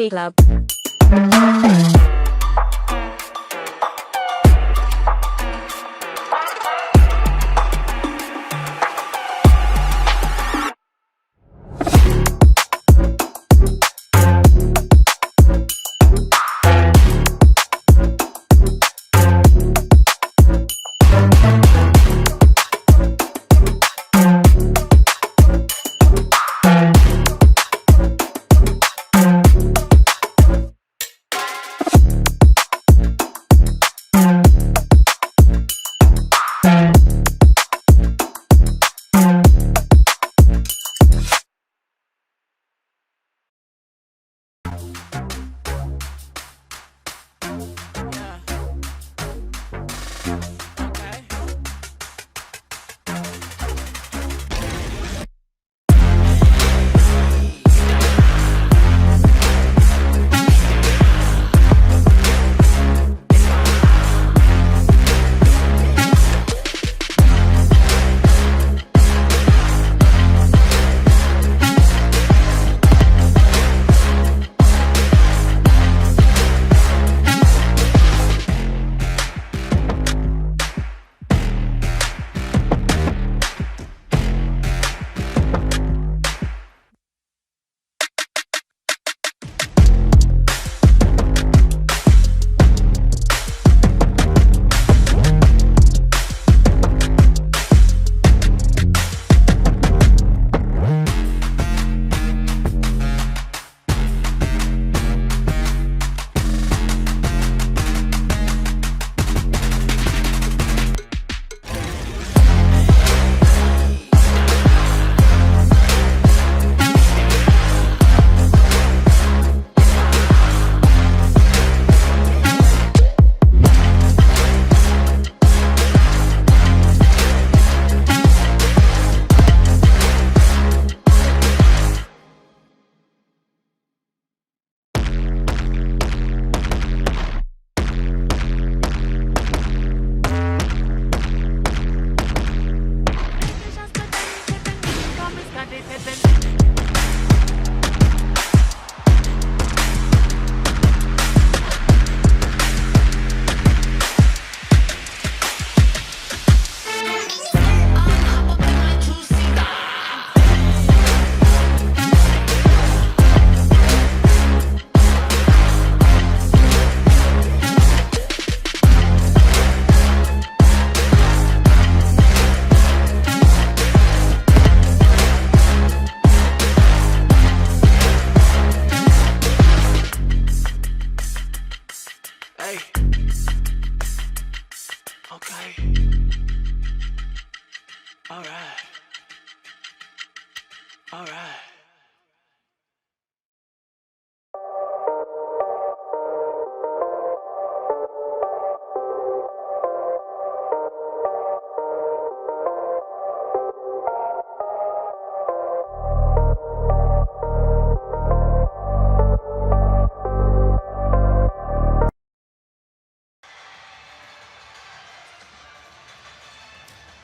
Hockey Club.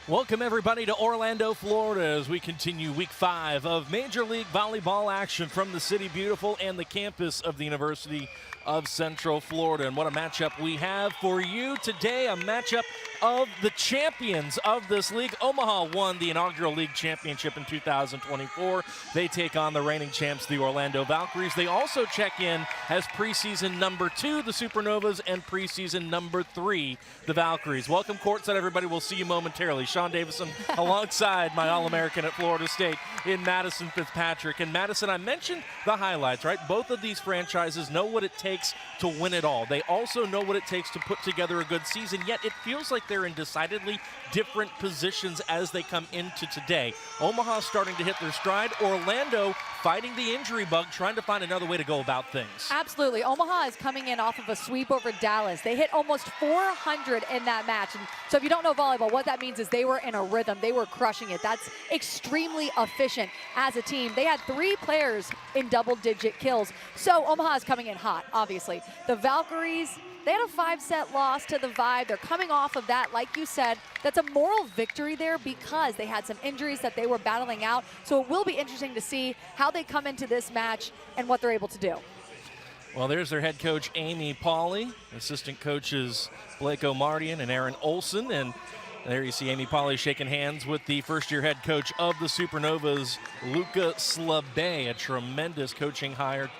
Welcome, everybody, to Orlando, Florida, as we continue Week 5 of Major League Volleyball action from the City Beautiful and the campus of the University of Central Florida. And what a matchup we have for you today, a matchup of the champions of this league. Omaha won the inaugural league championship in 2024. They take on the reigning champs, the Orlando Valkyries. They also check in as preseason number 2, the Supernovas, and preseason number 3, the Valkyries. Welcome courtside, everybody. We'll see you momentarily. Sean Davison alongside my All-American at Florida State in Madison Fitzpatrick. And Madison, I mentioned the highlights, right? Both of these franchises know what it takes to win it all. They also know what it takes to put together a good season, yet it feels like they're in decidedly different positions as they come into today. Omaha starting to hit their stride. Orlando fighting the injury bug, trying to find another way to go about things. Absolutely. Omaha is coming in off of a sweep over Dallas. They hit almost 400 in that match. And so if you don't know volleyball, what that means is they were in a rhythm. They were crushing it. That's extremely efficient as a team. They had 3 players in double-digit kills. So Omaha is coming in hot, obviously. The Valkyries, they had a 5-set loss to the Vibe. They're coming off of that, like you said. That's a moral victory there because they had some injuries that they were battling out. So it will be interesting to see how they come into this match and what they're able to do. Well, there's their head coach, Amy Pauley, assistant coaches Blake O'Mardian and Aaron Olson, and there you see Amy Pauley shaking hands with the first-year head coach of the Supernovas, Luca Slabe, a tremendous coaching hire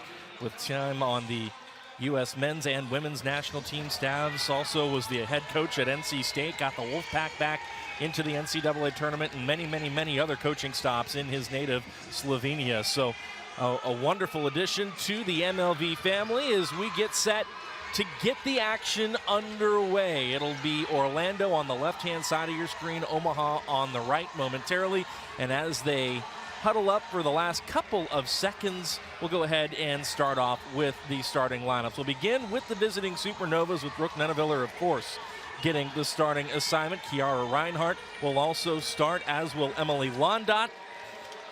with time on the U.S. men's and women's national team staffs. Also was the head coach at NC State, got the Wolfpack back into the NCAA tournament, and many, many, many other coaching stops in his native Slovenia. So a wonderful addition to the MLV family as we get set to get the action underway. It'll be Orlando on the left-hand side of your screen, Omaha on the right momentarily. And as they huddle up for the last couple of seconds, we'll go ahead and start off with the starting lineups. We'll begin with the visiting Supernovas with Brooke Nuneviller, of course, getting the starting assignment. Kiara Reinhardt will also start, as will Emily Londot,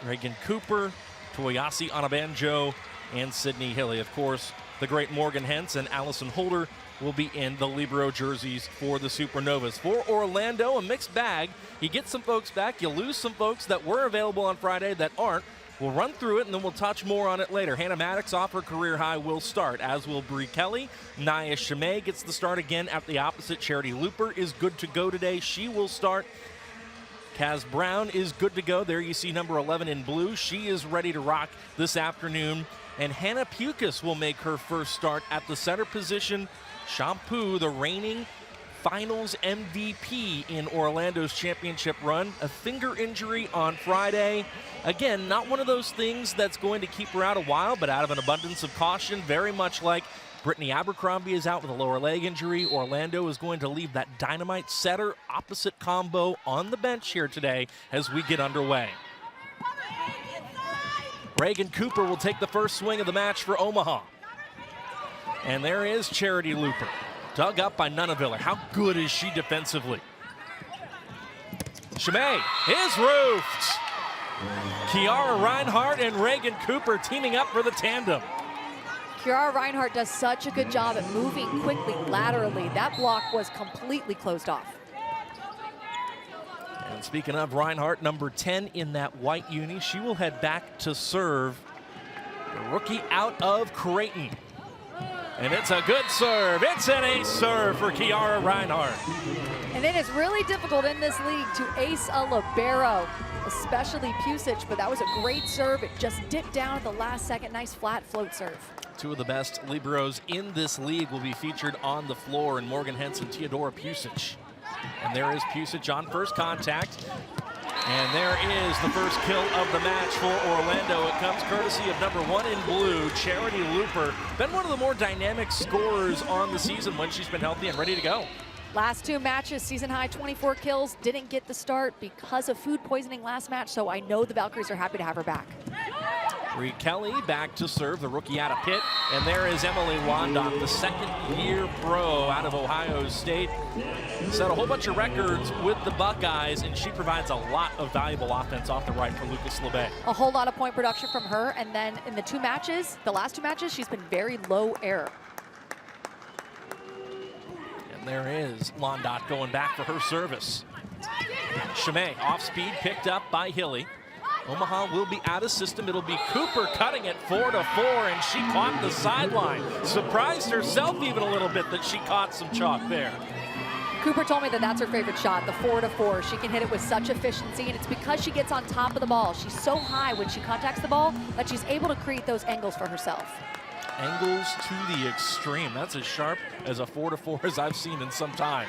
Reagan Cooper, Toyasi Anabanjo, and Sydney Hilly. Of course, the great Morgan Hentz and Allison Holder will be in the Libero jerseys for the Supernovas. For Orlando, a mixed bag. You get some folks back, you lose some folks that were available on Friday that aren't. We'll run through it, and then we'll touch more on it later. Hannah Maddox off her career high will start, as will Bree Kelly. Nia Chimay gets the start again at the opposite. Charity Looper is good to go today. She will start. Kaz Brown is good to go. There you see number 11 in blue. She is ready to rock this afternoon. And Hannah Pukas will make her first start at the center position. Shampoo, the reigning finals MVP in Orlando's championship run. A finger injury on Friday. Again, not one of those things that's going to keep her out a while, but out of an abundance of caution, very much like Brittany Abercrombie is out with a lower leg injury. Orlando is going to leave that dynamite setter opposite combo on the bench here today as we get underway. Reagan Cooper will take the first swing of the match for Omaha. And there is Charity Looper, dug up by Nuneviller. How good is she defensively? Chimay is roofed. Kiara Reinhardt and Reagan Cooper teaming up for the tandem. Kiara Reinhardt does such a good job at moving quickly laterally. That block was completely closed off. And speaking of Reinhardt, number 10 in that white uni, she will head back to serve the rookie out of Creighton. And it's a good serve. It's an ace serve for Kiara Reinhardt. And it is really difficult in this league to ace a libero, especially Pusic, but that was a great serve. It just dipped down at the last second. Nice flat float serve. Two of the best liberos in this league will be featured on the floor in Morgan Hentz and Teodora Pusic. And there is Pusic on first contact. And there is the first kill of the match for Orlando. It comes courtesy of number 1 in blue, Charity Looper. Been one of the more dynamic scorers on the season when she's been healthy and ready to go. Last 2 matches, season high 24 kills, didn't get the start because of food poisoning last match, so I know the Valkyries are happy to have her back. Bree Kelly back to serve, the rookie out of Pitt. And there is Emily Londot, the second-year pro out of Ohio State. Set a whole bunch of records with the Buckeyes, and she provides a lot of valuable offense off the right for Lucas LeBay. A whole lot of point production from her, and then in the 2 matches, the last 2 matches, she's been very low error. And there is Londot going back for her service. Chimay off speed, picked up by Hilly. Omaha will be out of system. It'll be Cooper cutting it 4-4, and she caught the sideline. Surprised herself even a little bit that she caught some chalk there. Cooper told me that that's her favorite shot, the 4-4. She can hit it with such efficiency, and it's because she gets on top of the ball. She's so high when she contacts the ball that she's able to create those angles for herself. Angles to the extreme. That's as sharp as a 4-4 as I've seen in some time.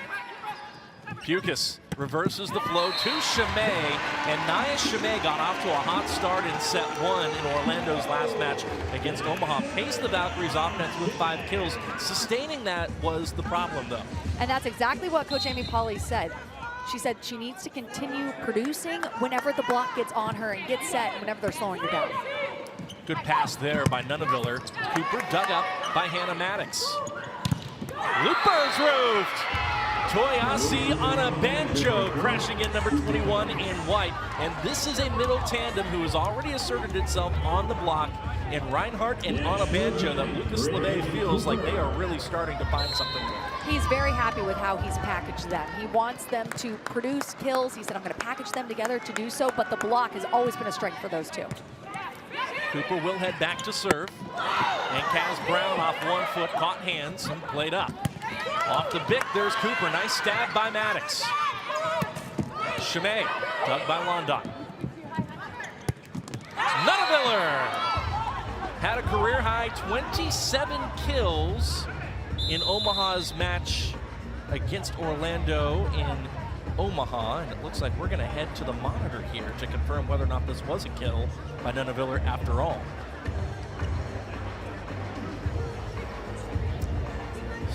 Pukas reverses the flow to Chimay, and Nia Chimay got off to a hot start in set 1 in Orlando's last match against Omaha. Paced the Valkyries offense with 5 kills. Sustaining that was the problem, though. And that's exactly what Coach Amy Pauley said. She said she needs to continue producing whenever the block gets on her and gets set whenever they're slowing her down. Good pass there by Nuneviller. Cooper dug up by Hannah Maddox. Looper's roofed. Toyasi Anabanjo crashing in number 21 in white. And this is a middle tandem who has already asserted itself on the block in Reinhardt and Anabanjo that Lucas LeBay feels like they are really starting to find something. He's very happy with how he's packaged them. He wants them to produce kills. He said, I'm going to package them together to do so, but the block has always been a strength for those two. Cooper will head back to serve. And Kaz Brown off 1 foot, caught hands and played up. Off the bick, there's Cooper. Nice stab by Maddox. Chimay, dug by Londot. Nutteviller had a career-high 27 kills in Omaha's match against Orlando in Omaha, and it looks like we're going to head to the monitor here to confirm whether or not this was a kill by Nutteviller after all.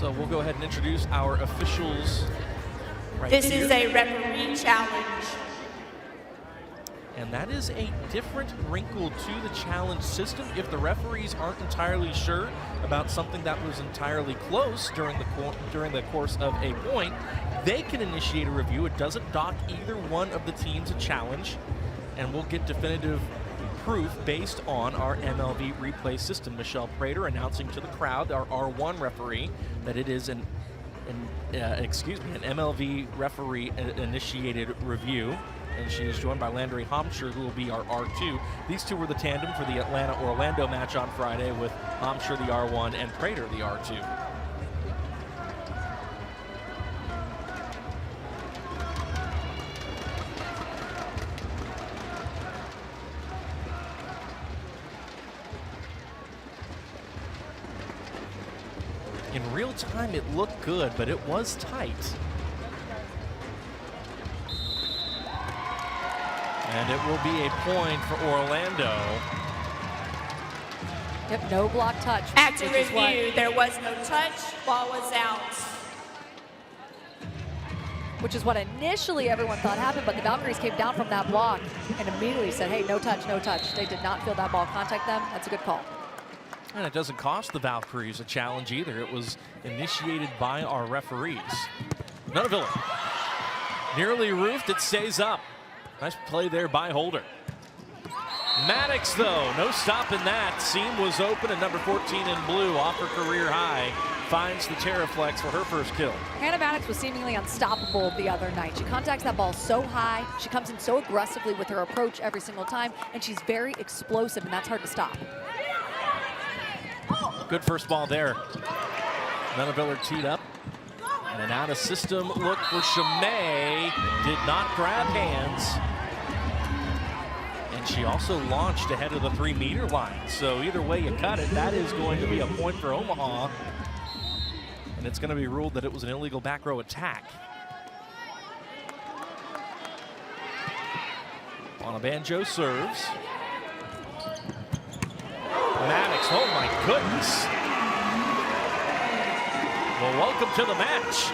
So we'll go ahead and introduce our officials. This is a referee challenge. And that is a different wrinkle to the challenge system. If the referees aren't entirely sure about something that was entirely close during the course of a point, they can initiate a review. It doesn't dock either one of the teams a challenge, and we'll get definitive proof based on our MLV replay system. Michelle Prater announcing to the crowd, our R1 referee, that it is an MLV referee initiated review. And she is joined by Landry Homsher, who will be our R2. These two were the tandem for the Atlanta-Orlando match on Friday, with Homsher the R1 and Prater the R2. In real time, it looked good, but it was tight. And it will be a point for Orlando. Yep, no block touch. After review, there was no touch, ball was out. Which is what initially everyone thought happened, but the Valkyries came down from that block and immediately said, hey, no touch, no touch. They did not feel that ball contact them. That's a good call. And it doesn't cost the Valkyries a challenge either. It was initiated by our referees. Nutteviller nearly roofed, it stays up. Nice play there by Holder. Maddox, though, no stopping that. Seam was open, and number 14 in blue, off her career high, finds the Terraflex for her first kill. Hannah Maddox was seemingly unstoppable the other night. She contacts that ball so high. She comes in so aggressively with her approach every single time, and she's very explosive, and that's hard to stop. Good first ball there. Nutteviller teed up. And an out-of-system look for Chimay. Did not grab hands. And she also launched ahead of the 3-meter line. So either way you cut it, that is going to be a point for Omaha. And it's going to be ruled that it was an illegal back row attack. On a banjo serves. Maddox, oh my goodness. Well, welcome to the match.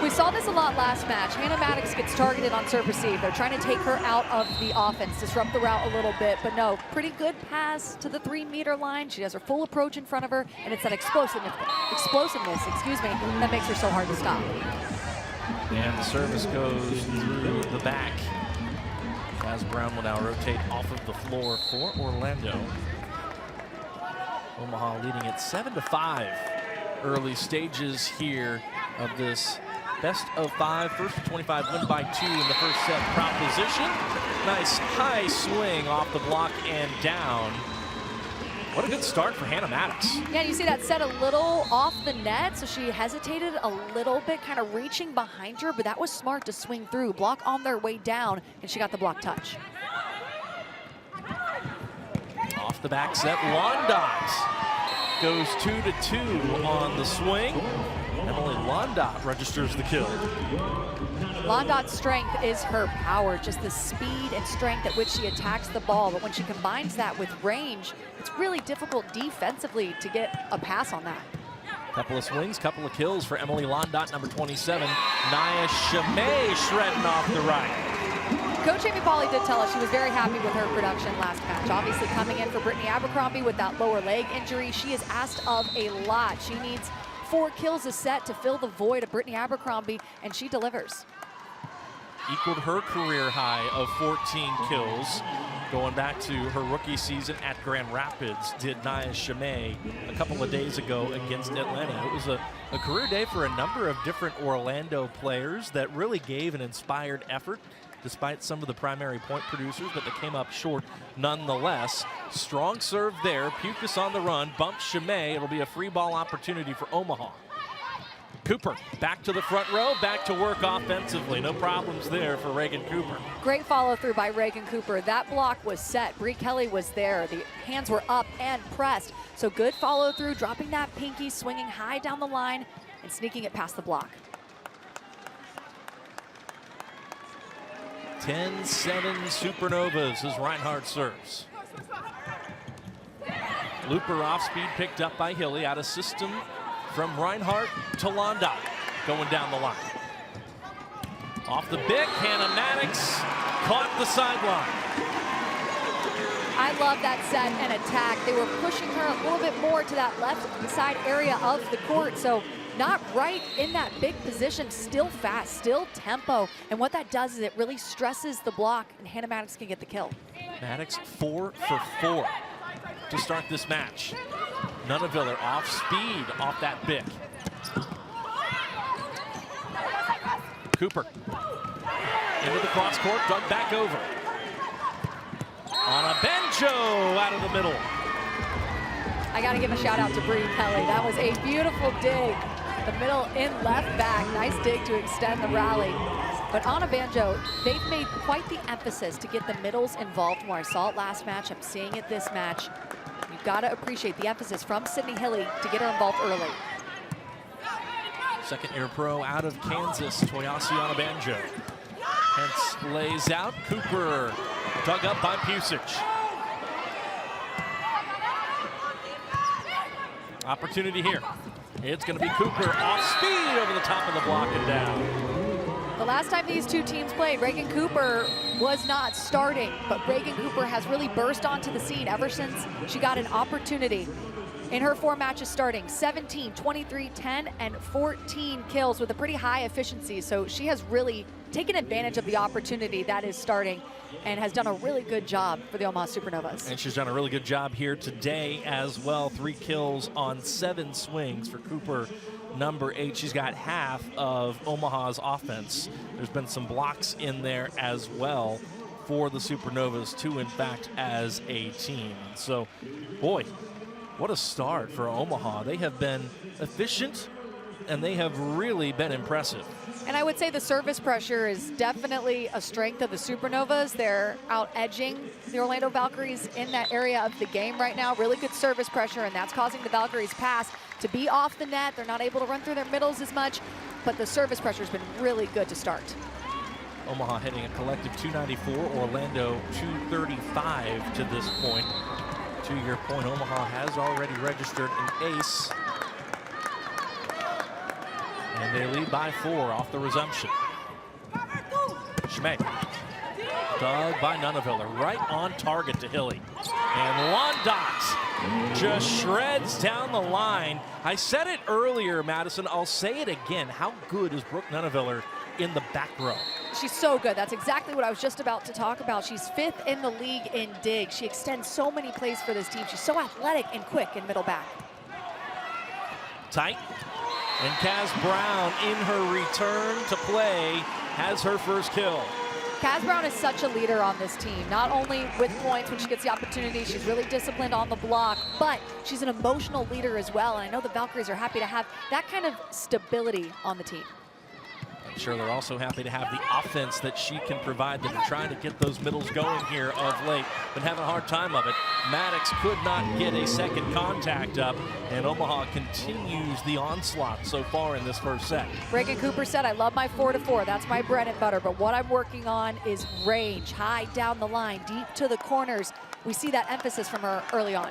We saw this a lot last match. Hannah Maddox gets targeted on serve receive. They're trying to take her out of the offense, disrupt the route a little bit, but no, pretty good pass to the 3-meter line. She has her full approach in front of her, and it's that explosiveness, that makes her so hard to stop. And the service goes through the back. Kaz Brown will now rotate off of the floor for Orlando. Omaha leading at 7-5. Early stages here of this best of 5, first to 25, win by 2 in the first set proposition. Nice high swing off the block and down. What a good start for Hannah Maddox. Yeah, you see that set a little off the net, so she hesitated a little bit, kind of reaching behind her, but that was smart to swing through. Block on their way down, and she got the block touch. Off the back set, Londot goes 2-2 on the swing. Emily Londot registers the kill. Londot's strength is her power, just the speed and strength at which she attacks the ball. But when she combines that with range, it's really difficult defensively to get a pass on that. Couple of swings, couple of kills for Emily Londot, number 27. Nia Chimay shredding off the right. Coach Amy Pauley did tell us she was very happy with her production last match. Obviously coming in for Brittany Abercrombie with that lower leg injury, she is asked of a lot. She needs 4 kills a set to fill the void of Brittany Abercrombie, and she delivers. Equaled her career high of 14 kills. Going back to her rookie season at Grand Rapids, did Nia Chimay a couple of days ago against Atlanta. It was a career day for a number of different Orlando players that really gave an inspired effort despite some of the primary point producers, but they came up short nonetheless. Strong serve there. Pukas on the run, bumps Chimay. It'll be a free ball opportunity for Omaha. Cooper back to the front row, back to work offensively. No problems there for Reagan Cooper. Great follow through by Reagan Cooper. That block was set. Bree Kelly was there. The hands were up and pressed. So good follow through, dropping that pinky, swinging high down the line and sneaking it past the block. 10-7 Supernovas as Reinhardt serves. Looper off speed picked up by Hilly out of system from Reinhardt to Londa going down the line. Off the bick, Hannah Maddox caught the sideline. I love that set and attack. They were pushing her a little bit more to that left side area of the court. So not right in that big position, still fast, still tempo. And what that does is it really stresses the block and Hannah Maddox can get the kill. Maddox 4 for 4 to start this match. Nunaviller off speed off that bick. Cooper into the cross court, dug back over. On a benjo out of the middle. I got to give a shout out to Bree Kelly. That was a beautiful dig. The middle in left back. Nice dig to extend the rally. But on a banjo, they've made quite the emphasis to get the middles involved more. I saw it last match. I'm seeing it this match. You've got to appreciate the emphasis from Sydney Hilly to get her involved early. Second-year pro out of Kansas, Toyasi on a banjo. Hence lays out. Cooper dug up by Pusic. Opportunity here. It's going to be Cooper off speed over the top of the block and down. The last time these two teams played, Reagan Cooper was not starting, but Reagan Cooper has really burst onto the scene ever since she got an opportunity. In her 4 matches starting, 17, 23, 10, and 14 kills with a pretty high efficiency. So she has really taken advantage of the opportunity that is starting and has done a really good job for the Omaha Supernovas. And she's done a really good job here today as well. 3 kills on 7 swings for Cooper, number 8. She's got half of Omaha's offense. There's been some blocks in there as well for the Supernovas, too, in fact, as a team. So, boy, what a start for Omaha. They have been efficient, and they have really been impressive. And I would say the service pressure is definitely a strength of the Supernovas. They're out edging the Orlando Valkyries in that area of the game right now. Really good service pressure, and that's causing the Valkyries pass to be off the net. They're not able to run through their middles as much, but the service pressure has been really good to start. Omaha hitting a collective 294, Orlando 235 to this point. To your point, Omaha has already registered an ace. And they lead by 4 off the resumption. Schmeck. Dug by Nunaviller, right on target to Hilly. And Londat just shreds down the line. I said it earlier, Madison, I'll say it again. How good is Brooke Nunaviller in the back row? She's so good. That's exactly what I was just about to talk about. She's 5th in the league in dig. She extends so many plays for this team. She's so athletic and quick in middle back. Tight. And Kaz Brown in her return to play has her first kill. Kaz Brown is such a leader on this team, not only with points when she gets the opportunity, she's really disciplined on the block, but she's an emotional leader as well. And I know the Valkyries are happy to have that kind of stability on the team. I'm sure they're also happy to have the offense that she can provide. That are trying to get those middles going here of late. Been having a hard time of it. Maddox could not get a second contact up, and Omaha continues the onslaught so far in this first set. Reagan Cooper said, I love my 4-to-4. That's my bread and butter, but what I'm working on is range, high down the line, deep to the corners. We see that emphasis from her early on.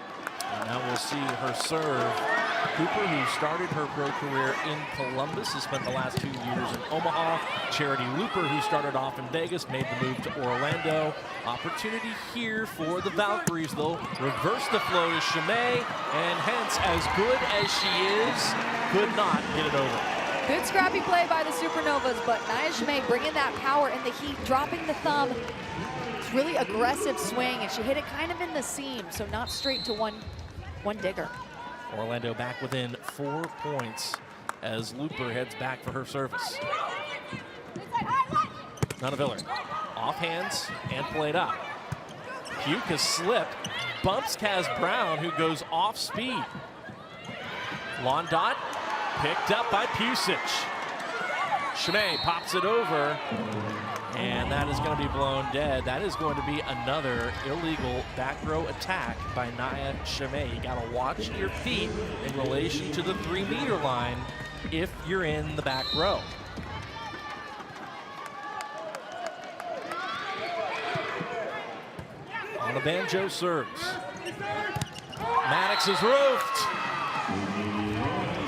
And now we'll see her serve. Cooper, who started her pro career in Columbus, has spent the last 2 years in Omaha. Charity Looper, who started off in Vegas, made the move to Orlando. Opportunity here for the Valkyries, though. Reverse the flow to Chimay, and hence, as good as she is, could not get it over. Good scrappy play by the Supernovas, but Nia Chimay bringing that power in the heat, dropping the thumb. It's really aggressive swing, and she hit it kind of in the seam, so not straight to one digger. Orlando back within 4 points as Looper heads back for her service. Nunaviller Off hands and played up. Puke has slipped, bumps Kaz Brown, who goes off speed. Lawn dot picked up by Pusic. Chimay pops it over, and that is going to be blown dead. That is going to be another illegal back row attack by Nia Chimay. You got to watch your feet in relation to the 3-meter line if you're in the back row. On the banjo serves. Maddox is roofed.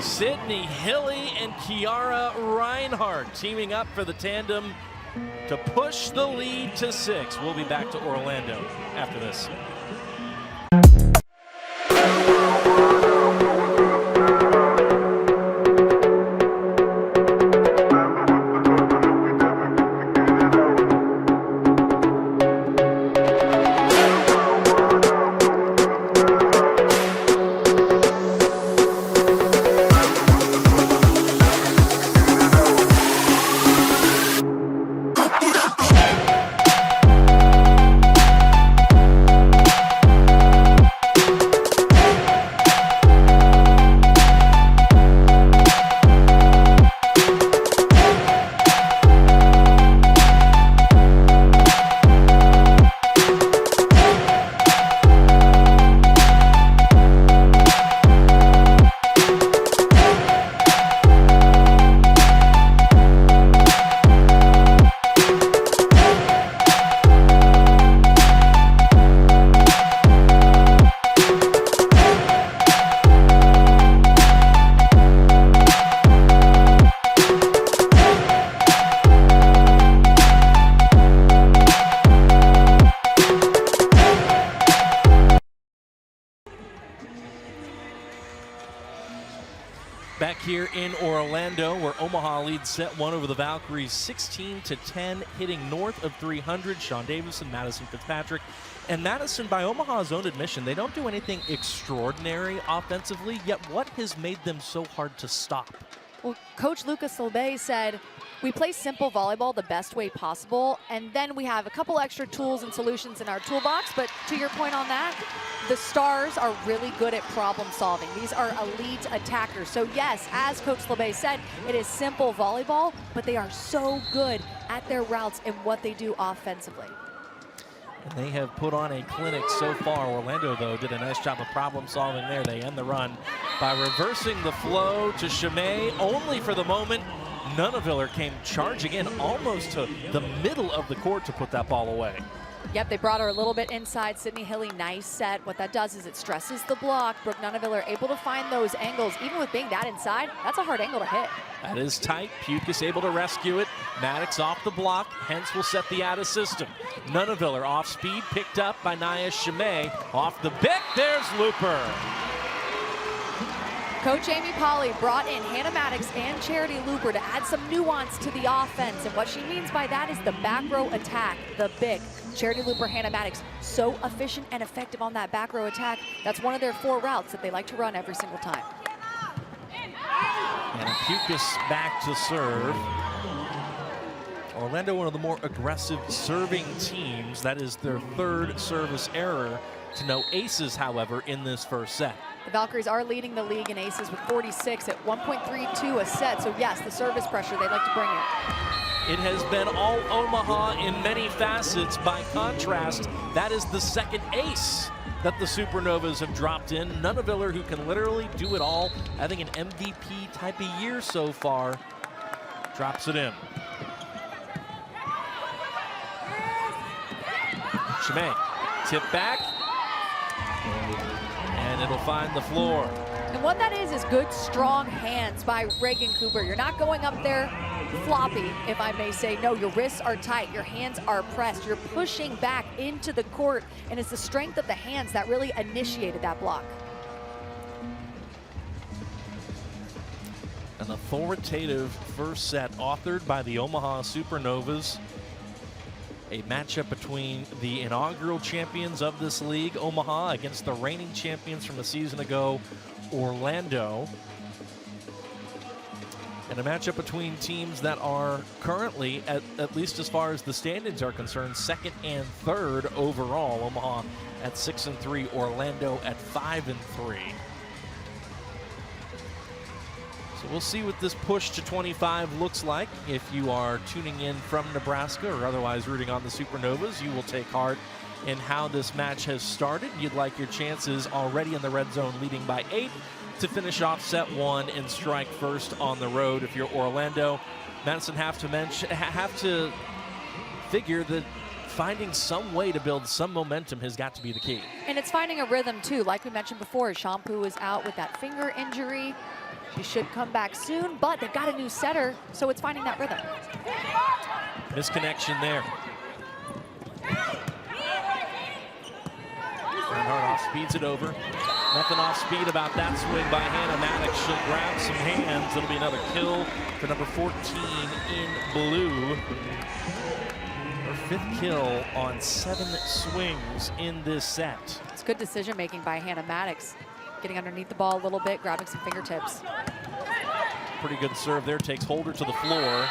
Sydney Hilly and Kiara Reinhardt teaming up for the tandem to push the lead to 6. We'll be back to Orlando after this. Back here in Orlando, where Omaha leads set 1 over the Valkyries 16-10, hitting north of 300. Sean Davison, Madison Fitzpatrick. And Madison, by Omaha's own admission, they don't do anything extraordinary offensively, yet what has made them so hard to stop? Well, Coach Lucas Silbe said, we play simple volleyball the best way possible, and then we have a couple extra tools and solutions in our toolbox. But to your point on that, the Stars are really good at problem solving. These are elite attackers. So yes, as Coach Silbe said, it is simple volleyball, but they are so good at their routes and what they do offensively. And they have put on a clinic so far. Orlando, though, did a nice job of problem solving there. They end the run by reversing the flow to Chimay, only for the moment. Nunaviller came charging in almost to the middle of the court to put that ball away. Yep, they brought her a little bit inside. Sydney Hilly, nice set. What that does is it stresses the block. Brooke Nunaviller able to find those angles. Even with being that inside, that's a hard angle to hit. That is tight. Puke is able to rescue it. Maddox off the block, hence will set the out of system. Nunaviller off speed, picked up by Nia Chimay. Off the bick, there's Looper. Coach Amy Polly brought in Hannah Maddox and Charity Looper to add some nuance to the offense. And what she means by that is the back row attack, the big. Charity Looper, Hannah Maddox, so efficient and effective on that back row attack. That's one of their 4 routes that they like to run every single time. And Pukas back to serve. Orlando, one of the more aggressive serving teams. That is their 3rd service error. To no aces, however, in this first set. The Valkyries are leading the league in aces with 46 at 1.32 a set. So yes, the service pressure, they like to bring it. It has been all Omaha in many facets. By contrast, that is the 2nd ace that the Supernovas have dropped in. Nunaviller, who can literally do it all, having an MVP type of year so far, drops it in. Chimay, tip back, and it'll find the floor. And what that is good, strong hands by Reagan Cooper. You're not going up there floppy, if I may say. No, your wrists are tight, your hands are pressed. You're pushing back into the court, and it's the strength of the hands that really initiated that block. An authoritative first set authored by the Omaha Supernovas. A matchup between the inaugural champions of this league, Omaha, against the reigning champions from a season ago, Orlando. And a matchup between teams that are currently, at least as far as the standings are concerned, second and third overall. Omaha at 6-3, Orlando at 5-3. So we'll see what this push to 25 looks like. If you are tuning in from Nebraska or otherwise rooting on the Supernovas, you will take heart in how this match has started. You'd like your chances already in the red zone, leading by 8, to finish off set 1 and strike first on the road. If you're Orlando, Madison have to figure that finding some way to build some momentum has got to be the key. And it's finding a rhythm too. Like we mentioned before, Shampoo is out with that finger injury. She should come back soon, but they've got a new setter, so it's finding that rhythm. Misconnection there. Bernhardt off speeds it over. Nothing off speed about that swing by Hannah Maddox. She'll grab some hands. It'll be another kill for number 14 in blue. Her 5th kill on 7 swings in this set. It's good decision making by Hannah Maddox. Getting underneath the ball a little bit, grabbing some fingertips. Pretty good serve there, takes Holder to the floor.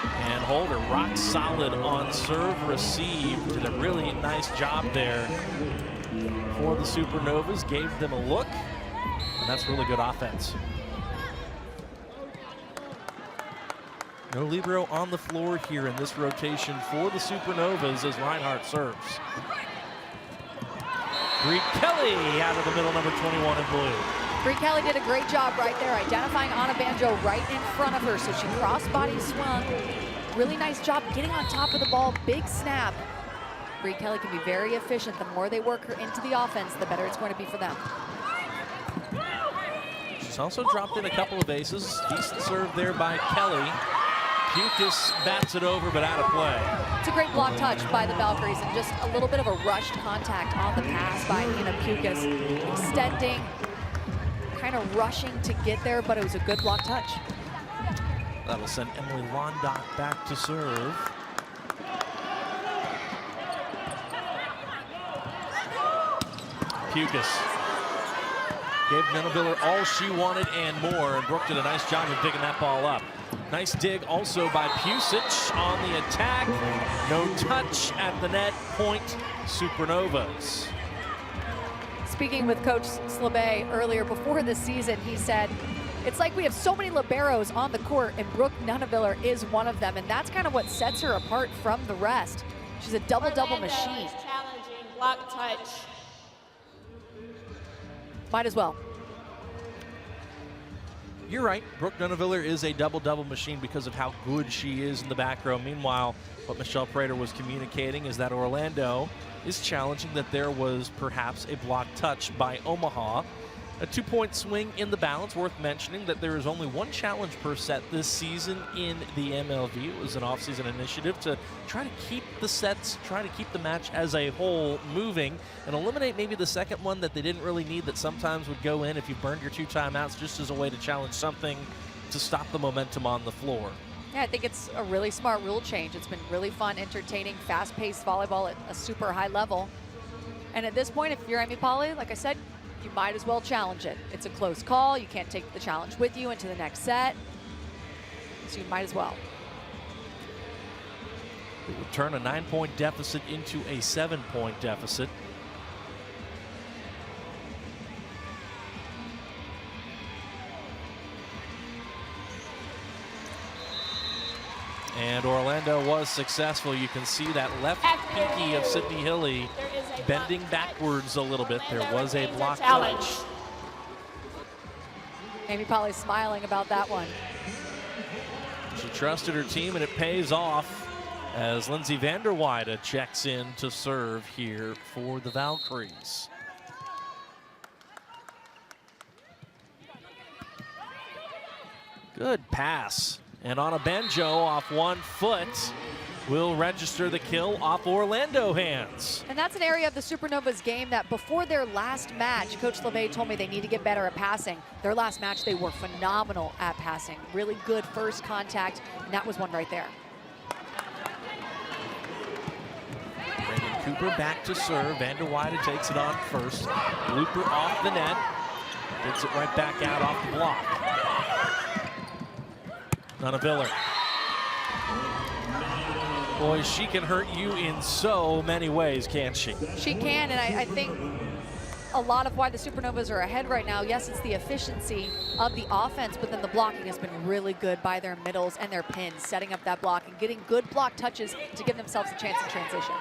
And Holder rock solid on serve receive. Did a really nice job there for the Supernovas, gave them a look, and that's really good offense. No libero on the floor here in this rotation for the Supernovas as Reinhardt serves. Bree Kelly out of the middle, number 21 in blue. Bree Kelly did a great job right there, identifying Anna Banjo right in front of her, so she cross-body swung. Really nice job getting on top of the ball, big snap. Bree Kelly can be very efficient. The more they work her into the offense, the better it's going to be for them. She's also dropped in a couple of aces. Decent serve there by Kelly. Pukas bats it over, but out of play. It's a great block touch by the Valkyries, and just a little bit of a rushed contact on the pass by Hannah Pukas. Extending, kind of rushing to get there, but it was a good block touch. That'll send Emily Londock back to serve. Pukas gave Menaviller all she wanted and more, and Brooke did a nice job of digging that ball up. Nice dig also by Pusic on the attack. No touch at the net, point Supernovas. Speaking with Coach Slabay earlier before the season, he said, it's like we have so many liberos on the court, and Brooke Nunaviller is one of them, and that's kind of what sets her apart from the rest. She's a double-double machine. Challenging block touch. Might as well. You're right. Brooke Nunaviller is a double-double machine because of how good she is in the back row. Meanwhile, what Michelle Prater was communicating is that Orlando is challenging that there was perhaps a block touch by Omaha. A 2-point swing in the balance. Worth mentioning that there is only 1 challenge per set this season in the MLV. It was an off-season initiative to try to keep the sets, try to keep the match as a whole moving, and eliminate maybe the second one that they didn't really need that sometimes would go in if you burned your 2 timeouts, just as a way to challenge something to stop the momentum on the floor. Yeah, I think it's a really smart rule change. It's been really fun, entertaining, fast-paced volleyball at a super high level. And at this point, if you're Amy Polly, like I said, you might as well challenge it. It's a close call. You can't take the challenge with you into the next set. So you might as well. It would turn a 9-point deficit into a 7-point deficit. And Orlando was successful. You can see that left pinky of Sydney Hilly bending backwards a little bit. There was a block challenge. Amy Polly's smiling about that one. She trusted her team, and it pays off as Lindsay Vanderweide checks in to serve here for the Valkyries. Good pass. And on a Banjo off 1 foot will register the kill off Orlando hands. And that's an area of the Supernovas game that before their last match, Coach LeVay told me they need to get better at passing. Their last match, they were phenomenal at passing. Really good first contact, and that was one right there. Brandon Cooper back to serve. Vanderweide takes it on first. Looper off the net. Gets it right back out off the block. Nunaviller. Boy, she can hurt you in so many ways, can't she? She can, and I think a lot of why the Supernovas are ahead right now, yes, it's the efficiency of the offense, but then the blocking has been really good by their middles and their pins, setting up that block and getting good block touches to give themselves a chance in transition.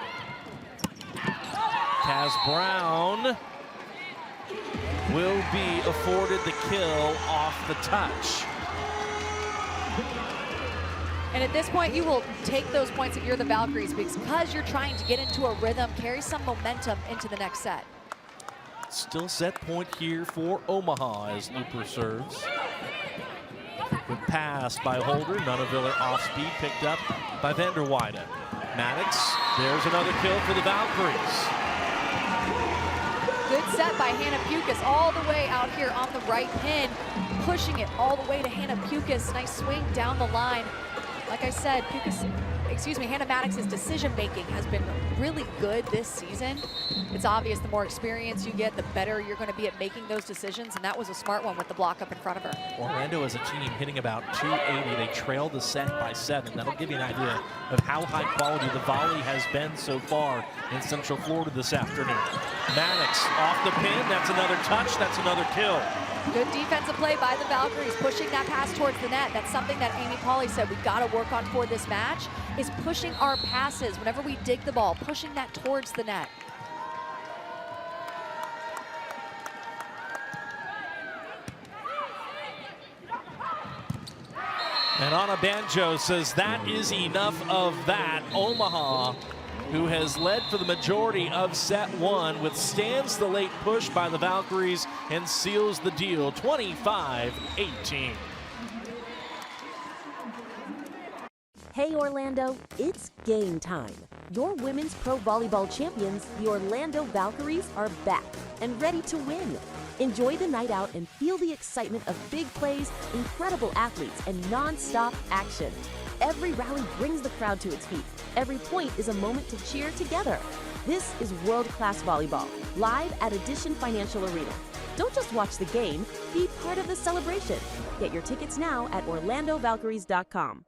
Kaz Brown will be afforded the kill off the touch. And at this point, you will take those points if you're the Valkyries because you're trying to get into a rhythm, carry some momentum into the next set. Still set point here for Omaha as Looper serves. Good pass by Holder. Nunaviller off speed, picked up by Vanderweide. Maddox, there's another kill for the Valkyries. Good set by Hannah Pukas all the way out here on the right pin, pushing it all the way to Hannah Pukas. Nice swing down the line. Like I said, Hannah Maddox's decision-making has been really good this season. It's obvious the more experience you get, the better you're going to be at making those decisions, and that was a smart one with the block up in front of her. Orlando as a team hitting about 280. They trailed the set by 7. That'll give you an idea of how high quality the volley has been so far in Central Florida this afternoon. Maddox off the pin. That's another touch. That's another kill. Good defensive play by the Valkyries, pushing that pass towards the net. That's something that Amy Pauley said we've got to work on for this match, is pushing our passes whenever we dig the ball, pushing that towards the net. And Anna Banjo says that is enough of that. Omaha, who has led for the majority of set 1, withstands the late push by the Valkyries and seals the deal 25-18. Hey Orlando, it's game time. Your women's pro volleyball champions, the Orlando Valkyries, are back and ready to win. Enjoy the night out and feel the excitement of big plays, incredible athletes, and non-stop action. Every rally brings the crowd to its feet. Every point is a moment to cheer together. This is world-class volleyball, live at Edition Financial Arena. Don't just watch the game, be part of the celebration. Get your tickets now at orlandovalkyries.com.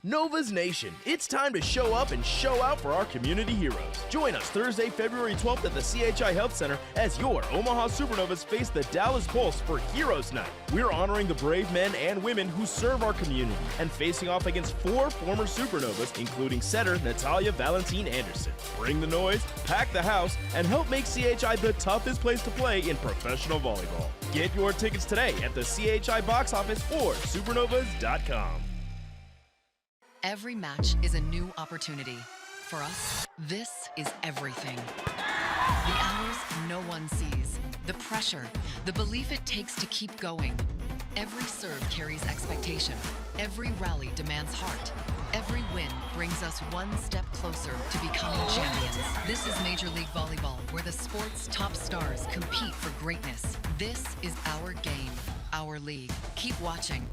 Novas Nation, it's time to show up and show out for our community heroes. Join us Thursday, February 12th at the CHI Health Center as your Omaha Supernovas face the Dallas Pulse for Heroes Night. We're honoring the brave men and women who serve our community and facing off against 4 former Supernovas, including setter Natalia Valentine Anderson. Bring the noise, pack the house, and help make CHI the toughest place to play in professional volleyball. Get your tickets today at the CHI box office or supernovas.com. Every match is a new opportunity. For us, this is everything. The hours no one sees, the pressure, the belief it takes to keep going. Every serve carries expectation. Every rally demands heart. Every win brings us one step closer to becoming champions. This is Major League Volleyball, where the sport's top stars compete for greatness. This is our game, our league. Keep watching.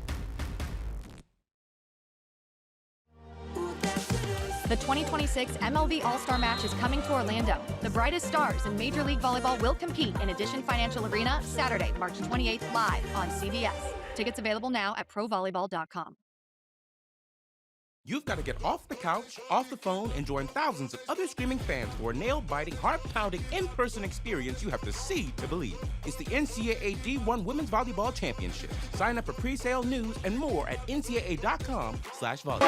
The 2026 MLV All-Star Match is coming to Orlando. The brightest stars in Major League Volleyball will compete in Edition Financial Arena Saturday, March 28th, live on CBS. Tickets available now at provolleyball.com. You've got to get off the couch, off the phone, and join thousands of other screaming fans for a nail-biting, heart-pounding, in-person experience you have to see to believe. It's the NCAA D1 Women's Volleyball Championship. Sign up for pre-sale news and more at ncaa.com/volleyball.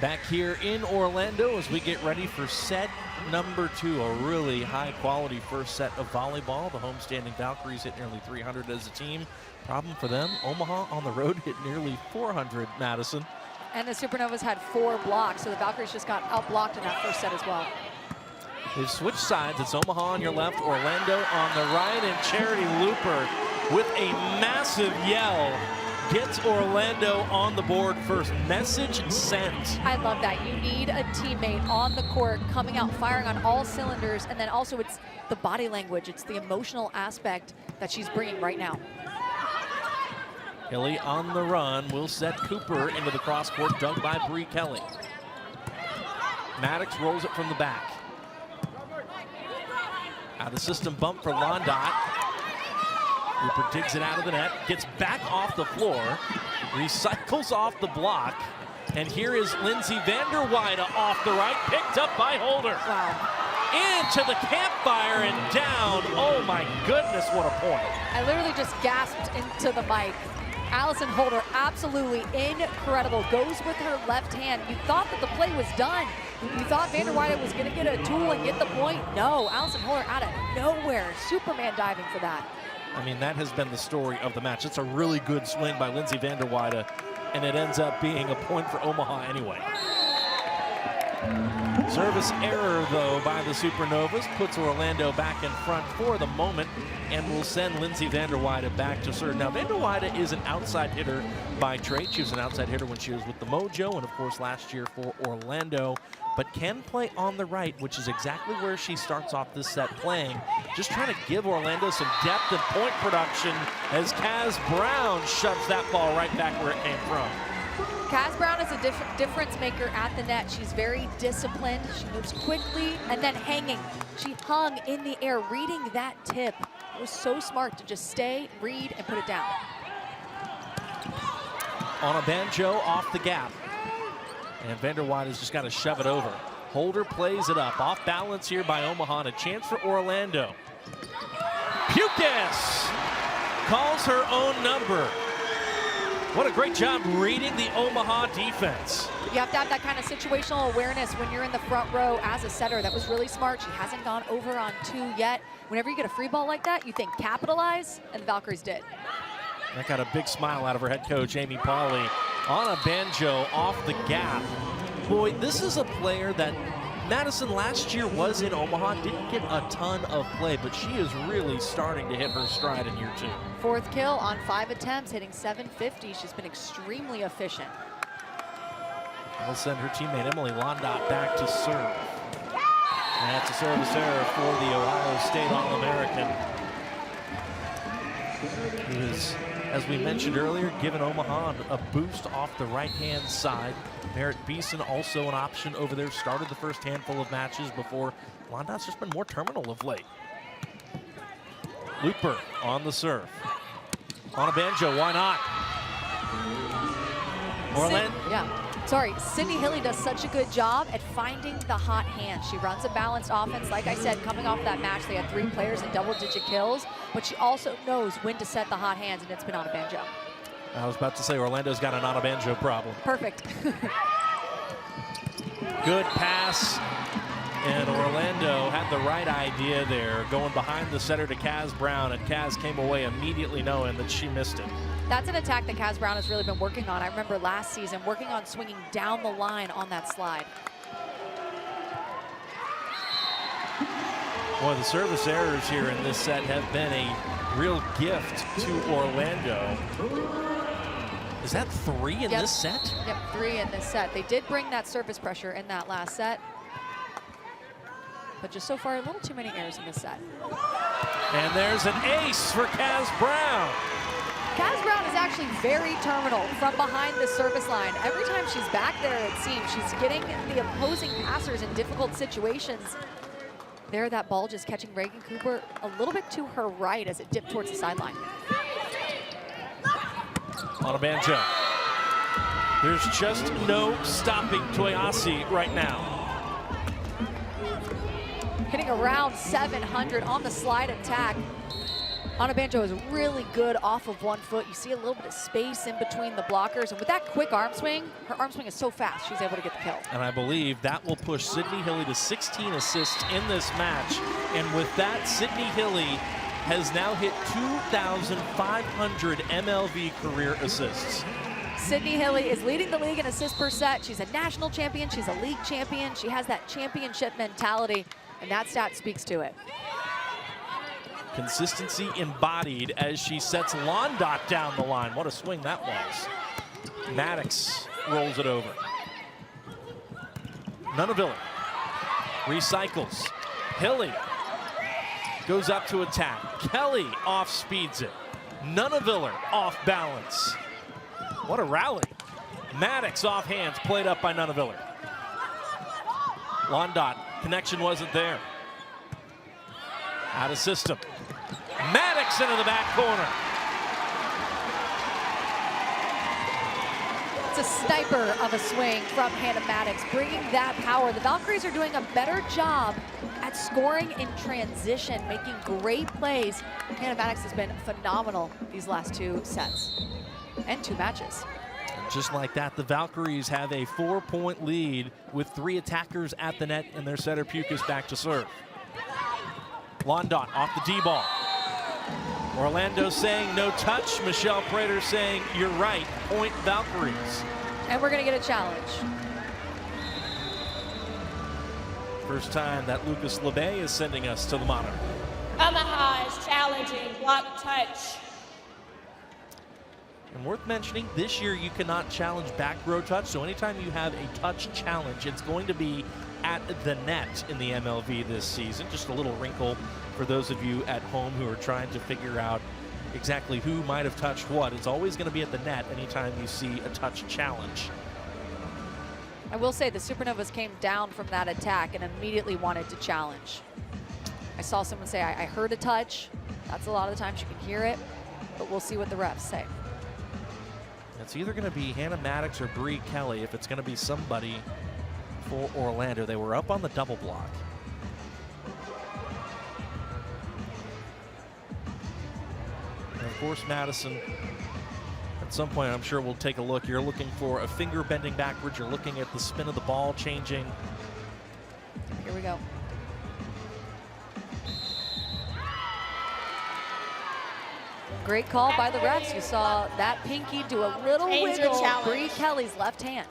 Back here in Orlando as we get ready for set number 2, a really high-quality first set of volleyball. The homestanding Valkyries hit nearly 300 as a team. Problem for them, Omaha on the road hit nearly 400, Madison. And the Supernovas had 4 blocks, so the Valkyries just got outblocked in that first set as well. They've switched sides. It's Omaha on your left, Orlando on the right, and Charity Looper with a massive yell gets Orlando on the board first. Message sent. I love that. You need a teammate on the court coming out, firing on all cylinders, and then also it's the body language. It's the emotional aspect that she's bringing right now. Hilly on the run will set Cooper into the cross court, dug by Bree Kelly. Maddox rolls it from the back. Out of system bump for Londot. Cooper digs it out of the net, gets back off the floor, recycles off the block, and here is Lindsay Vanderweide off the right, picked up by Holder. Wow. Into the campfire and down. Oh my goodness, what a point. I literally just gasped into the mic. Allison Holder, absolutely incredible. Goes with her left hand. You thought that the play was done. You thought Vanderweide was going to get a tool and get the point. No, Allison Holder out of nowhere. Superman diving for that. I mean, that has been the story of the match. It's a really good swing by Lindsay Vanderweide, and it ends up being a point for Omaha anyway. Service error, though, by the Supernovas puts Orlando back in front for the moment and will send Lindsay Vanderweide back to serve. Now, Vanderweide is an outside hitter by trade. She was an outside hitter when she was with the Mojo and, of course, last year for Orlando, but can play on the right, which is exactly where she starts off this set playing. Just trying to give Orlando some depth and point production as Kaz Brown shoves that ball right back where it came from. Kaz Brown is a difference maker at the net. She's very disciplined. She moves quickly and then hanging. She hung in the air, reading that tip. It was so smart to just stay, read, and put it down. On a banjo off the gap. And Vanderweide has just got to shove it over. Holder plays it up. Off balance here by Omaha. And a chance for Orlando. Pukas calls her own number. What a great job reading the Omaha defense. You have to have that kind of situational awareness when you're in the front row as a setter. That was really smart. She hasn't gone over on 2 yet. Whenever you get a free ball like that, you think capitalize, and the Valkyries did. That got a big smile out of her head coach, Amy Pauley, on a banjo off the gap. Boy, this is a player that Madison last year was in Omaha, didn't get a ton of play, but she is really starting to hit her stride in year 2. 4th kill on 5 attempts, hitting 750. She's been extremely efficient. We'll send her teammate Emily Londot back to serve. And that's a service error for the Ohio State All-American, who is, as we mentioned earlier, given Omaha a boost off the right-hand side. Merritt Beeson also an option over there. Started the first handful of matches before. Londot's just been more terminal of late. Looper on the serve. On a banjo, why not? Sydney Hilly does such a good job at finding the hot hand. She runs a balanced offense. Like I said, coming off that match, they had 3 players in double-digit kills, but she also knows when to set the hot hands, and it's been on a banjo. I was about to say Orlando's got an on a banjo problem. Perfect. Good pass, and Orlando had the right idea there, going behind the setter to Kaz Brown, and Kaz came away immediately knowing that she missed it. That's an attack that Kaz Brown has really been working on. I remember last season working on swinging down the line on that slide. Boy, the service errors here in this set have been a real gift to Orlando. Is that 3 in this set? Yep, 3 in this set. They did bring that service pressure in that last set, but just so far, a little too many errors in this set. And there's an ace for Kaz Brown. Kaz Brown is actually very terminal from behind the service line. Every time she's back there, it seems, she's getting the opposing passers in difficult situations. There, that ball just catching Reagan Cooper a little bit to her right as it dipped towards the sideline. On a banjo. There's just no stopping Toyasi right now. Hitting around 700 on the slide attack. Anna Banjo is really good off of 1 foot. You see a little bit of space in between the blockers. And with that quick arm swing, her arm swing is so fast, she's able to get the kill. And I believe that will push Sydney Hilly to 16 assists in this match. And with that, Sydney Hilly has now hit 2,500 MLV career assists. Sydney Hilly is leading the league in assists per set. She's a national champion. She's a league champion. She has that championship mentality, and that stat speaks to it. Consistency embodied as she sets Londot down the line. What a swing that was. Maddox rolls it over. Nunaviller recycles. Hilly goes up to attack. Kelly off speeds it. Nunaviller off balance. What a rally. Maddox off hands, played up by Nunaviller. Londot, connection wasn't there. Out of system. Maddox into the back corner. It's a sniper of a swing from Hannah Maddox, bringing that power. The Valkyries are doing a better job at scoring in transition, making great plays. Hannah Maddox has been phenomenal these last 2 sets and 2 matches. And just like that, the Valkyries have a 4-point lead with 3 attackers at the net and their setter Pukas back to serve. Londot off the D-ball. Orlando saying no touch. Michelle Prater saying you're right, point Valkyries. And we're gonna get a challenge. First time that Lucas LeBay is sending us to the monitor. Omaha is challenging block touch. And worth mentioning, this year you cannot challenge back row touch, so anytime you have a touch challenge, it's going to be at the net in the MLV this season. Just a little wrinkle for those of you at home who are trying to figure out exactly who might have touched what. It's always going to be at the net anytime you see a touch challenge. I will say the Supernovas came down from that attack and immediately wanted to challenge. I saw someone say, I heard a touch. That's a lot of the times you can hear it, but we'll see what the refs say. It's either going to be Hannah Maddox or Bree Kelly if it's going to be somebody for Orlando. They were up on the double block. And of course, Madison, at some point, I'm sure we'll take a look. You're looking for a finger bending backwards. You're looking at the spin of the ball changing. Here we go. Great call by the refs. You saw that pinky do a little Change your wiggle. challenge. Bree Kelly's left hand.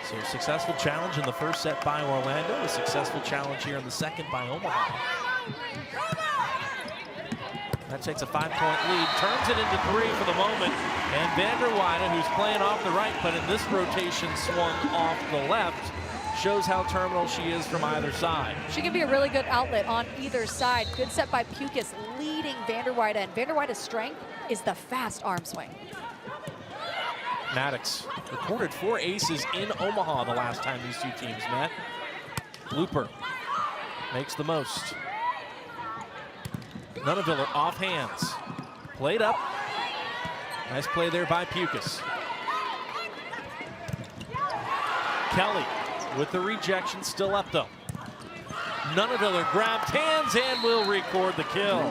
So a successful challenge in the first set by Orlando, a successful challenge here in the second by Omaha. That takes a 5-point lead, turns it into 3 for the moment, and Vanderweide, who's playing off the right, but in this rotation swung off the left, shows how terminal she is from either side. She can be a really good outlet on either side. Good set by Pukas, leading Vanderweide, and Vanderweide's strength is the fast arm swing. Maddox recorded 4 aces in Omaha the last time these two teams met. Looper makes the most. Nunaviller off hands. Played up. Nice play there by Pukas. Kelly with the rejection, still up though. Nunaviller grabbed hands and will record the kill.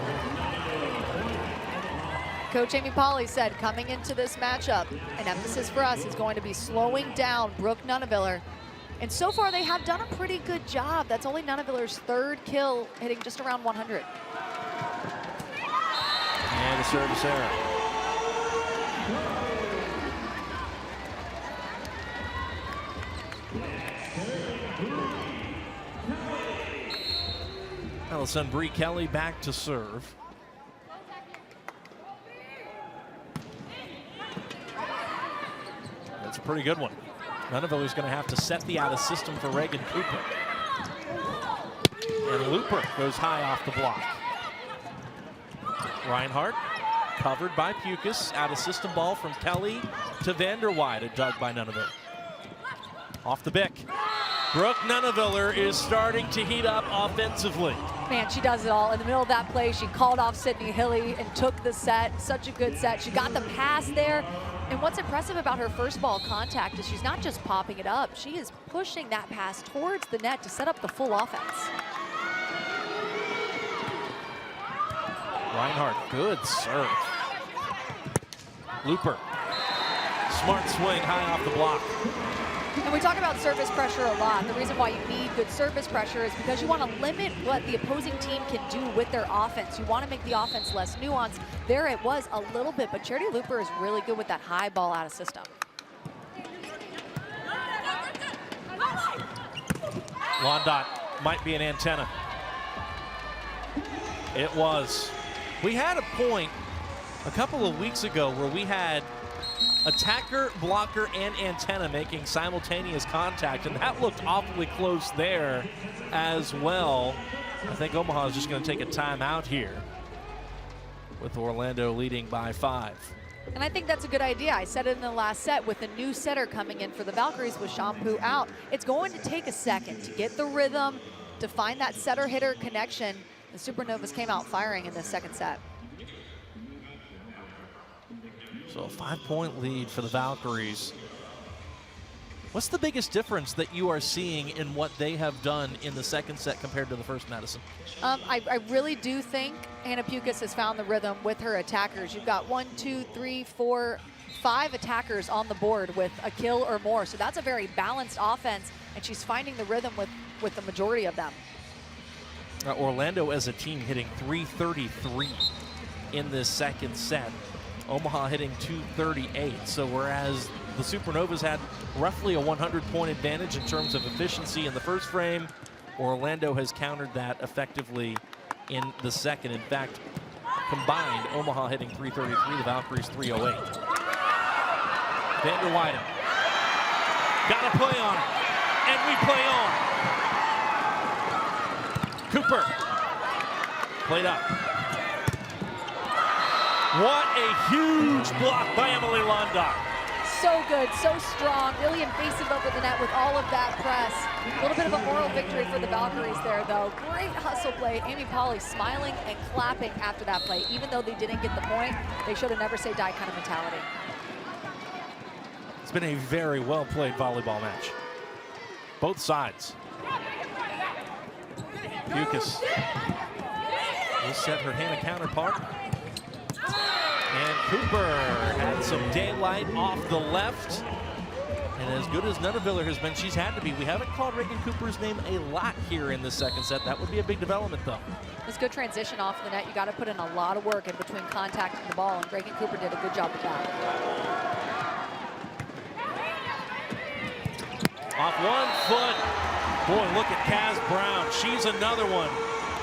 Coach Amy Pauley said coming into this matchup, an emphasis for us is going to be slowing down Brooke Nunaviller. And so far they have done a pretty good job. That's only Nunaviller's 3rd kill, hitting just around 100. And a service error. That'll send Bree Kelly back to serve. That's a pretty good one. Nunaviller's going to have to set the out of system for Reagan Cooper. And Looper goes high off the block. Reinhardt covered by Pukas. Out of system ball from Kelly to Vanderweide, dug by Nunaviller. Off the Bick. Brooke Nunaviller is starting to heat up offensively. Man, she does it all. In the middle of that play, she called off Sydney Hilly and took the set. Such a good set. She got the pass there. And what's impressive about her first ball contact is she's not just popping it up, she is pushing that pass towards the net to set up the full offense. Reinhardt, good serve. Looper, smart swing high off the block. And we talk about service pressure a lot. The reason why you need good service pressure is because you want to limit what the opposing team can do with their offense. You want to make the offense less nuanced. There it was a little bit, but Charity Looper is really good with that high ball out of system. Londot might be an antenna. It was. We had a point a couple of weeks ago where we had attacker, blocker, and antenna making simultaneous contact, and that looked awfully close there as well. I think Omaha is just going to take a timeout here with Orlando leading by 5. And I think that's a good idea. I said it in the last set with the new setter coming in for the Valkyries with Shampoo out. It's going to take a second to get the rhythm, to find that setter-hitter connection. The Supernovas came out firing in this second set. So a 5-point lead for the Valkyries. What's the biggest difference that you are seeing in what they have done in the second set compared to the first, Madison? I really do think Hannah Pukas has found the rhythm with her attackers. You've got 1, 2, 3, 4, 5 attackers on the board with a kill or more. So that's a very balanced offense, and she's finding the rhythm with the majority of them. Orlando as a team hitting .333 in this second set. Omaha hitting .238. So whereas the Supernovas had roughly a 100-point advantage in terms of efficiency in the first frame, Orlando has countered that effectively in the second. In fact, combined, Omaha hitting .333, the Valkyries .308. Vander Weyden. Got to play on it. And we play on. Cooper. Played up. What a huge block by Emily Londot. So good, so strong, really invasive over the net with all of that press. A little bit of a moral victory for the Valkyries there, though. Great hustle play. Amy Pauley smiling and clapping after that play. Even though they didn't get the point, they showed a never say die kind of mentality. It's been a very well-played volleyball match. Both sides. Pukas will set her Hannah counterpart. And Cooper had some daylight off the left. And as good as Nutteviller has been, she's had to be. We haven't called Reagan Cooper's name a lot here in the second set. That would be a big development, though. It's good transition off the net. You got to put in a lot of work in between contact and the ball, and Reagan Cooper did a good job with that. Off 1 foot. Boy, look at Kaz Brown. She's another one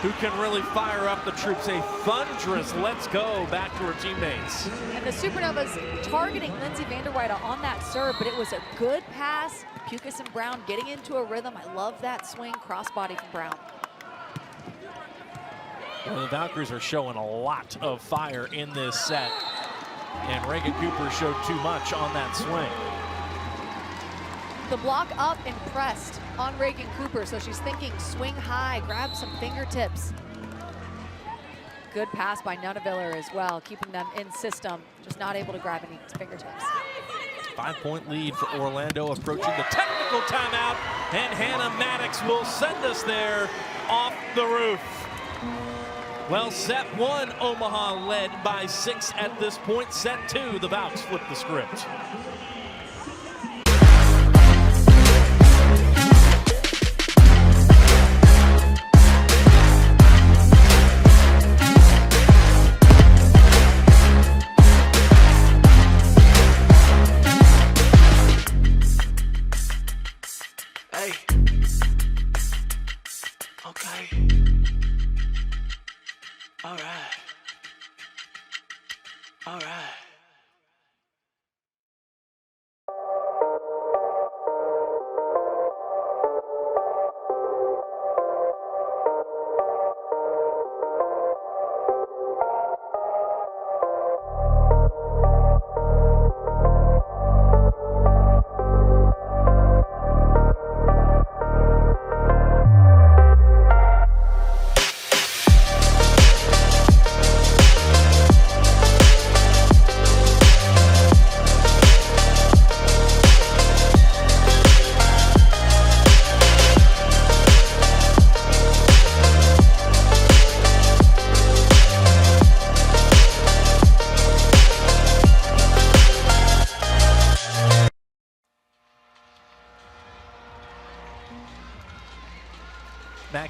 who can really fire up the troops. A thunderous let's go back to her teammates. And the Supernovas targeting Lindsay Vander Weyden on that serve, but it was a good pass. Pukas and Brown getting into a rhythm. I love that swing, crossbody from Brown. Well, the Valkyries are showing a lot of fire in this set. And Reagan Cooper showed too much on that swing. The block up and pressed on Reagan Cooper, so she's thinking swing high, grab some fingertips. Good pass by Nutteviller as well, keeping them in system, just not able to grab any fingertips. 5-point lead for Orlando, approaching the technical timeout, and Hannah Maddox will send us there off the roof. Well, set 1, Omaha led by 6 at this point. Set 2, the Valks flip the script. All right.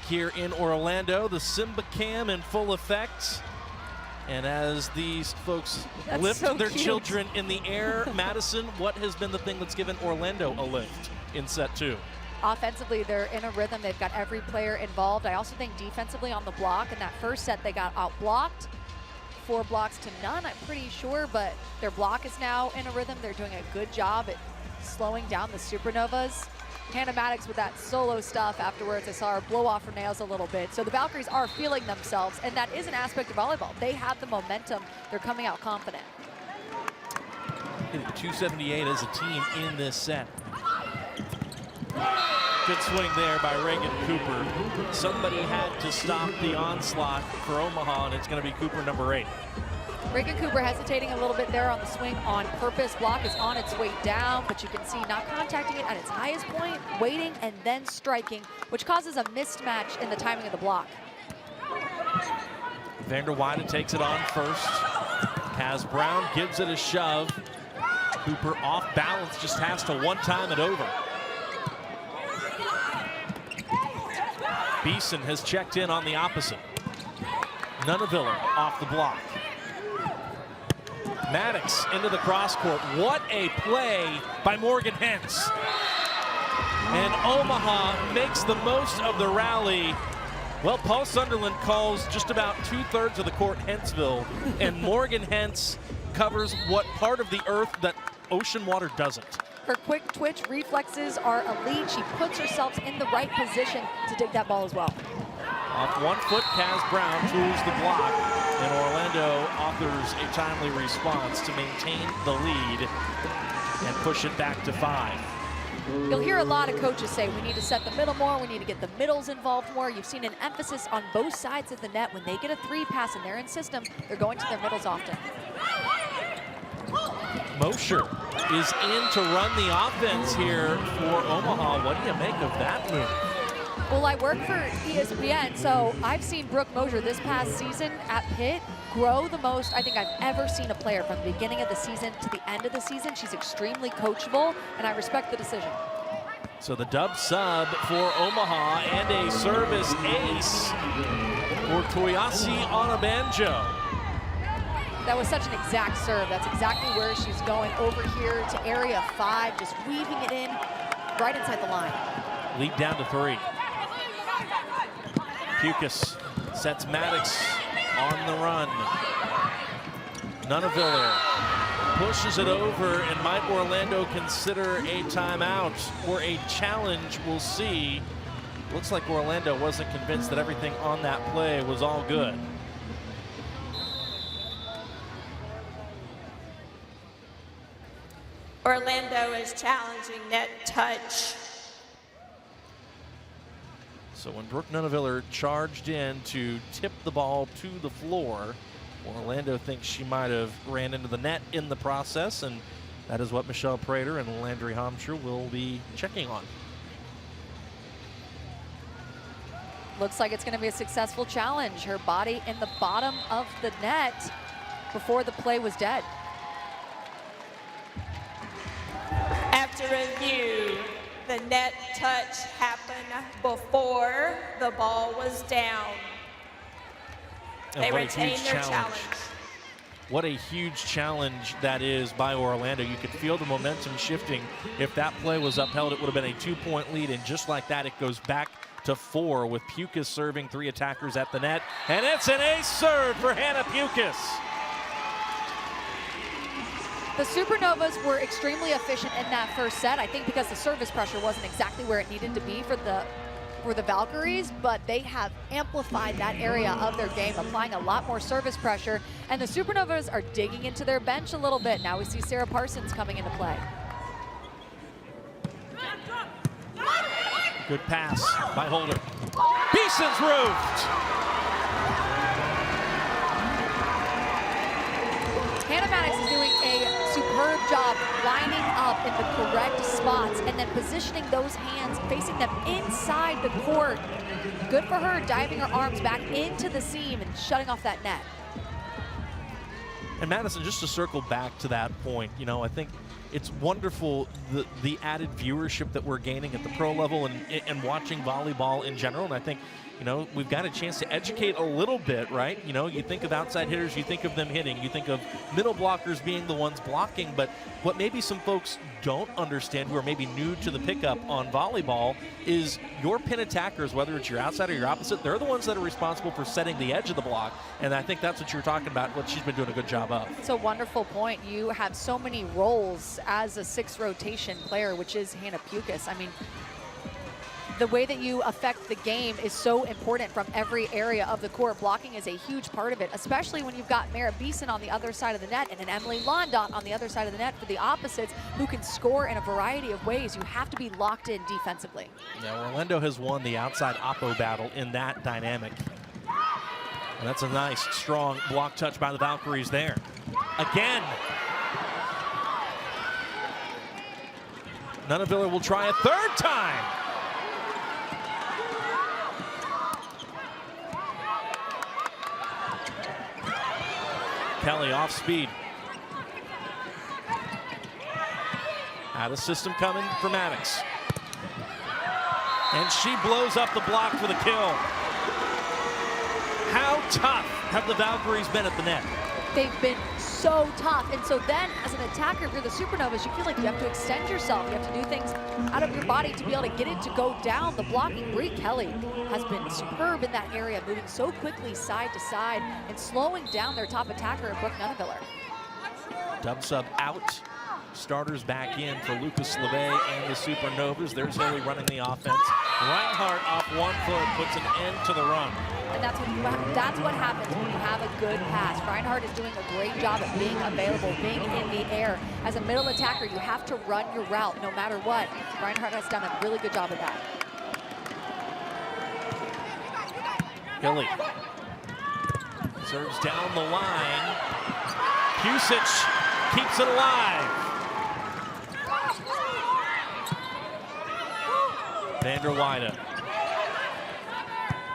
here in Orlando. The Simba Cam in full effect. And as these folks lift their children in the air, Madison, what has been the thing that's given Orlando a lift in set 2? Offensively, they're in a rhythm. They've got every player involved. I also think defensively on the block, in that first set, they got out-blocked. 4 blocks to none, I'm pretty sure, but their block is now in a rhythm. They're doing a good job at slowing down the Supernovas. Hannah Maddox with that solo stuff afterwards. I saw her blow off her nails a little bit. So the Valkyries are feeling themselves, and that is an aspect of volleyball. They have the momentum. They're coming out confident. 278 as a team in this set. Good swing there by Reagan Cooper. Somebody had to stop the onslaught for Omaha, and it's going to be Cooper, number 8. Reagan Cooper hesitating a little bit there on the swing on purpose. Block is on its way down, but you can see not contacting it at its highest point, waiting and then striking, which causes a mismatch in the timing of the block. Vander Weide takes it on first. Kaz Brown gives it a shove. Cooper off balance, just has to one-time it over. Beeson has checked in on the opposite. Nunaviller off the block. Maddox into the cross court. What a play by Morgan Hentz. And Omaha makes the most of the rally. Well, Paul Sunderland calls just about 2/3 of the court Hentzville, and Morgan Hentz covers what part of the earth that ocean water doesn't. Her quick twitch reflexes are elite. She puts herself in the right position to dig that ball as well. Off 1 foot, Kaz Brown tools the block, and Orlando offers a timely response to maintain the lead and push it back to 5. You'll hear a lot of coaches say we need to set the middle more, we need to get the middles involved more. You've seen an emphasis on both sides of the net. When they get a 3 pass and they're in system, they're going to their middles often. Mosher is in to run the offense here for Omaha. What do you make of that move? Well, I work for ESPN, so I've seen Brooke Mosher this past season at Pitt grow the most I think I've ever seen a player from the beginning of the season to the end of the season. She's extremely coachable, and I respect the decision. So the dub sub for Omaha and a service ace for Toyasi Onabanjo. That was such an exact serve. That's exactly where she's going, over here to area 5, just weaving it in right inside the line. Lead down to 3. Pukas sets Maddox on the run. Nunaviller pushes it over, and might Orlando consider a timeout or a challenge? We'll see. Looks like Orlando wasn't convinced that everything on that play was all good. Orlando is challenging net touch. So when Brooke Nunaviller charged in to tip the ball to the floor, Orlando thinks she might have ran into the net in the process, and that is what Michelle Prater and Landry Homscher will be checking on. Looks like it's going to be a successful challenge. Her body in the bottom of the net before the play was dead. After review, the net touch happened before the ball was down. They retain their challenge. What a huge challenge that is by Orlando. You could feel the momentum shifting. If that play was upheld, it would have been a 2-point lead, and just like that, it goes back to 4 with Pukas serving 3 attackers at the net. And it's an ace serve for Hannah Pukas. The Supernovas were extremely efficient in that first set, I think because the service pressure wasn't exactly where it needed to be for the Valkyries, but they have amplified that area of their game, applying a lot more service pressure, and the Supernovas are digging into their bench a little bit. Now we see Sarah Parsons coming into play. Good pass by Holder. Beeson's roofed. Hannah Maddox is doing a superb job lining up in the correct spots and then positioning those hands, facing them inside the court. Good for her, diving her arms back into the seam and shutting off that net. And Madison, just to circle back to that point, you know, I think it's wonderful the added viewership that we're gaining at the pro level and watching volleyball in general. And I think, you know, we've got a chance to educate a little bit, right? You know, you think of outside hitters, you think of them hitting, you think of middle blockers being the ones blocking, but what maybe some folks don't understand who are maybe new to the pickup on volleyball is your pin attackers, whether it's your outside or your opposite, they're the ones that are responsible for setting the edge of the block, and I think that's what you're talking about, what she's been doing a good job of. It's a wonderful point. You have so many roles as a 6th rotation player, which is Hannah Pukas. I mean, the way that you affect the game is so important from every area of the court. Blocking is a huge part of it, especially when you've got Mara Beeson on the other side of the net and an Emily Londot on the other side of the net for the opposites who can score in a variety of ways. You have to be locked in defensively. Yeah, Orlando has won the outside oppo battle in that dynamic. And that's a nice, strong block touch by the Valkyries there. Again. Nunaviller will try a 3rd time. Kelly off speed. Out of system coming for Maddox. And she blows up the block for the kill. How tough have the Valkyries been at the net? They've been so tough. And so then as an attacker, if you're the Supernovas, you feel like you have to extend yourself. You have to do things out of your body to be able to get it to go down. The blocking, Brie Kelly has been superb in that area, moving so quickly side to side and slowing down their top attacker, Brooke Nunaviller. Dub sub out. Starters back in for Lucas LeVay and the Supernovas. There's Hilly running the offense. Reinhardt off one foot puts an end to the run. And that's what happens when you have a good pass. Reinhardt is doing a great job of being available, being in the air. As a middle attacker, you have to run your route no matter what. Reinhardt has done a really good job of that. Hilly serves down the line. Pusic keeps it alive. Vanderweide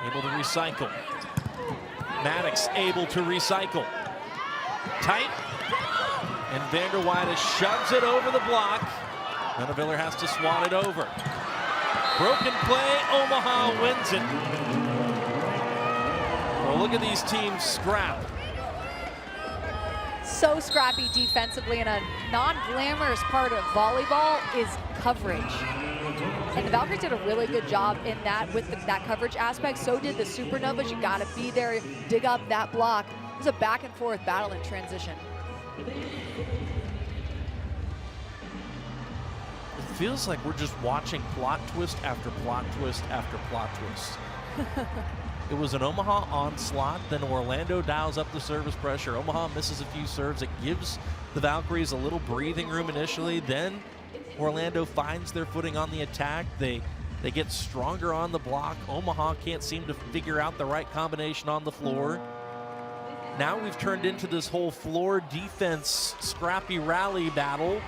able to recycle. Maddox able to recycle. Tight. And Vanderweide shoves it over the block. Nunaviller has to swat it over. Broken play, Omaha wins it. Well, look at these teams scrap. So scrappy defensively, and a non-glamorous part of volleyball is coverage. And the Valkyries did a really good job in that with that coverage aspect. So did the Supernovas. You got to be there, dig up that block. It was a back and forth battle in transition. It feels like we're just watching plot twist after plot twist after plot twist. It was an Omaha onslaught, then Orlando dials up the service pressure. Omaha misses a few serves. It gives the Valkyries a little breathing room initially. Then Orlando finds their footing on the attack. They get stronger on the block. Omaha can't seem to figure out the right combination on the floor. Now we've turned into this whole floor defense scrappy rally battle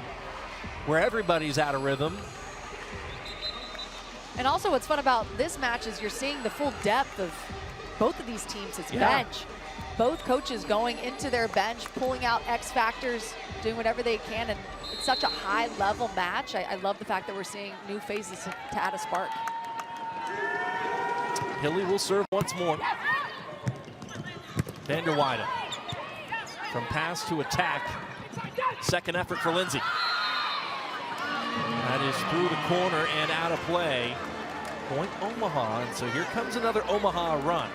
where everybody's out of rhythm. And also what's fun about this match is you're seeing the full depth of both of these teams' bench. Both coaches going into their bench, pulling out X factors, doing whatever they can, and it's such a high-level match. I love the fact that we're seeing new faces to add a spark. Hilly will serve once more. Vanderweide from pass to attack. Second effort for Lindsay. That is through the corner and out of play. Point Omaha, and so here comes another Omaha run.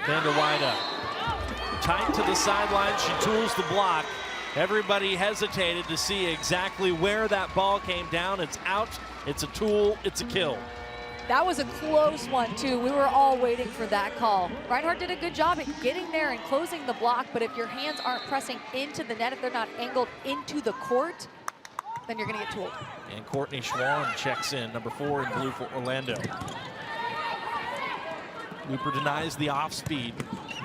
Vanderweide tight to the sideline. She tools the block. Everybody hesitated to see exactly where that ball came down. It's out, it's a tool, it's a kill. That was a close one, too. We were all waiting for that call. Reinhardt did a good job at getting there and closing the block, but if your hands aren't pressing into the net, if they're not angled into the court, then you're going to get tooled. And Courtney Schwann checks in, number 4 in blue for Orlando. Looper denies the off speed.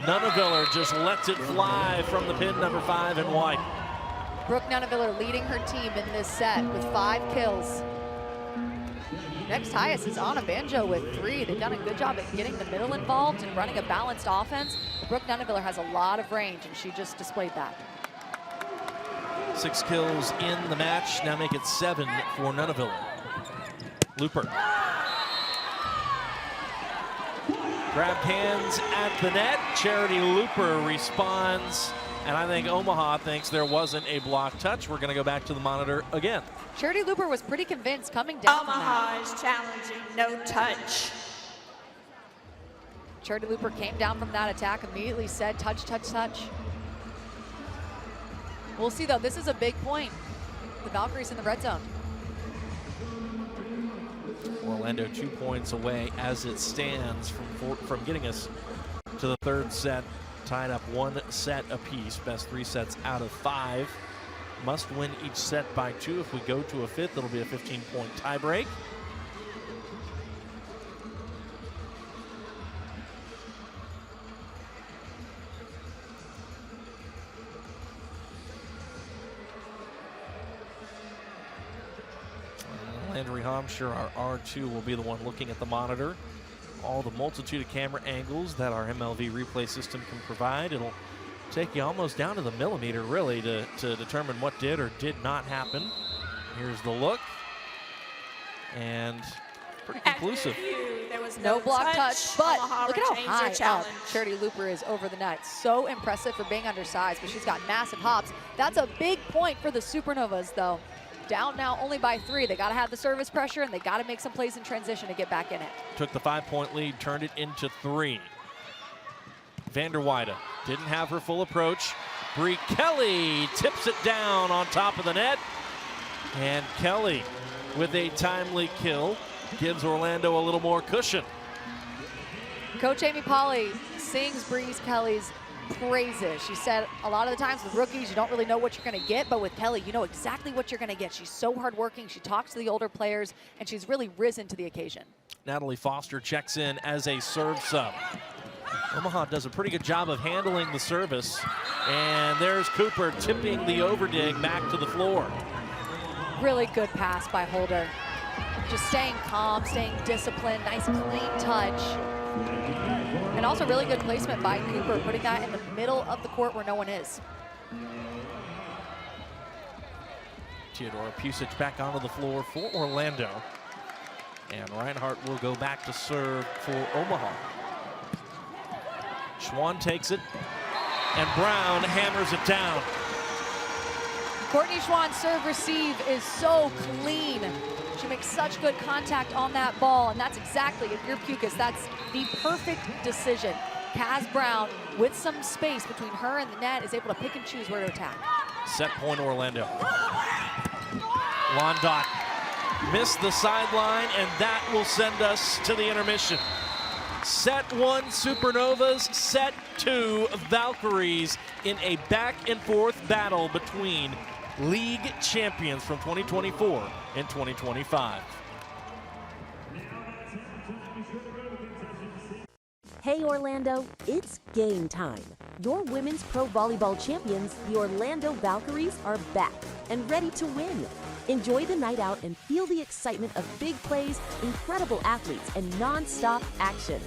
Nunaviller just lets it fly from the pin, number 5 in white. Brooke Nunaviller leading her team in this set with 5 kills. Next highest is Anna Banjo with 3. They've done a good job at getting the middle involved and running a balanced offense. Brooke Nuneviller has a lot of range, and she just displayed that. 6 kills in the match, now make it 7 for Nuneviller. Looper. Grabbed hands at the net. Charity Looper responds, and I think Omaha thinks there wasn't a block touch. We're going to go back to the monitor again. Charity Looper was pretty convinced coming down. Omaha is challenging, no touch. Charity Looper came down from that attack, immediately said touch, touch, touch. We'll see though, this is a big point. The Valkyries in the red zone. Orlando 2 points away as it stands from getting us to the 3rd set. Tied up 1 set apiece, best 3 sets out of 5. Must win each set by 2. If we go to a 5th, it'll be a 15-point tiebreak. Landry Homsher, our R2, will be the one looking at the monitor. All the multitude of camera angles that our MLV replay system can provide. It'll take you almost down to the millimeter, really, to determine what did or did not happen. Here's the look. And pretty conclusive. There was No block touch, but Omaha look at how retains high their challenge. up Charity Looper is over the net. So impressive for being undersized, but she's got massive hops. That's a big point for the Supernovas, though. Down now only by 3. They got to have the service pressure, and they got to make some plays in transition to get back in it. Took the 5-point lead, turned it into 3. Vanderweide didn't have her full approach. Bree Kelly tips it down on top of the net. And Kelly with a timely kill gives Orlando a little more cushion. Coach Amy Polly sings Bree Kelly's praises. She said a lot of the times with rookies, you don't really know what you're going to get, but with Kelly, you know exactly what you're going to get. She's so hardworking. She talks to the older players, and she's really risen to the occasion. Natalie Foster checks in as a serve sub. Omaha does a pretty good job of handling the service, and there's Cooper tipping the overdig back to the floor. Really good pass by Holder. Just staying calm, staying disciplined, nice clean touch. And also really good placement by Cooper, putting that in the middle of the court where no one is. Theodora Pusic back onto the floor for Orlando. And Reinhardt will go back to serve for Omaha. Schwann takes it, and Brown hammers it down. Courtney Schwann's serve receive is so clean. She makes such good contact on that ball, and that's exactly, if you're Pucas, that's the perfect decision. Kaz Brown, with some space between her and the net, is able to pick and choose where to attack. Set point Orlando. Londot missed the sideline, and that will send us to the intermission. Set 1 Supernovas, set 2 Valkyries in a back and forth battle between league champions from 2024 and 2025. Hey Orlando, it's game time. Your women's pro volleyball champions, the Orlando Valkyries, are back and ready to win. Enjoy the night out and feel the excitement of big plays, incredible athletes, and non-stop action.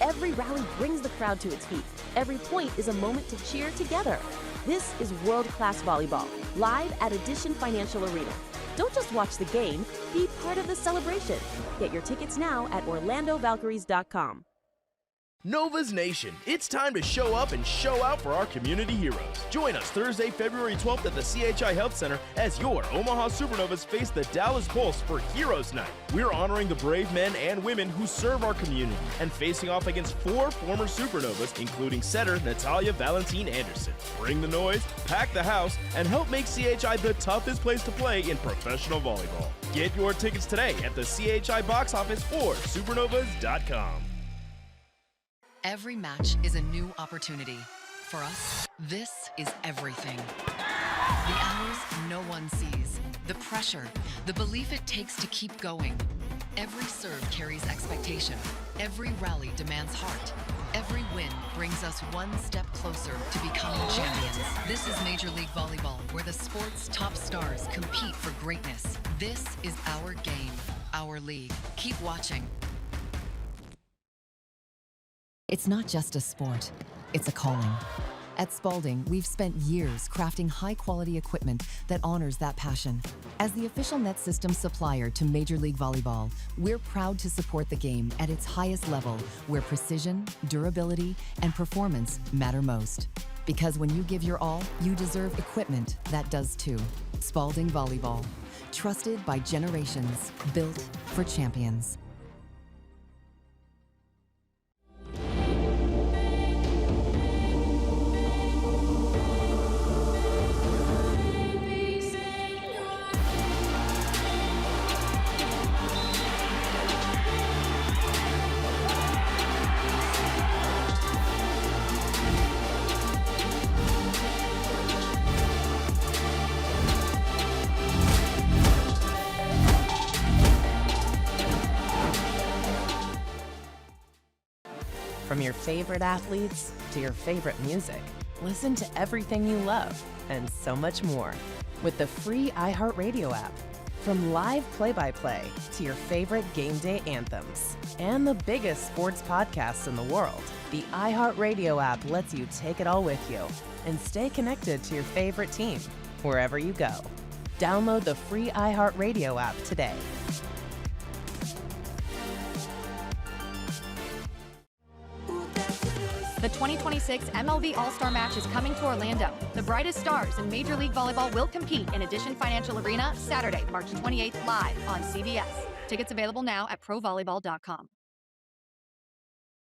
Every rally brings the crowd to its feet. Every point is a moment to cheer together. This is world-class volleyball, live at Edition Financial Arena. Don't just watch the game, be part of the celebration. Get your tickets now at orlandovalkyries.com. Novas Nation, it's time to show up and show out for our community heroes. Join us Thursday, February 12th at the CHI Health Center as your Omaha Supernovas face the Dallas Pulse for Heroes Night. We're honoring the brave men and women who serve our community and facing off against 4 former Supernovas, including setter Natalia Valentine Anderson. Bring the noise, pack the house, and help make CHI the toughest place to play in professional volleyball. Get your tickets today at the CHI box office or supernovas.com. Every match is a new opportunity. For us, this is everything. The hours no one sees, the pressure, the belief it takes to keep going. Every serve carries expectation. Every rally demands heart. Every win brings us one step closer to becoming champions. This is Major League Volleyball, where the sport's top stars compete for greatness. This is our game. our league. Keep watching. It's not just a sport, it's a calling. At Spalding, we've spent years crafting high-quality equipment that honors that passion. As the official net system supplier to Major League Volleyball, we're proud to support the game at its highest level, where precision, durability, and performance matter most. Because when you give your all, you deserve equipment that does too. Spalding Volleyball. Trusted by generations, built for champions. From your favorite athletes to your favorite music, listen to everything you love and so much more with the free iHeartRadio app. From live play-by-play to your favorite game day anthems and the biggest sports podcasts in the world, the iHeartRadio app lets you take it all with you and stay connected to your favorite team wherever you go. Download the free iHeartRadio app today. The 2026 MLV All-Star Match is coming to Orlando. The brightest stars in Major League Volleyball will compete in Edition Financial Arena Saturday, March 28th, live on CBS. Tickets available now at provolleyball.com.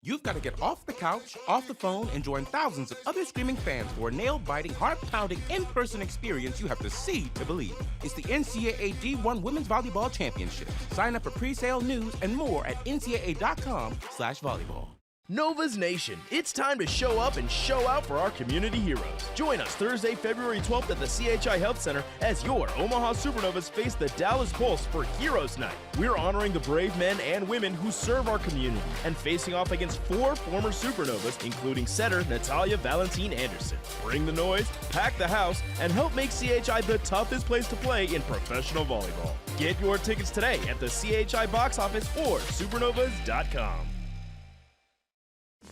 You've got to get off the couch, off the phone, and join thousands of other screaming fans for a nail-biting, heart-pounding, in-person experience you have to see to believe. It's the NCAA D1 Women's Volleyball Championship. Sign up for pre-sale news and more at ncaa.com/volleyball. Novas Nation, it's time to show up and show out for our community heroes. Join us Thursday, February 12th at the CHI Health Center as your Omaha Supernovas face the Dallas Pulse for Heroes Night. We're honoring the brave men and women who serve our community and facing off against 4 former Supernovas, including setter Natalia Valentine Anderson. Bring the noise, pack the house, and help make CHI the toughest place to play in professional volleyball. Get your tickets today at the CHI box office or supernovas.com.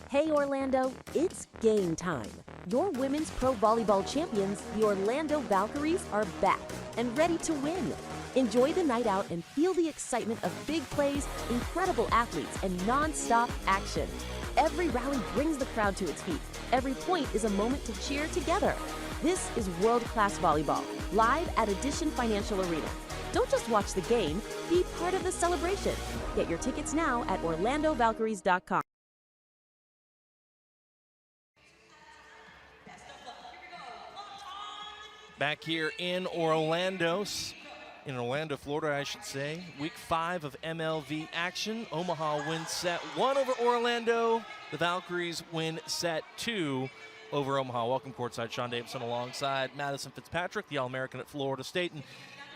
Hey Orlando, it's game time. Your women's pro volleyball champions, the Orlando Valkyries, are back and ready to win. Enjoy the night out and feel the excitement of big plays, incredible athletes, and non-stop action. Every rally brings the crowd to its feet. Every point is a moment to cheer together. This is world-class volleyball, live at Edition Financial Arena. Don't just watch the game, be part of the celebration. Get your tickets now at orlandovalkyries.com. Back here in Orlando, Florida, I should say. Week 5 of MLV action. Omaha wins set 1 over Orlando. The Valkyries win set 2 over Omaha. Welcome courtside, Sean Davidson alongside Madison Fitzpatrick, the All-American at Florida State.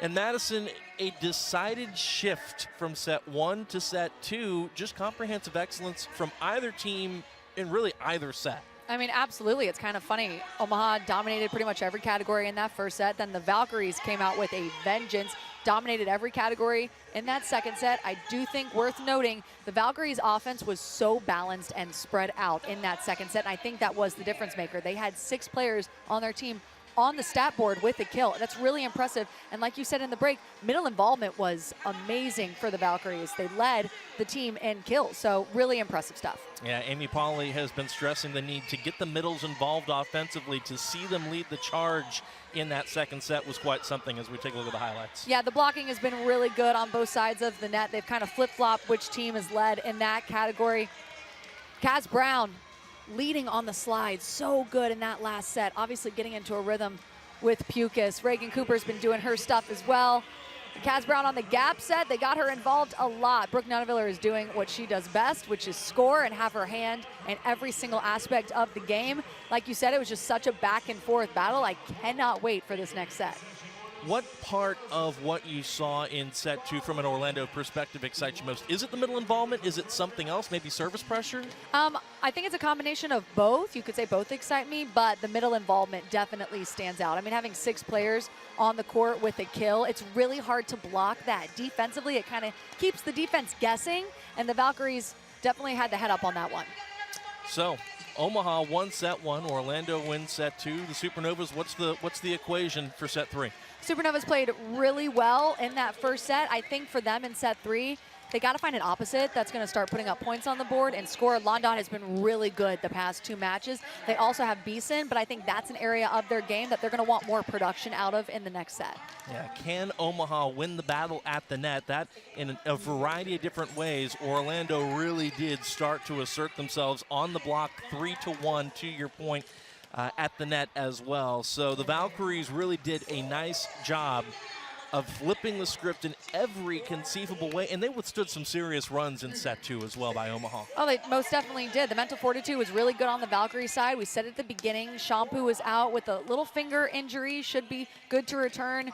And Madison, a decided shift from set 1 to set 2. Just comprehensive excellence from either team in really either set. I mean, absolutely. It's kind of funny. Omaha dominated pretty much every category in that first set. Then the Valkyries came out with a vengeance, dominated every category in that second set. I do think worth noting, the Valkyries' offense was so balanced and spread out in that second set. And I think that was the difference maker. They had 6 players on their team on the stat board with a kill. That's really impressive. And like you said in the break, middle involvement was amazing for the Valkyries. They led the team in kills, so really impressive stuff. Yeah, Amy Pauley has been stressing the need to get the middles involved offensively. To see them lead the charge in that second set was quite something as we take a look at the highlights. Yeah, the blocking has been really good on both sides of the net. They've kind of flip-flopped which team is led in that category. Kaz Brown leading on the slide, so good in that last set. Obviously getting into a rhythm with Pukas. Reagan Cooper's been doing her stuff as well. Kaz Brown on the gap set, they got her involved a lot. Brooke Nuneviller is doing what she does best, which is score and have her hand in every single aspect of the game. Like you said, it was just such a back and forth battle. I cannot wait for this next set. What part of what you saw in set 2 from an Orlando perspective excites you most? Is it the middle involvement? Is it something else, maybe service pressure? I think it's a combination of both. You could say both excite me, but the middle involvement definitely stands out. I mean, having 6 players on the court with a kill, it's really hard to block that. Defensively, it kind of keeps the defense guessing, and the Valkyries definitely had the head up on that one. So, Omaha won set 1, Orlando wins set 2. The Supernovas, what's the equation for set 3? Supernovas played really well in that first set. I think for them in set 3, they got to find an opposite that's going to start putting up points on the board and score. London has been really good the past 2 matches. They also have Beeson, but I think that's an area of their game that they're going to want more production out of in the next set. Yeah, can Omaha win the battle at the net? That, in a variety of different ways, Orlando really did start to assert themselves on the block, 3-1, to your point, at the net as well. So the Valkyries really did a nice job of flipping the script in every conceivable way, and they withstood some serious runs in set 2 as well by Omaha. Oh, they most definitely did. The mental fortitude was really good on the Valkyrie side. We said at the beginning, Shampoo was out with a little finger injury, should be good to return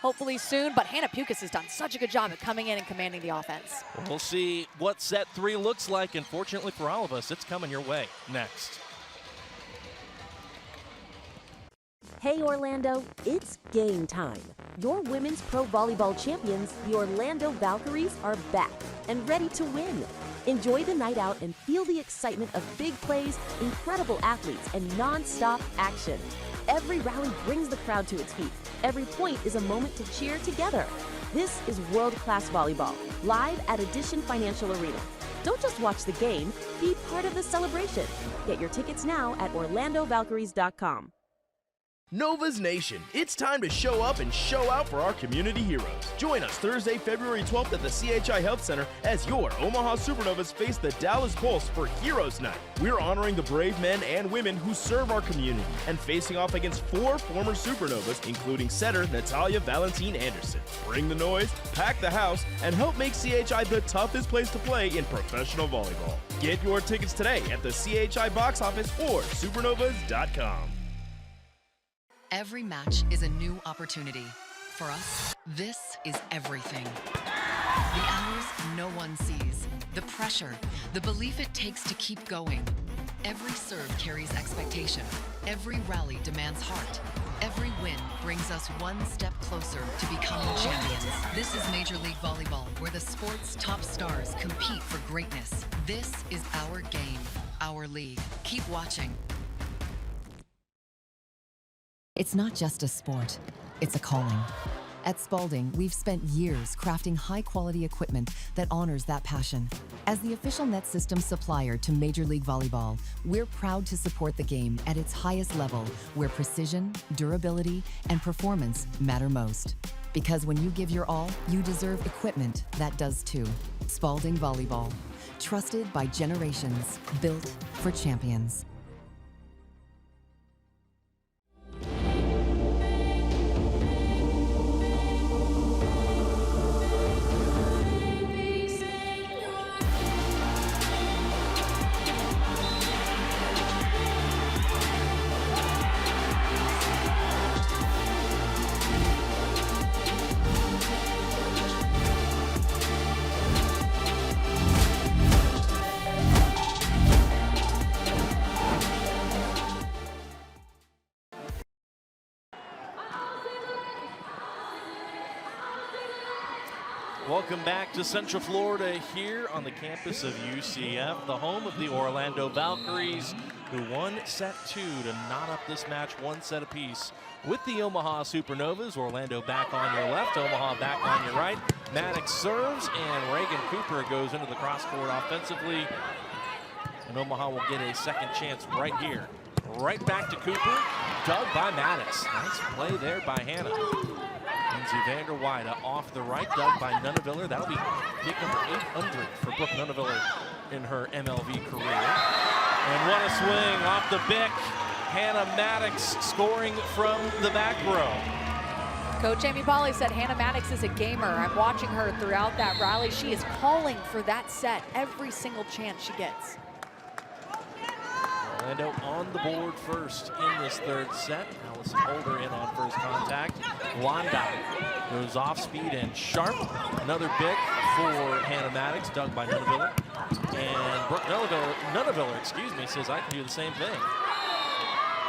hopefully soon, but Hannah Pukas has done such a good job at coming in and commanding the offense. We'll see what set 3 looks like, and fortunately for all of us, it's coming your way next. Hey Orlando, it's game time. Your women's pro volleyball champions, the Orlando Valkyries, are back and ready to win. Enjoy the night out and feel the excitement of big plays, incredible athletes, and non-stop action. Every rally brings the crowd to its feet. Every point is a moment to cheer together. This is world-class volleyball, live at Addition Financial Arena. Don't just watch the game, be part of the celebration. Get your tickets now at orlandovalkyries.com. Novas Nation, it's time to show up and show out for our community heroes. Join us Thursday, February 12th at the CHI Health Center as your Omaha Supernovas face the Dallas Pulse for Heroes Night. We're honoring the brave men and women who serve our community and facing off against 4 former Supernovas, including setter Natalia Valentine Anderson. Bring the noise, pack the house, and help make CHI the toughest place to play in professional volleyball. Get your tickets today at the CHI box office or supernovas.com. Every match is a new opportunity. For us, this is everything. The hours no one sees, the pressure, the belief it takes to keep going. Every serve carries expectation. Every rally demands heart. Every win brings us one step closer to becoming champions. This is Major League Volleyball, where the sport's top stars compete for greatness. This is our game, our league. Keep watching. It's not just a sport, it's a calling. At Spalding, we've spent years crafting high-quality equipment that honors that passion. As the official net system supplier to Major League Volleyball, we're proud to support the game at its highest level, where precision, durability, and performance matter most. Because when you give your all, you deserve equipment that does too. Spalding Volleyball, trusted by generations, built for champions. Welcome back to Central Florida here on the campus of UCF, the home of the Orlando Valkyries, who won set 2 to knot up this match 1 set apiece with the Omaha Supernovas. Orlando back on your left, Omaha back on your right. Maddox serves, and Reagan Cooper goes into the cross-court offensively. And Omaha will get a second chance right here. Right back to Cooper, dug by Maddox. Nice play there by Hannah. Lindsay Vanderweide off the right, dug by Nunneviller. That'll be gig number 800 for Brooke Nunneviller in her MLV career. And what a swing off the Bick. Hannah Maddox scoring from the back row. Coach Amy Pauley said Hannah Maddox is a gamer. I'm watching her throughout that rally. She is calling for that set every single chance she gets. Orlando on the board first in this third set. Allison Holder in on first contact. Blondie goes off speed and sharp. Another big for Hannah Maddox, dug by Nunaviller. And Brooke Nunaviller, says I can do the same thing.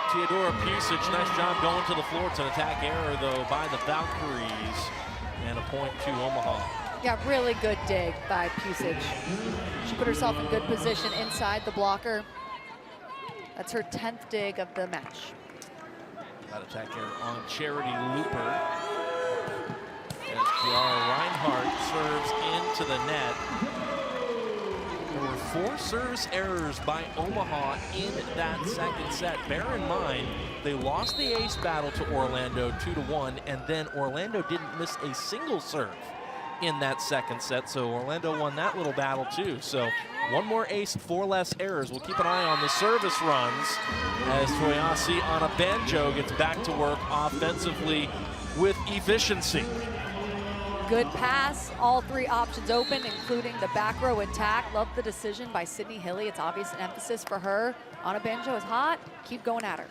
Teodora Pusic, nice job going to the floor. It's an attack error, though, by the Valkyries. And a point to Omaha. Yeah, really good dig by Pusic. She put herself in good position inside the blocker. That's her 10th dig of the match. That attack error on Charity Looper. As Kiara Reinhardt serves into the net. There were 4 service errors by Omaha in that second set. Bear in mind, they lost the ace battle to Orlando 2-1, and then Orlando didn't miss a single serve in that second set, so Orlando won that little battle too. So 1 more ace, 4 less errors. We'll keep an eye on the service runs as Toyosi on a banjo gets back to work offensively with efficiency. Good pass, all 3 options open, including the back row attack. Love the decision by Sydney Hilly. It's obvious an emphasis for her. Anna Banjo is hot, keep going at her.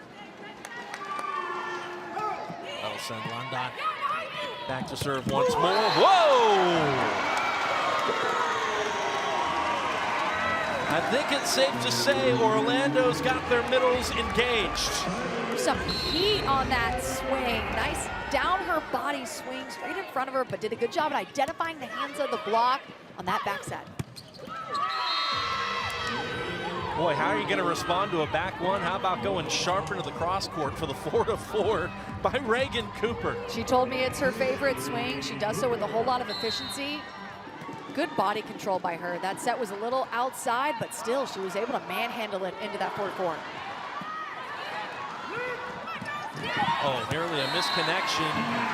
That'll send Blondie back to serve once more. Whoa! I think it's safe to say Orlando's got their middles engaged. Some heat on that swing. Nice down her body swing straight in front of her, but did a good job at identifying the hands of the block on that back set. Boy, how are you going to respond to a back one? How about going sharp into the cross court for the 4-4 by Reagan Cooper? She told me it's her favorite swing. She does so with a whole lot of efficiency. Good body control by her. That set was a little outside, but still she was able to manhandle it into that 4-4. Oh, nearly a misconnection.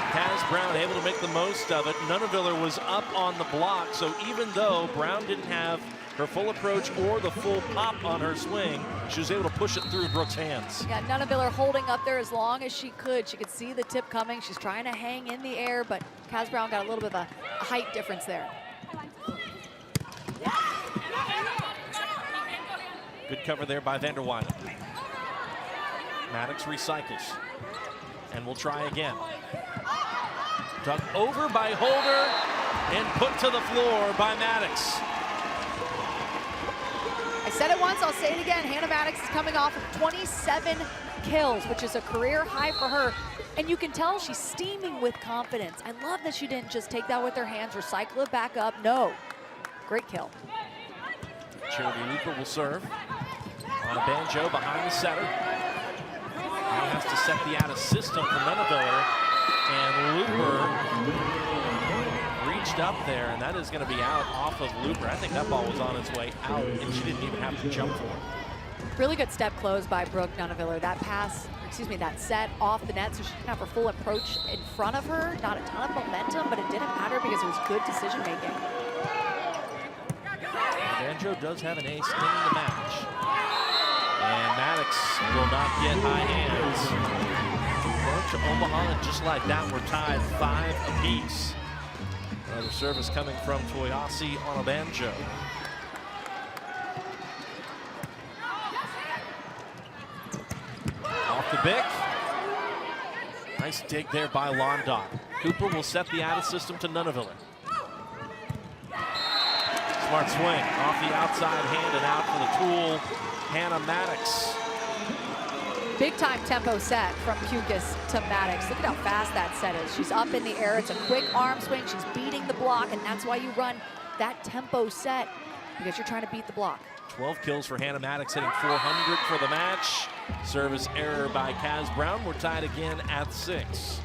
Kaz Brown able to make the most of it. Nunaviller was up on the block, so even though Brown didn't have her full approach or the full pop on her swing, she was able to push it through Brooke's hands. Yeah, Nunaviller holding up there as long as she could. She could see the tip coming. She's trying to hang in the air, but Kaz Brown got a little bit of a height difference there. Good cover there by Vanderweyden. Maddox recycles. And we'll try again. Dug over by Holder and put to the floor by Maddox. I said it once, I'll say it again. Hannah Maddox is coming off of 27 kills, which is a career high for her. And you can tell she's steaming with confidence. I love that she didn't just take that with her hands, recycle it back up. No, great kill. Charity Looper will serve. On a banjo behind the setter. Now has to set the out of system for Nunaviller. And Looper reached up there, and that is going to be out off of Looper. I think that ball was on its way out, and she didn't even have to jump for it. Really good step close by Brooke Nunaviller. That pass, that set off the net, so she didn't have her full approach in front of her. Not a ton of momentum, but it didn't matter because it was good decision making. Banjo does have an ace in the match. And Maddox will not get high hands. Going to Omaha, and just like that, we're tied 5 apiece. Another service coming from Toyosi on a banjo. Off the Bick. Nice dig there by London. Cooper will set the out of system to Nunaviller. Smart swing off the outside hand and out for the tool. Hannah Maddox. Big time tempo set from Kukis to Maddox. Look at how fast that set is. She's up in the air. It's a quick arm swing. She's beating the block, and that's why you run that tempo set, because you're trying to beat the block. 12 kills for Hannah Maddox, hitting 400 for the match. Service error by Kaz Brown. We're tied again at 6.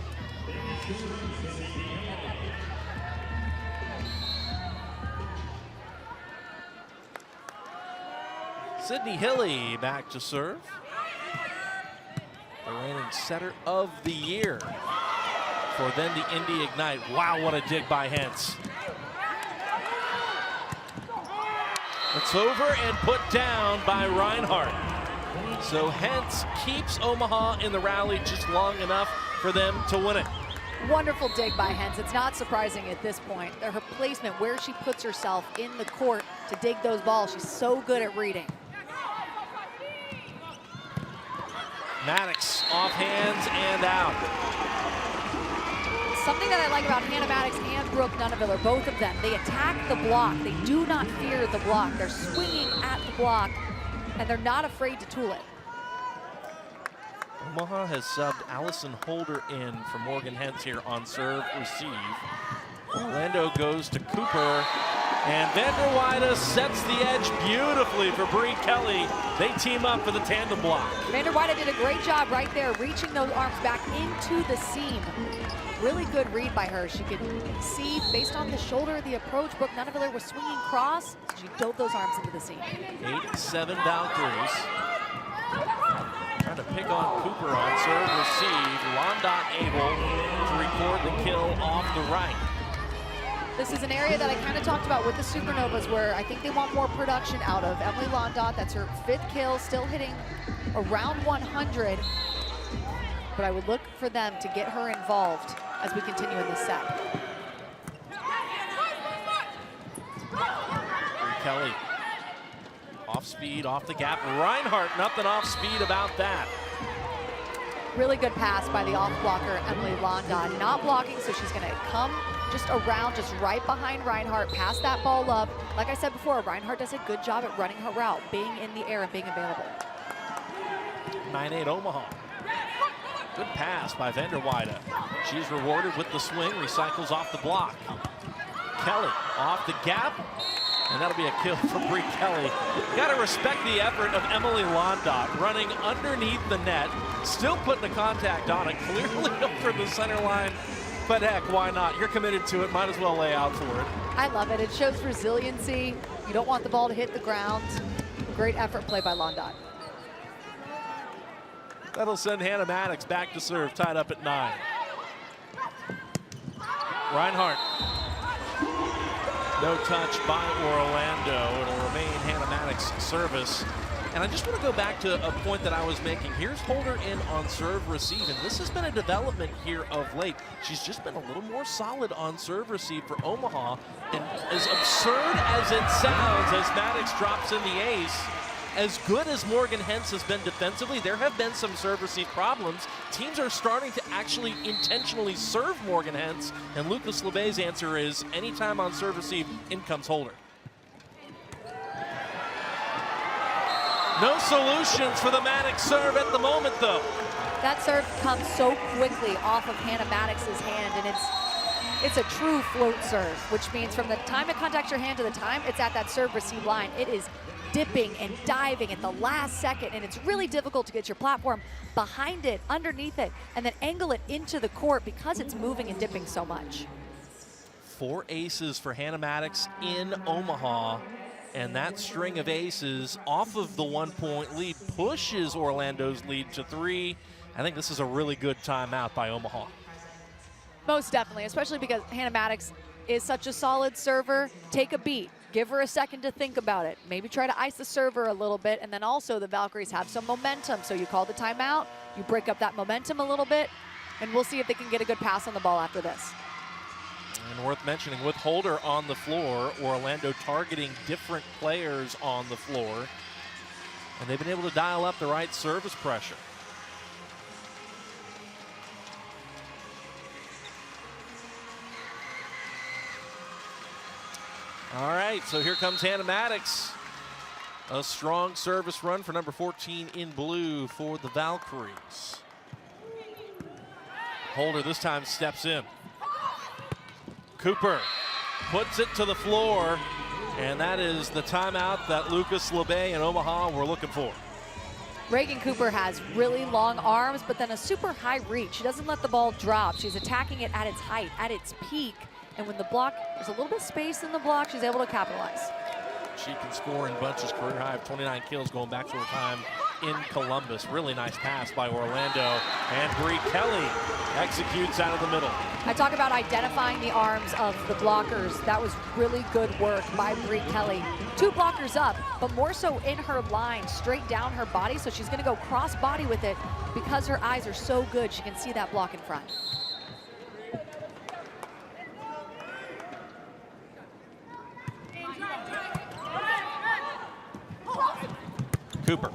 Sydney Hilly back to serve. The reigning setter of the year for then the Indy Ignite. Wow, what a dig by Hentz. It's over and put down by Reinhardt. So Hentz keeps Omaha in the rally just long enough for them to win it. Wonderful dig by Hentz. It's not surprising at this point. Her placement, where she puts herself in the court to dig those balls, she's so good at reading. Maddox off hands and out. Something that I like about Hannah Maddox and Brooke Nunaviller, both of them, they attack the block. They do not fear the block. They're swinging at the block, and they're not afraid to tool it. Omaha has subbed Allison Holder in for Morgan Hentz here on serve receive. Orlando goes to Cooper, and Vanderweide sets the edge beautifully for Bree Kelly. They team up for the tandem block. Vanderweide did a great job right there, reaching those arms back into the seam. Really good read by her. She could see, based on the shoulder of the approach, Brooke Nunaviller was swinging cross. She dove those arms into the seam. 8-7 Valkyries. Trying to pick on Cooper on serve receive. Londot able to record the kill off the right. This is an area that I kind of talked about with the Supernovas, where I think they want more production out of. Emily Londot, that's her 5th kill, still hitting around 100. But I would look for them to get her involved as we continue in this set. Kelly, off speed, off the gap. Reinhardt, nothing off speed about that. Really good pass by the off blocker, Emily Londot. Not blocking, so she's gonna come just around, just right behind Reinhardt, pass that ball up. Like I said before, Reinhardt does a good job at running her route, being in the air and being available. 9-8 Omaha. Good pass by Vanderweide. She's rewarded with the swing, recycles off the block. Kelly off the gap, and that'll be a kill for Bree Kelly. Gotta respect the effort of Emily Londot running underneath the net, still putting the contact on it, clearly over the center line. But heck, why not? You're committed to it, might as well lay out for it. I love it. It shows resiliency. You don't want the ball to hit the ground. Great effort play by Londot. That'll send Hannah Maddox back to serve, tied up at 9. Reinhardt. No touch by Orlando. It'll remain Hannah Maddox service. And I just want to go back to a point that I was making. Here's Holder in on serve receive, and this has been a development here of late. She's just been a little more solid on serve receive for Omaha. And as absurd as it sounds, as Maddox drops in the ace, as good as Morgan Hentz has been defensively, there have been some serve receive problems. Teams are starting to actually intentionally serve Morgan Hentz, and Lucas LeBay's answer is anytime on serve receive, in comes Holder. No solutions for the Maddox serve at the moment, though. That serve comes so quickly off of Hannah Maddox's hand, and it's a true float serve, which means from the time it contacts your hand to the time it's at that serve receive line, it is dipping and diving at the last second, and it's really difficult to get your platform behind it, underneath it, and then angle it into the court because it's moving and dipping so much. 4 aces for Hannah Maddox in Omaha. And that string of aces off of the 1-point lead pushes Orlando's lead to 3. I think this is a really good timeout by Omaha. Most definitely, especially because Hannah Maddox is such a solid server. Take a beat, give her a second to think about it. Maybe try to ice the server a little bit, and then also the Valkyries have some momentum. So you call the timeout, you break up that momentum a little bit, and we'll see if they can get a good pass on the ball after this. And worth mentioning, with Holder on the floor, Orlando targeting different players on the floor, and they've been able to dial up the right service pressure. All right, so here comes Hannah Maddox. A strong service run for number 14 in blue for the Valkyries. Holder this time steps in. Cooper puts it to the floor, and that is the timeout that Lucas LeBay and Omaha were looking for. Reagan Cooper has really long arms, but then a super high reach. She doesn't let the ball drop. She's attacking it at its height, at its peak, and when the block, there's a little bit of space in the block, she's able to capitalize. She can score in bunches, career high of 29 kills going back to her time in Columbus. Really nice pass by Orlando, and Bree Kelly executes out of the middle. I talk about identifying the arms of the blockers. That was really good work by Bree Kelly. 2 blockers up, but more so in her line, straight down her body, so she's gonna go cross body with it because her eyes are so good, she can see that block in front. Cooper.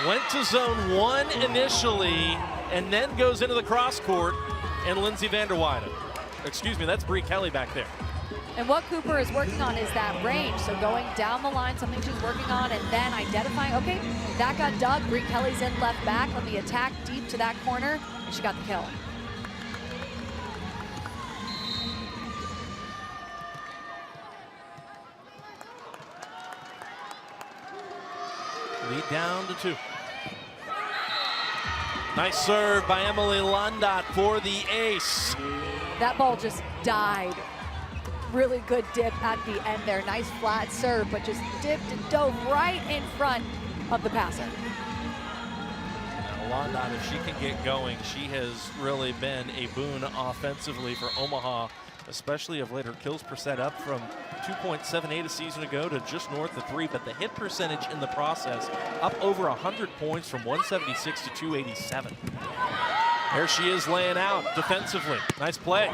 Went to zone 1 initially, and then goes into the cross court, and Lindsay Vanderweide. Excuse me, that's Bree Kelly back there. And what Cooper is working on is that range. So going down the line, something she's working on, and then identifying, okay, that got dug. Bree Kelly's in left back. Let me attack deep to that corner, and she got the kill. Lead down to 2. Nice serve by Emily Landot for the ace. That ball just died. Really good dip at the end there. Nice flat serve, but just dipped and dove right in front of the passer. Now Landot, if she can get going, she has really been a boon offensively for Omaha, especially of late. Her kills per set up from 2.78 a season ago to just north of 3, but the hit percentage in the process up over 100 points from 176 to 287. There she is laying out defensively. Nice play.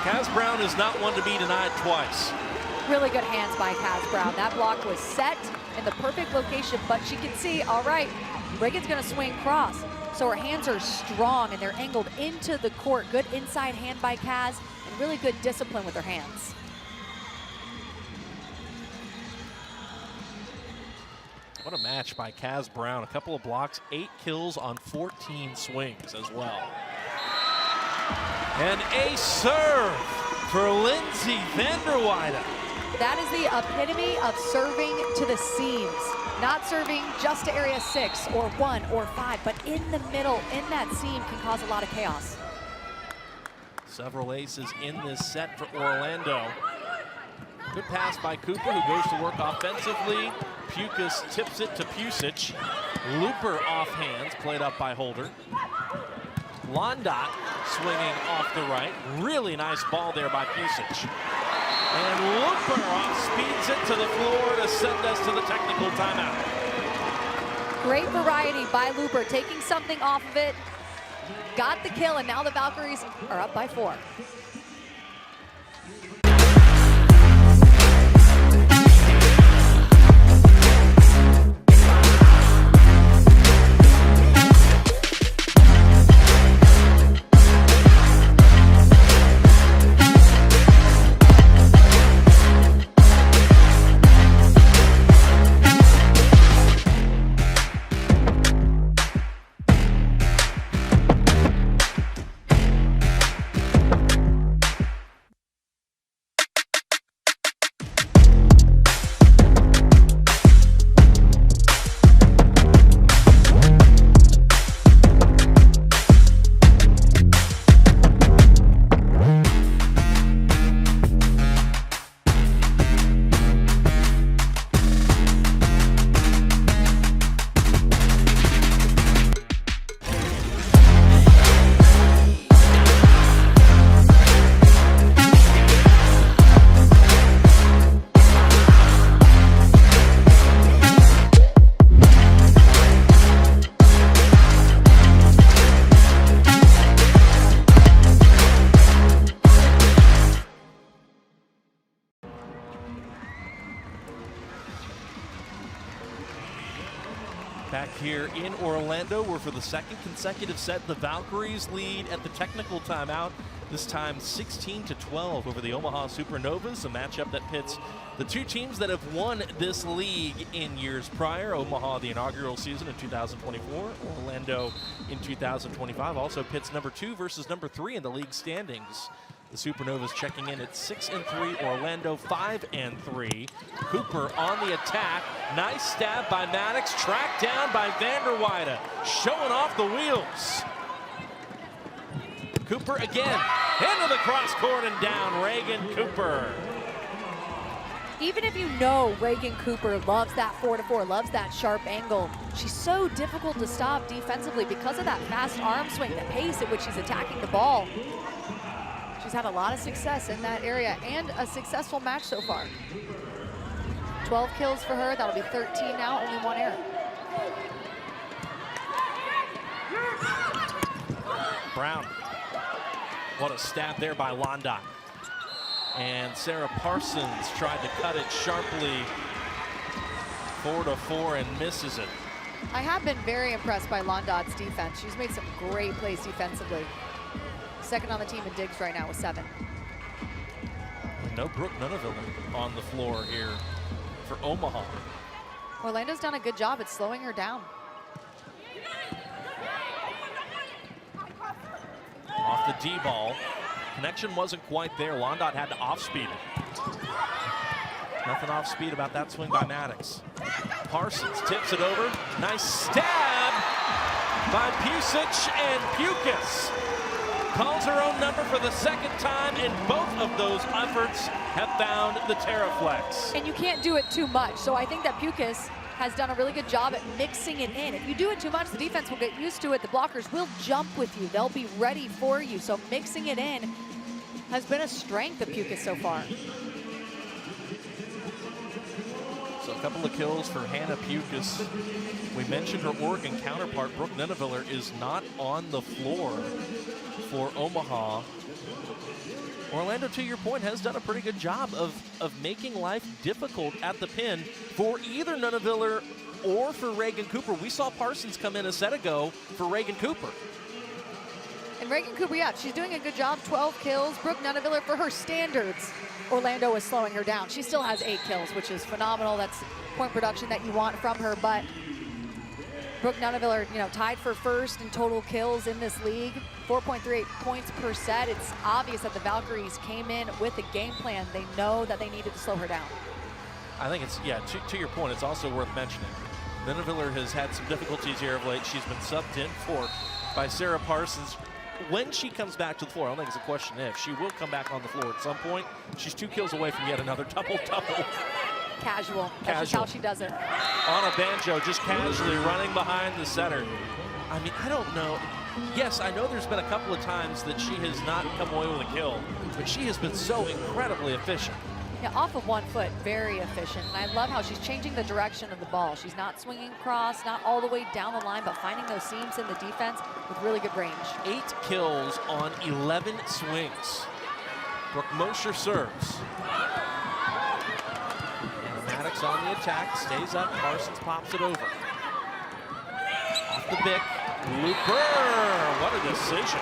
Kaz Brown is not one to be denied twice. Really good hands by Kaz Brown. That block was set in the perfect location, but she can see, all right, Reagan's gonna swing cross. So her hands are strong and they're angled into the court. Good inside hand by Kaz and really good discipline with her hands. What a match by Kaz Brown. A couple of blocks, 8 kills on 14 swings as well. An ace serve for Lindsay Vanderweide. That is the epitome of serving to the seams. Not serving just to area 6 or 1 or 5, but in the middle, in that seam, can cause a lot of chaos. Several aces in this set for Orlando. Good pass by Cooper, who goes to work offensively. Pukas tips it to Pusic. Looper off hands, played up by Holder. Landot swinging off the right. Really nice ball there by Pusic. And Looper off speeds it to the floor to send us to the technical timeout. Great variety by Looper, taking something off of it. Got the kill, and now the Valkyries are up by 4. Back here in Orlando, where for the second consecutive set, the Valkyries lead at the technical timeout. This time 16-12 over the Omaha Supernovas, a matchup that pits the two teams that have won this league in years prior. Omaha, the inaugural season in 2024. Orlando in 2025. Also pits number 2 versus number 3 in the league standings. The Supernovas checking in at 6-3, Orlando 5-3. Cooper on the attack. Nice stab by Maddox, tracked down by Vanderweide, showing off the wheels. Cooper again, into the cross court and down, Reagan Cooper. Even if you know Reagan Cooper loves that 4-4, loves that sharp angle, she's so difficult to stop defensively because of that fast arm swing, the pace at which she's attacking the ball. She's had a lot of success in that area and a successful match so far. 12 kills for her, that'll be 13 now, only 1 error. Brown, what a stab there by Landot. And Sarah Parsons tried to cut it sharply 4-4 and misses it. I have been very impressed by Londot's defense. She's made some great plays defensively. Second on the team in digs right now with 7. No Brooke Nunaville on the floor here for Omaha. Orlando's done a good job at slowing her down. Off the D ball. Connection wasn't quite there. Londot had to off-speed it. Nothing off-speed about that swing by Maddox. Parsons tips it over. Nice stab by Pusic, and Pukas calls her own number for the second time, and both of those efforts have found the Terraflex. And you can't do it too much. So I think that Pukas has done a really good job at mixing it in. If you do it too much, the defense will get used to it. The blockers will jump with you. They'll be ready for you. So mixing it in has been a strength of Pukas so far. So a couple of kills for Hannah Pukas. We mentioned her Oregon counterpart, Brooke Nunaviller, is not on the floor for Omaha. Orlando, to your point, has done a pretty good job of making life difficult at the pin for either Nunaviller or for Reagan Cooper. We saw Parsons come in a set ago for Reagan Cooper. And Reagan Cooper, yeah, she's doing a good job. 12 kills. Brooke Nunaviller, for her standards, Orlando is slowing her down. She still has 8 kills, which is phenomenal. That's point production that you want from her. But Brooke Nunaviller, tied for first in total kills in this league. 4.38 points per set. It's obvious that the Valkyries came in with a game plan. They know that they needed to slow her down. I think it's, yeah, to your point, it's also worth mentioning. Nunaviller has had some difficulties here of late. She's been subbed in for by Sarah Parsons. When she comes back to the floor, I don't think it's a question if, she will come back on the floor at some point. She's 2 kills away from yet another double-double. Casual. That's just how she does it. On a banjo, just casually running behind the center. I mean, I don't know. Yes, I know there's been a couple of times that she has not come away with a kill, but she has been so incredibly efficient. Yeah, off of 1 foot, very efficient. And I love how she's changing the direction of the ball. She's not swinging across, not all the way down the line, but finding those seams in the defense with really good range. 8 kills on 11 swings. Brooke Mosher serves. And Maddox on the attack, stays up, Parsons pops it over. Off the pick, Looper, what a decision.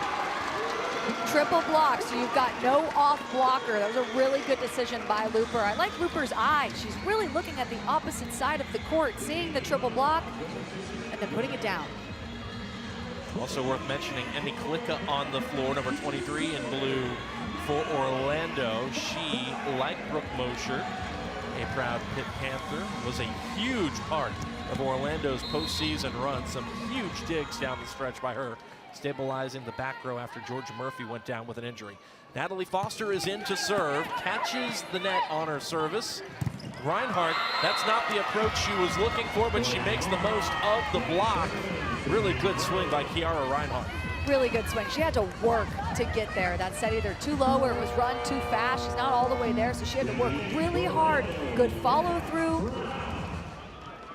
Triple block, so you've got no off blocker. That was a really good decision by Looper. I like Looper's eye. She's really looking at the opposite side of the court, seeing the triple block, and then putting it down. Also worth mentioning, Emmy Klicka on the floor, number 23 in blue for Orlando. She, like Brooke Mosher, a proud Pitt Panther, was a huge part of Orlando's postseason run. Some huge digs down the stretch by her, stabilizing the back row after Georgia Murphy went down with an injury. Natalie Foster is in to serve, catches the net on her service. Reinhardt, that's not the approach she was looking for, but she makes the most of the block. Really good swing by Kiara Reinhardt. Really good swing. She had to work to get there. That set either too low or it was run too fast. She's not all the way there, so she had to work really hard. Good follow through.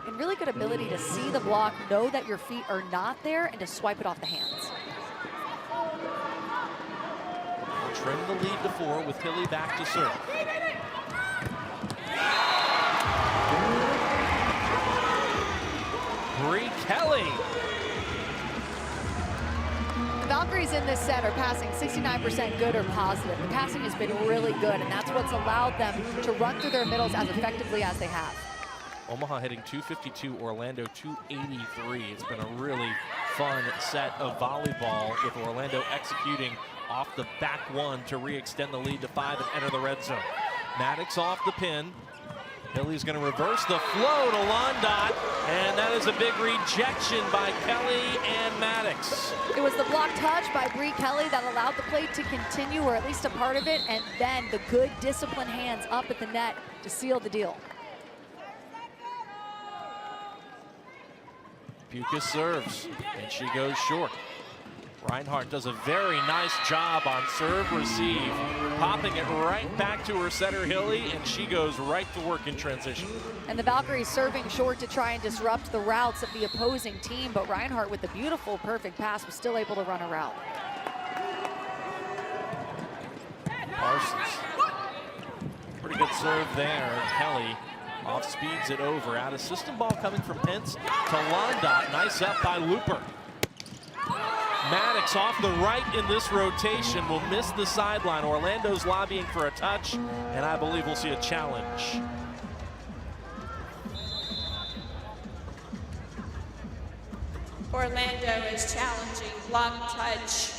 And really good ability to see the block, know that your feet are not there, and to swipe it off the hands. We'll trim the lead to 4 with Hilly back to serve. Bree Kelly. The Valkyries in this set are passing 69% good or positive. The passing has been really good, and that's what's allowed them to run through their middles as effectively as they have. Omaha hitting 252, Orlando 283. It's been a really fun set of volleyball with Orlando executing off the back one to re-extend the lead to 5 and enter the red zone. Maddox off the pin. Hilly's going to reverse the flow to Londot, and that is a big rejection by Kelly and Maddox. It was the block touch by Bree Kelly that allowed the play to continue, or at least a part of it, and then the good disciplined hands up at the net to seal the deal. Pukas serves, and she goes short. Reinhardt does a very nice job on serve receive, popping it right back to her setter Hilly, and she goes right to work in transition. And the Valkyries serving short to try and disrupt the routes of the opposing team, but Reinhardt with the beautiful, perfect pass was still able to run a route. Parsons. Pretty good serve there. Kelly Off speeds it over. Out of system ball coming from Pence to Londot. Nice up by Looper. Maddox off the right in this rotation will miss the sideline. Orlando's lobbying for a touch, and I believe we'll see a challenge. Orlando is challenging block touch.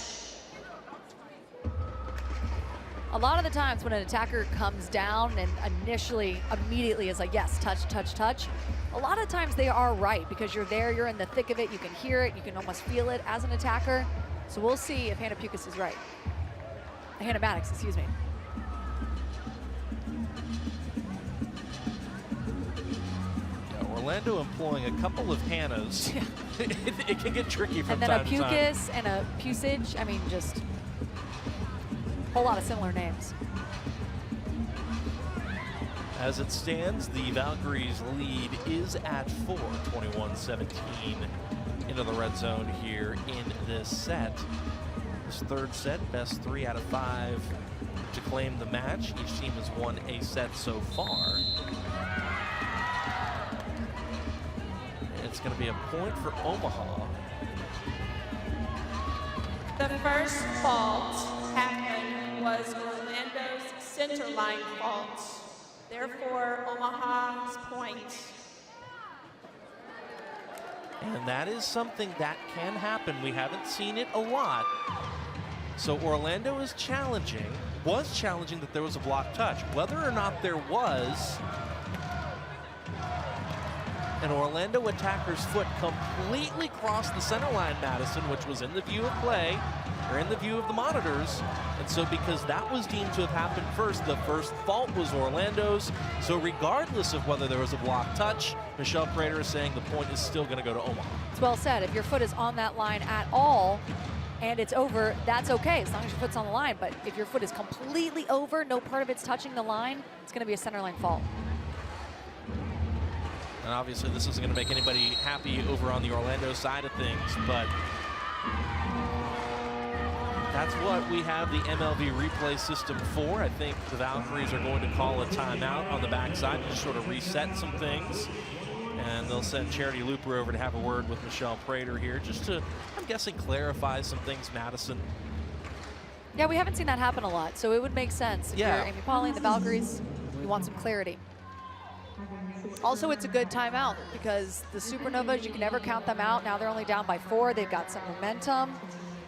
A lot of the times when an attacker comes down and immediately is like, yes, touch, touch, touch, a lot of times they are right because you're there, you're in the thick of it, you can hear it, you can almost feel it as an attacker. So we'll see if Hannah Pukas is right. Hannah Maddox, excuse me. Yeah, Orlando employing a couple of Hannahs. Yeah. it can get tricky from time to time. And then a Pukas and a Pusage, I mean, just a whole lot of similar names. As it stands, the Valkyries lead is at 4, 21-17 into the red zone here in this set. This third set, best 3 out of 5 to claim the match. Each team has won a set so far. It's going to be a point for Omaha. The first fault happened was Orlando's center line fault. Therefore, Omaha's point. And that is something that can happen. We haven't seen it a lot. So Orlando is was challenging that there was a block touch. Whether or not there was, an Orlando attacker's foot completely crossed the center line, Madison, which was in the view of play, or in the view of the monitors. And so because that was deemed to have happened first, the first fault was Orlando's. So regardless of whether there was a block touch, Michelle Prater is saying the point is still going to go to Omaha. It's well said. If your foot is on that line at all and it's over, that's okay, as long as your foot's on the line. But if your foot is completely over, no part of it's touching the line, it's going to be a center line fault. And obviously this isn't going to make anybody happy over on the Orlando side of things, but that's what we have the MLV replay system for. I think the Valkyries are going to call a timeout on the backside to just sort of reset some things. And they'll send Charity Looper over to have a word with Michelle Prater here, just to, I'm guessing, clarify some things, Madison. Yeah, we haven't seen that happen a lot, so it would make sense. If you're Amy Pauling, the Valkyries, you want some clarity. Also, it's a good timeout because the Supernovas, you can never count them out. Now they're only down by 4. They've got some momentum.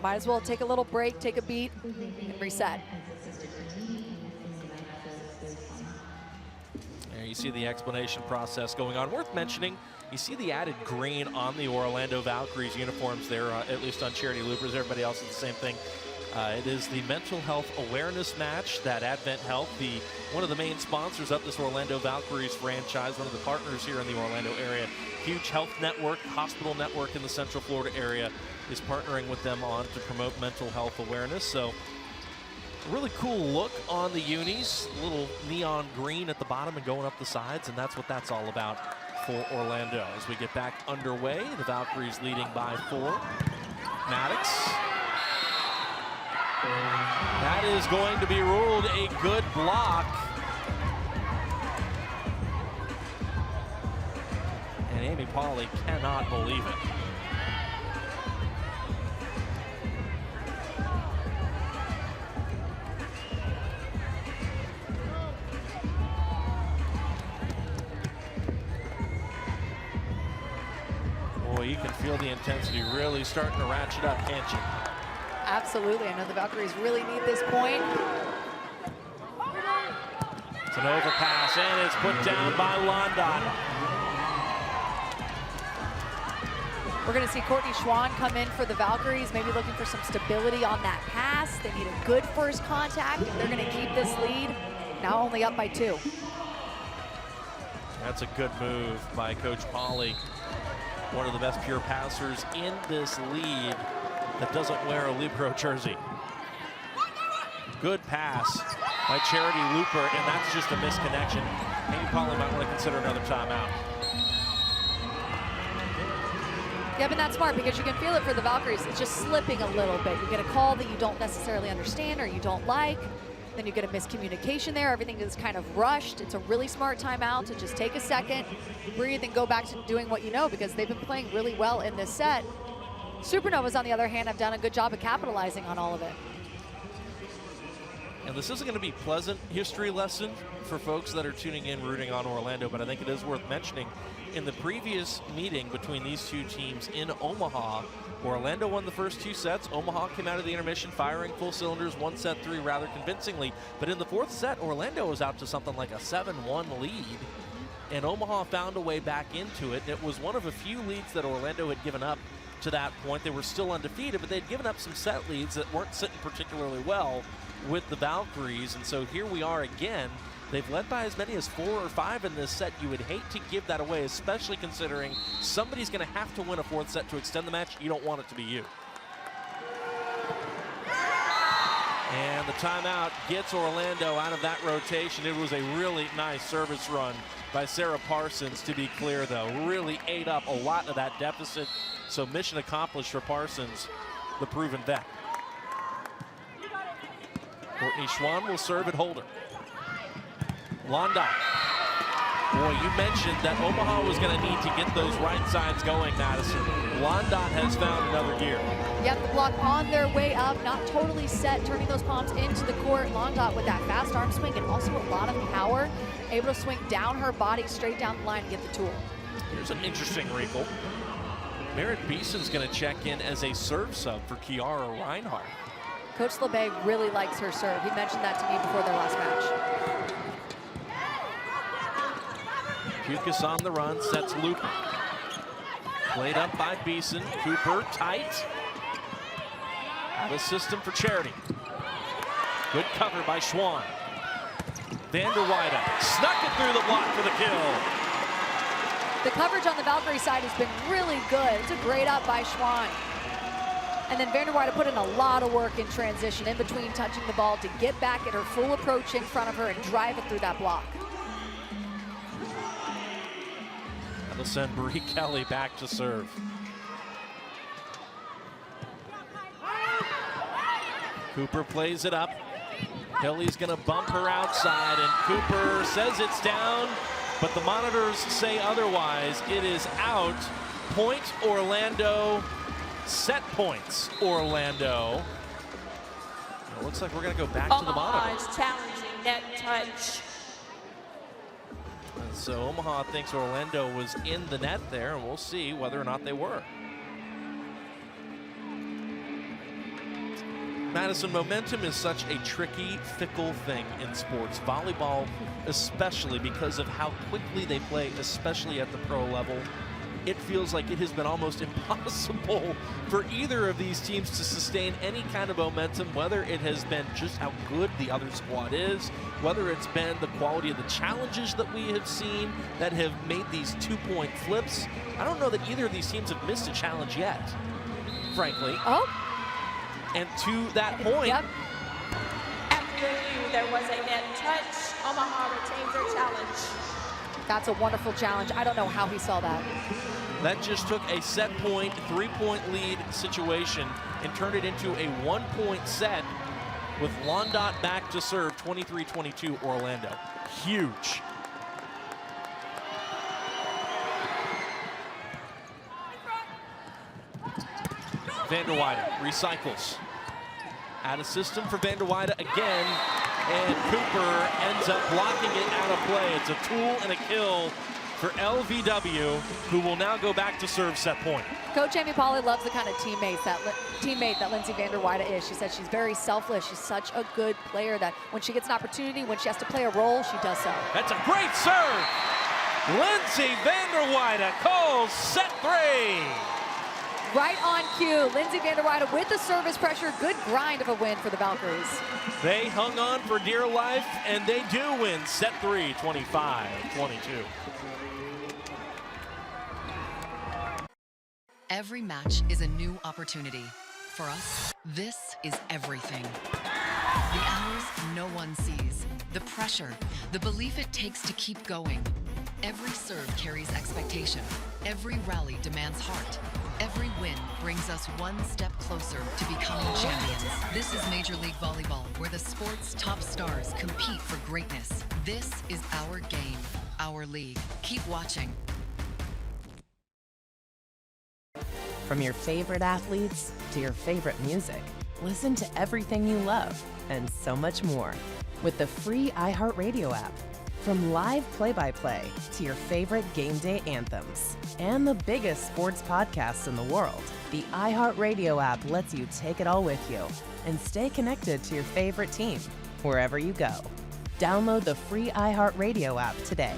Might as well take a little break, take a beat, and reset. There you see the explanation process going on. Worth mentioning, you see the added green on the Orlando Valkyries uniforms there, at least on Charity Loopers. Everybody else is the same thing. It is the mental health awareness match that Advent Health, one of the main sponsors of this Orlando Valkyries franchise, one of the partners here in the Orlando area, huge health network, hospital network in the Central Florida area, is partnering with them on to promote mental health awareness. So a really cool look on the unis, a little neon green at the bottom and going up the sides, and that's what that's all about for Orlando. As we get back underway, the Valkyries leading by 4. Maddox. That is going to be ruled a good block. And Amy Pauly cannot believe it. Boy, you can feel the intensity really starting to ratchet up, can't you? Absolutely. I know the Valkyries really need this point. It's an overpass, and it's put down by Londot. We're going to see Courtney Schwann come in for the Valkyries, maybe looking for some stability on that pass. They need a good first contact, and they're going to keep this lead. Now only up by 2. That's a good move by Coach Pauly. One of the best pure passers in this lead that doesn't wear a libero jersey. Good pass by Charity Looper, and that's just a misconnection. Amy Pauly might want to consider another timeout. Yeah, but that's smart because you can feel it for the Valkyries. It's just slipping a little bit. You get a call that you don't necessarily understand or you don't like. Then you get a miscommunication there. Everything is kind of rushed. It's a really smart timeout to just take a second, breathe, and go back to doing what you know, because they've been playing really well in this set. Supernovas, on the other hand, have done a good job of capitalizing on all of it. And this isn't going to be a pleasant history lesson for folks that are tuning in rooting on Orlando, but I think it is worth mentioning. In the previous meeting between these two teams in Omaha, Orlando won the first 2 sets. Omaha came out of the intermission firing full cylinders, 1 set 3 rather convincingly. But in the 4th set, Orlando was out to something like a 7-1 lead. And Omaha found a way back into it. It was one of a few leads that Orlando had given up to that point. They were still undefeated, but they'd given up some set leads that weren't sitting particularly well with the Valkyries. And so here we are again. They've led by as many as 4 or 5 in this set. You would hate to give that away, especially considering somebody's going to have to win a 4th set to extend the match. You don't want it to be you. And the timeout gets Orlando out of that rotation. It was a really nice service run by Sarah Parsons, to be clear, though. Really ate up a lot of that deficit. So mission accomplished for Parsons, the proven vet. Courtney Schwann will serve at holder. Londot. Boy, you mentioned that Omaha was going to need to get those right sides going, Madison. Londot has found another gear. Yep, the block on their way up, not totally set, turning those palms into the court. Londot with that fast arm swing and also a lot of power, able to swing down her body straight down the line and get the tool. Here's an interesting wrinkle. Merritt Beeson's going to check in as a serve sub for Kiara Reinhardt. Coach LeBay really likes her serve. He mentioned that to me before their last match. Kukas on the run, sets Looper. Played up by Beeson. Cooper tight. Out of system for Charity. Good cover by Schwann. Vanderweide snuck it through the block for the kill. The coverage on the Valkyrie side has been really good. It's a great up by Schwann. And then Vanderweide put in a lot of work in transition, in between touching the ball, to get back at her full approach in front of her and drive it through that block. That'll send Brie Kelly back to serve. Cooper plays it up. Kelly's gonna bump her outside, and Cooper says it's down, but the monitors say otherwise. It is out. Point Orlando. Set points Orlando. It looks like we're gonna go back to the Omaha monitor. is challenging net touch. And so Omaha thinks Orlando was in the net there, and we'll see whether or not they were. Madison, momentum is such a tricky, fickle thing in sports. Volleyball, especially because of how quickly they play, especially at the pro level. It feels like it has been almost impossible for either of these teams to sustain any kind of momentum, whether it has been just how good the other squad is, whether it's been the quality of the challenges that we have seen that have made these 2-point flips. I don't know that either of these teams have missed a challenge yet, frankly. Oh. And to that point, Yep. After review, there was a net touch. Omaha retains their challenge. That's a wonderful challenge. I don't know how he saw that. that just took a set point, 3-point lead situation and turned it into a 1-point set with Londot back to serve, 23-22 Orlando. Huge. Vanderweide recycles. Out of system for Vanderweide again, and Cooper ends up blocking it out of play. It's a tool and a kill for LVW, who will now go back to serve set point. Coach Amy Pauley loves the kind of teammate that Lindsay Vanderweide is. She says she's very selfless. She's such a good player that when she gets an opportunity, when she has to play a role, she does so. That's a great serve. Lindsay Vanderweide calls set 3. Right on cue, Lindsay Vanderweide with the service pressure. Good grind of a win for the Valkyries. They hung on for dear life, and they do win set 3, 25-22. Every match is a new opportunity. For us, this is everything. The hours no one sees, the pressure, the belief it takes to keep going. Every serve carries expectation. Every rally demands heart. Every win brings us one step closer to becoming champions. This is Major League Volleyball, where the sport's top stars compete for greatness. This is our game, our league. Keep watching. From your favorite athletes to your favorite music, listen to everything you love and so much more with the free iHeartRadio app. From live play-by-play to your favorite game day anthems and the biggest sports podcasts in the world, the iHeartRadio app lets you take it all with you and stay connected to your favorite team wherever you go. Download the free iHeartRadio app today.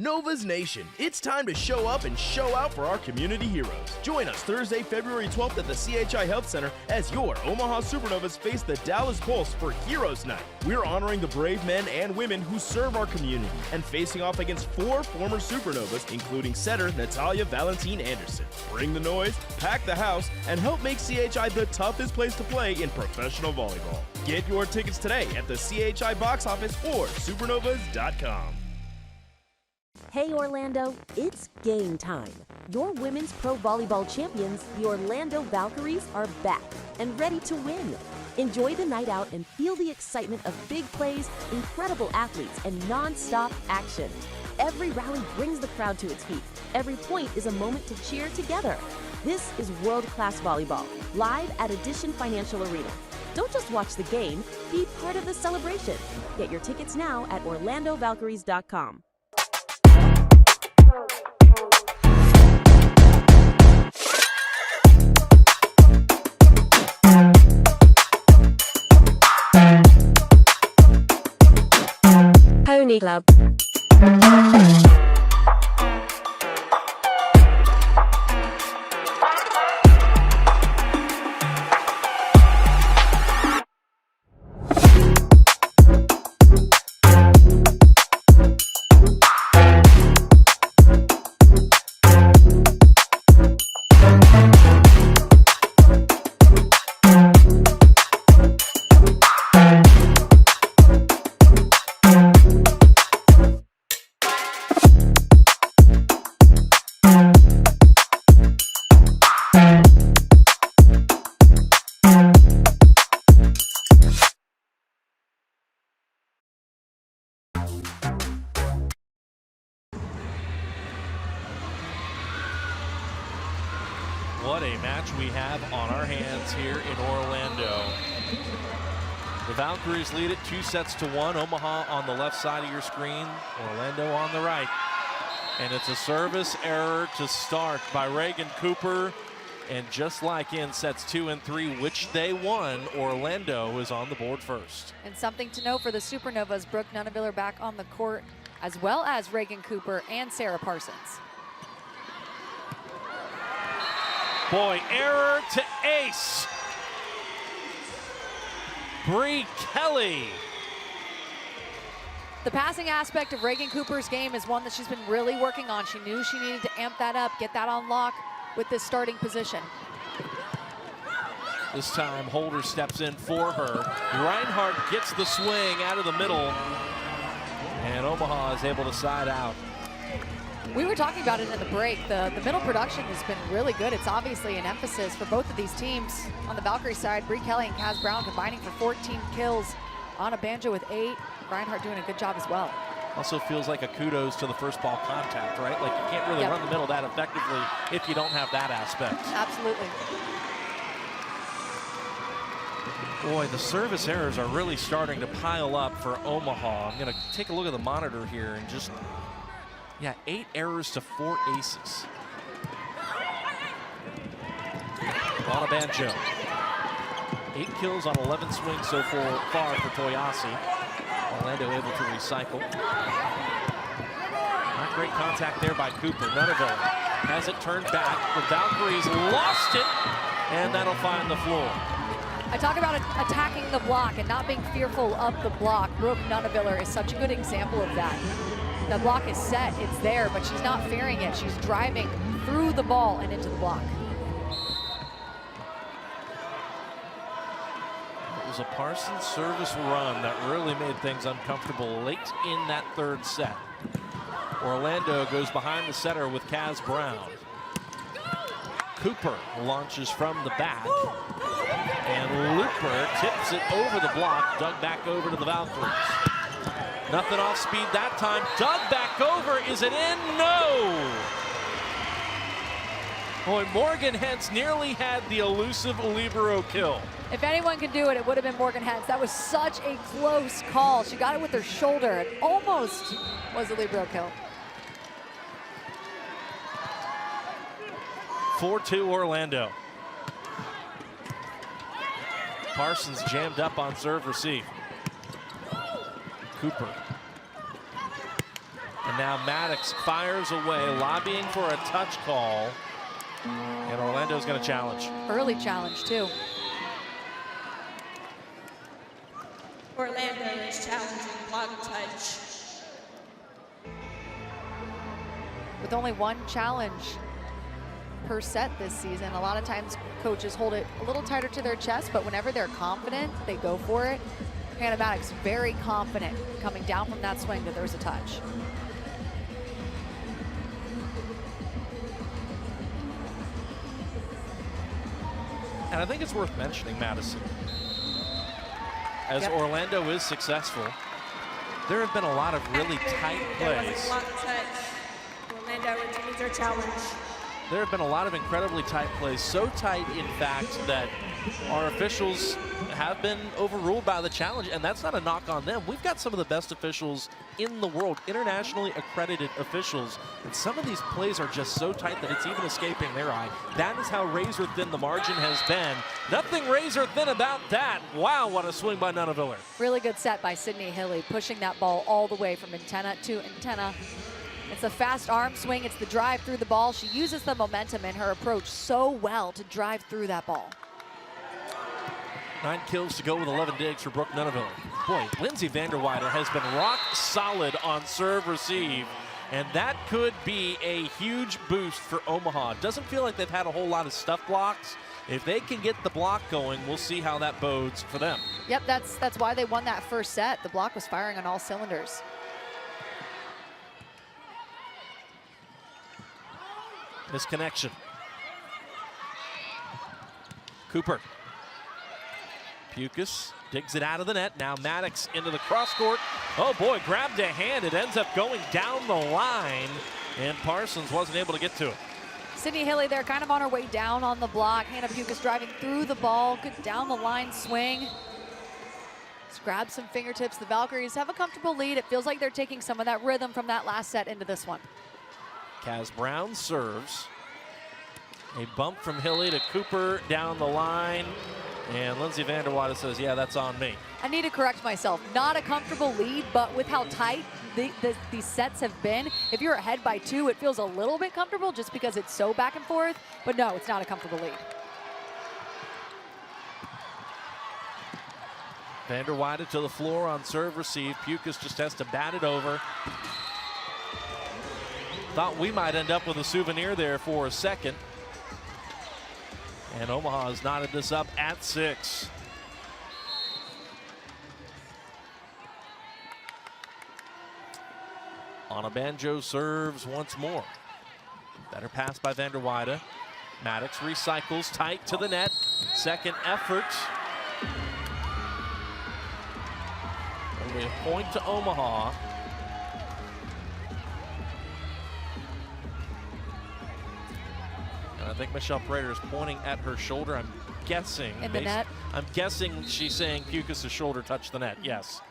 Novas Nation, it's time to show up and show out for our community heroes. Join us Thursday, February 12th at the CHI Health Center as your Omaha Supernovas face the Dallas Pulse for Heroes Night. We're honoring the brave men and women who serve our community and facing off against 4 former Supernovas, including setter Natalia Valentine Anderson. Bring the noise, pack the house, and help make CHI the toughest place to play in professional volleyball. Get your tickets today at the CHI box office or supernovas.com. Hey Orlando, it's game time. Your women's pro volleyball champions, the Orlando Valkyries, are back and ready to win. Enjoy the night out and feel the excitement of big plays, incredible athletes, and non-stop action. Every rally brings the crowd to its feet. Every point is a moment to cheer together. This is world-class volleyball, live at Addition Financial Arena. Don't just watch the game, be part of the celebration. Get your tickets now at orlandovalkyries.com. Pony Club. What a match we have on our hands here in Orlando. The Valkyries lead it 2-1. Omaha on the left side of your screen, Orlando on the right. And it's a service error to start by Reagan Cooper. And just like in sets 2 and 3, which they won, Orlando is on the board first. And something to know for the Supernovas, Brooke Nunaviller back on the court, as well as Reagan Cooper and Sarah Parsons. Boy, error to ace. Bree Kelly. The passing aspect of Reagan Cooper's game is one that she's been really working on. She knew she needed to amp that up, get that on lock with this starting position. This time, Holder steps in for her. Reinhardt gets the swing out of the middle, and Omaha is able to side out. We were talking about it in the break. The middle production has been really good. It's obviously an emphasis for both of these teams. On the Valkyrie side, Bree Kelly and Kaz Brown combining for 14 kills. Anna Banjo with 8. Reinhardt doing a good job as well. Also feels like a kudos to the first ball contact, right? Like you can't really run the middle that effectively if you don't have that aspect. Absolutely. Boy, the service errors are really starting to pile up for Omaha. I'm going to take a look at the monitor here and just, 8 errors to 4 aces. Anna Banjo. 8 kills on 11 swings so far for Toyasi. Orlando able to recycle. Not great contact there by Cooper. Nunaville has it turned back. The Valkyries lost it, and that'll find the floor. I talk about attacking the block and not being fearful of the block. Brooke Nunaviller is such a good example of that. The block is set, it's there, but she's not fearing it. She's driving through the ball and into the block. It was a Parsons service run that really made things uncomfortable late in that third set. Orlando goes behind the setter with Kaz Brown. Cooper launches from the back. And Looper tips it over the block, dug back over to the Valkyries. Nothing off speed that time. Dug back over. Is it in? No! Boy, Morgan Hentz nearly had the elusive libero kill. If anyone can do it, it would have been Morgan Hentz. That was such a close call. She got it with her shoulder. It almost was a libero kill. 4-2 Orlando. Parsons jammed up on serve receive. Cooper. And now Maddox fires away, lobbying for a touch call. And Orlando's going to challenge. Early challenge, too. Orlando is challenging block touch. With only one challenge per set this season, a lot of times coaches hold it a little tighter to their chest, but whenever they're confident, they go for it. Hannah Maddox very confident coming down from that swing that there's a touch. And I think it's worth mentioning, Madison, as Orlando is successful, there have been a lot of really tight There was plays. a block touch. Orlando retains their challenge. There have been a lot of incredibly tight plays, so tight, in fact, that our officials have been overruled by the challenge, and that's not a knock on them. We've got some of the best officials in the world, internationally accredited officials, and some of these plays are just so tight that it's even escaping their eye. That is how razor thin the margin has been. Nothing razor thin about that. Wow, what a swing by Nunaviller. Really good set by Sydney Hilly, pushing that ball all the way from antenna to antenna. It's a fast arm swing. It's the drive through the ball. She uses the momentum in her approach so well to drive through that ball. 9 kills to go with 11 digs for Brooke Nunaviller. Boy, Lindsay Vanderweider has been rock solid on serve receive, and that could be a huge boost for Omaha. Doesn't feel like they've had a whole lot of stuff blocks. If they can get the block going, we'll see how that bodes for them. Yep, that's why they won that first set. The block was firing on all cylinders. Misconnection. Cooper. Pukas digs it out of the net. Now Maddox into the cross court. Oh boy, grabbed a hand. It ends up going down the line, and Parsons wasn't able to get to it. Sydney Hilly there, kind of on her way down on the block. Hannah Pukas driving through the ball. Good down the line swing. Just grab some fingertips. The Valkyries have a comfortable lead. It feels like they're taking some of that rhythm from that last set into this one. Kaz Brown serves. A bump from Hilly to Cooper down the line. And Lindsay Vanderweider says, yeah, that's on me. I need to correct myself. Not a comfortable lead, but with how tight these sets have been, if you're ahead by 2, it feels a little bit comfortable just because it's so back and forth. But no, it's not a comfortable lead. Vanderweider to the floor on serve receive. Pukas just has to bat it over. Thought we might end up with a souvenir there for a second. And Omaha has knotted this up at 6. Onabanjo serves once more. Better pass by Vanderweider. Maddox recycles tight to the net. Second effort. Only a point to Omaha. I think Michelle Prater is pointing at her shoulder. I'm guessing. In the net? I'm guessing she's saying Pukas' shoulder touched the net. Yes.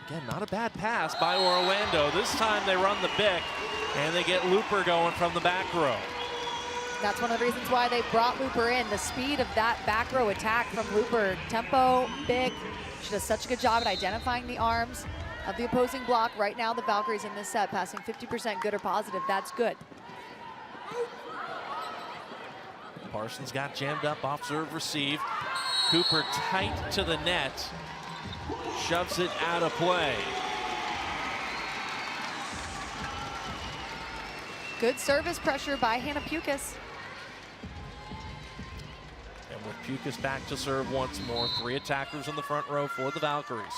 Again, not a bad pass by Orlando. This time they run the bick, and they get Looper going from the back row. That's one of the reasons why they brought Looper in. The speed of that back row attack from Looper. Tempo, big. She does such a good job at identifying the arms of the opposing block. Right now, the Valkyries in this set passing 50% good or positive. That's good. Parsons got jammed up off serve receive. Cooper tight to the net. Shoves it out of play. Good service pressure by Hannah Pukas. And with Pukas back to serve once more. 3 attackers in the front row for the Valkyries.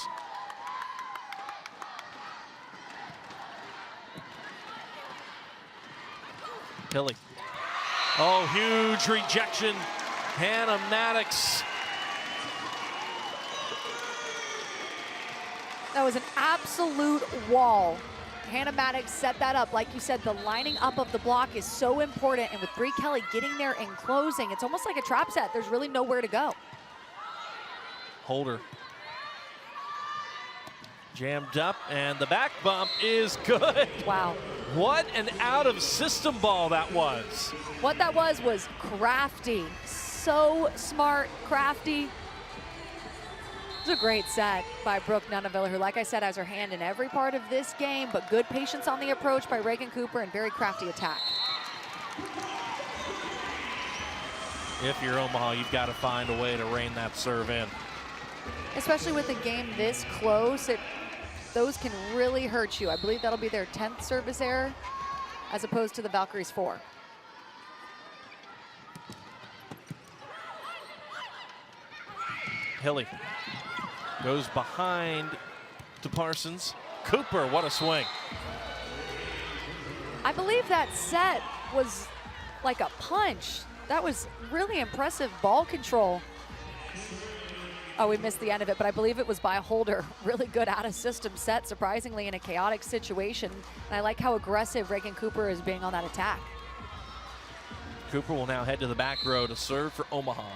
Hilly. Oh, huge rejection. Hannah Maddox. That was an absolute wall. Hannah Maddox set that up. Like you said, the lining up of the block is so important. And with Brie Kelly getting there and closing, it's almost like a trap set. There's really nowhere to go. Holder. Jammed up, and the back bump is good. Wow. What an out-of-system ball that was. What that was crafty. So smart, crafty. It was a great set by Brooke Nunaviller, who, like I said, has her hand in every part of this game, but good patience on the approach by Reagan Cooper and very crafty attack. If you're Omaha, you've got to find a way to rein that serve in. Especially with a game this close, those can really hurt you. I believe that'll be their 10th service error, as opposed to the Valkyries' 4. Hilly goes behind to Parsons. Cooper, what a swing. I believe that set was like a punch. That was really impressive ball control. Oh, we missed the end of it, but I believe it was by Holder. Really good out-of-system set, surprisingly, in a chaotic situation. And I like how aggressive Reagan Cooper is being on that attack. Cooper will now head to the back row to serve for Omaha.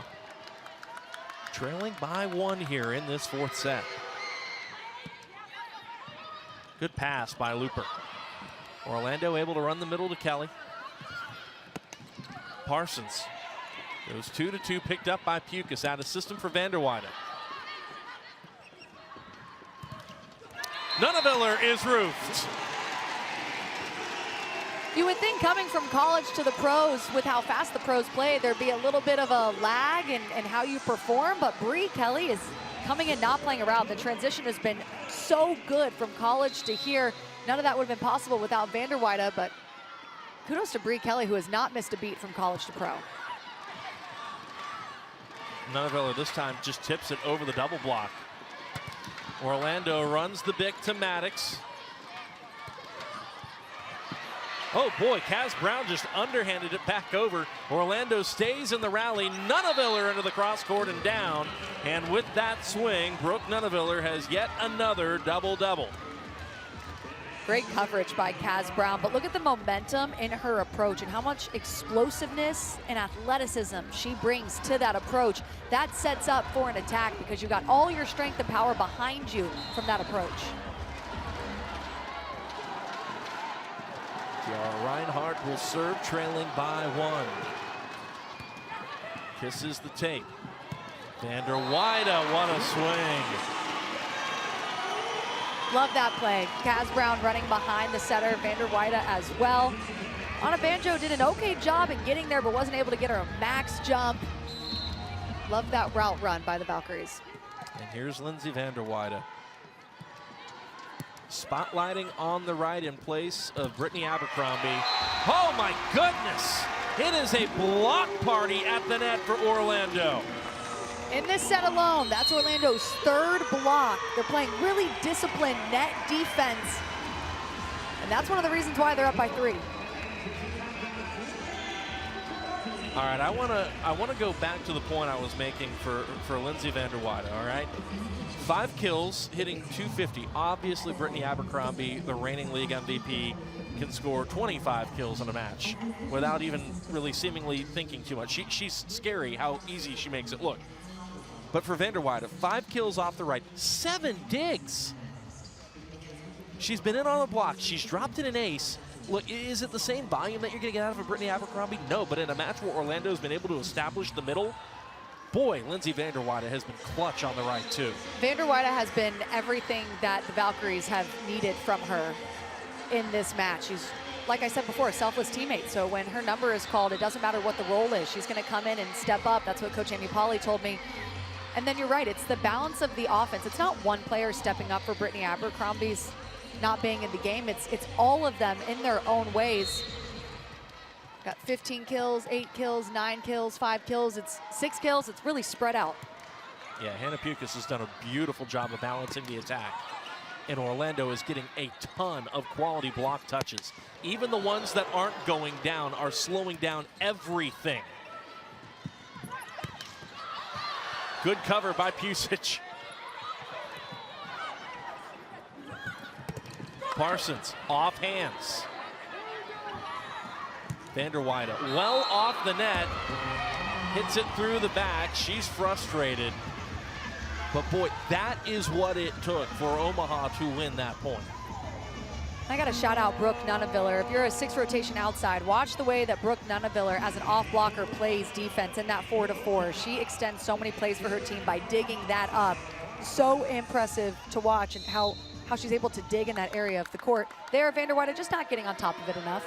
Trailing by 1 here in this 4th set. Good pass by Looper. Orlando able to run the middle to Kelly. Parsons goes 2-2, picked up by Pukas. Out of system for Vanderweide. Nunaviller is roofed. You would think coming from college to the pros, with how fast the pros play, there'd be a little bit of a lag in how you perform, but Brie Kelly is coming in not playing around. The transition has been so good from college to here. None of that would have been possible without Vanderweide, but kudos to Brie Kelly, who has not missed a beat from college to pro. Nunaviller this time just tips it over the double block. Orlando runs the bick to Maddox. Oh boy, Kaz Brown just underhanded it back over. Orlando stays in the rally. Nunaviller into the cross court and down. And with that swing, Brooke Nunaviller has yet another double-double. Great coverage by Kaz Brown, but look at the momentum in her approach and how much explosiveness and athleticism she brings to that approach. That sets up for an attack because you got all your strength and power behind you from that approach. Tiara Reinhardt will serve, trailing by 1. Kisses the tape. Vanderweide, what a swing. Love that play. Kaz Brown running behind the setter, Vanderweide as well. Anna Banjo did an okay job in getting there, but wasn't able to get her max jump. Love that route run by the Valkyries. And here's Lindsay Vanderweide. Spotlighting on the right in place of Brittany Abercrombie. Oh my goodness! It is a block party at the net for Orlando. In this set alone, that's Orlando's 3rd block. They're playing really disciplined net defense. And that's one of the reasons why they're up by 3. All right, I wanna go back to the point I was making for Lindsay Vanderweide, all right? 5 kills, hitting .250. Obviously, Brittany Abercrombie, the reigning league MVP, can score 25 kills in a match without even really seemingly thinking too much. She's scary how easy she makes it look. But for Vanderweide, 5 kills off the right, 7 digs. She's been in on the block. She's dropped in an ace. Look, is it the same volume that you're going to get out of a Brittany Abercrombie? No, but in a match where Orlando's been able to establish the middle, boy, Lindsay Vanderweide has been clutch on the right, too. Vanderweide has been everything that the Valkyries have needed from her in this match. She's, like I said before, a selfless teammate. So when her number is called, it doesn't matter what the role is. She's going to come in and step up. That's what Coach Amy Pauley told me. And then you're right, it's the balance of the offense. It's not one player stepping up for Brittany Abercrombie's not being in the game. It's all of them in their own ways. Got 15 kills, 8 kills, 9 kills, 5 kills. It's 6 kills. It's really spread out. Yeah, Hannah Pukas has done a beautiful job of balancing the attack. And Orlando is getting a ton of quality block touches. Even the ones that aren't going down are slowing down everything. Good cover by Pusic. Parsons off hands. Vanderweide well off the net. Hits it through the back. She's frustrated. But boy, that is what it took for Omaha to win that point. I got to shout out Brooke Nunaviller. If you're a 6 rotation outside, watch the way that Brooke Nunaviller as an off blocker plays defense in that 4-to-4. She extends so many plays for her team by digging that up. So impressive to watch and how she's able to dig in that area of the court. There, Vanderweide just not getting on top of it enough.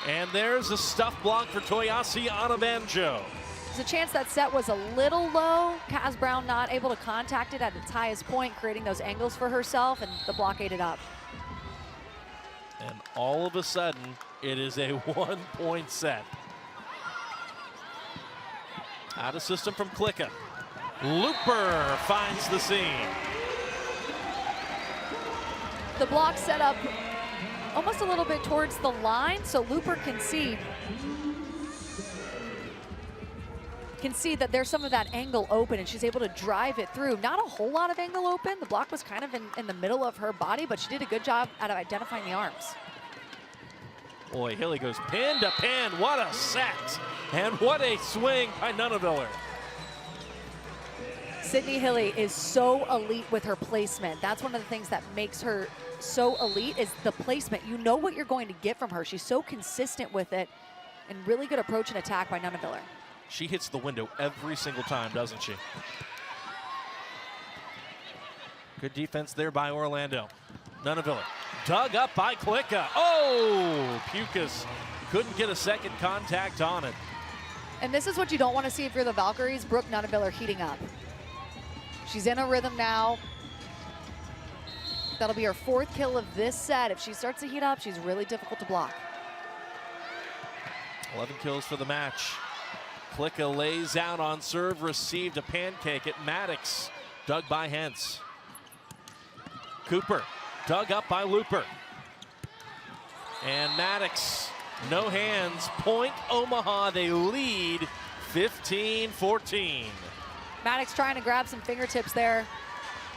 And there's a stuff block for Toyasi Anabanjo. There's a chance that set was a little low. Kaz Brown not able to contact it at its highest point, creating those angles for herself, and the block ate it up. And all of a sudden, it is a 1-point set. Out of system from Klicka. Looper finds the seam. The block set up almost a little bit towards the line, so Looper can see that there's some of that angle open, and she's able to drive it through. Not a whole lot of angle open. The block was kind of in the middle of her body, but she did a good job at identifying the arms. Boy, Hilly goes pin to pin. What a set, and what a swing by Nunaviller. Sydney Hilly is so elite with her placement. That's one of the things that makes her so elite is the placement. You know what you're going to get from her. She's so consistent with it, and really good approach and attack by Nunaviller. She hits the window every single time, doesn't she? Good defense there by Orlando. Nunaviller dug up by Klicka. Oh, Pukas couldn't get a second contact on it. And this is what you don't want to see if you're the Valkyries. Brooke Nunaviller heating up. She's in a rhythm now. That'll be her 4th kill of this set. If she starts to heat up, she's really difficult to block. 11 kills for the match. Klicka lays out on serve, received a pancake at Maddox, dug by Hentz. Cooper, dug up by Looper. And Maddox, no hands, point Omaha, they lead 15-14. Maddox trying to grab some fingertips there.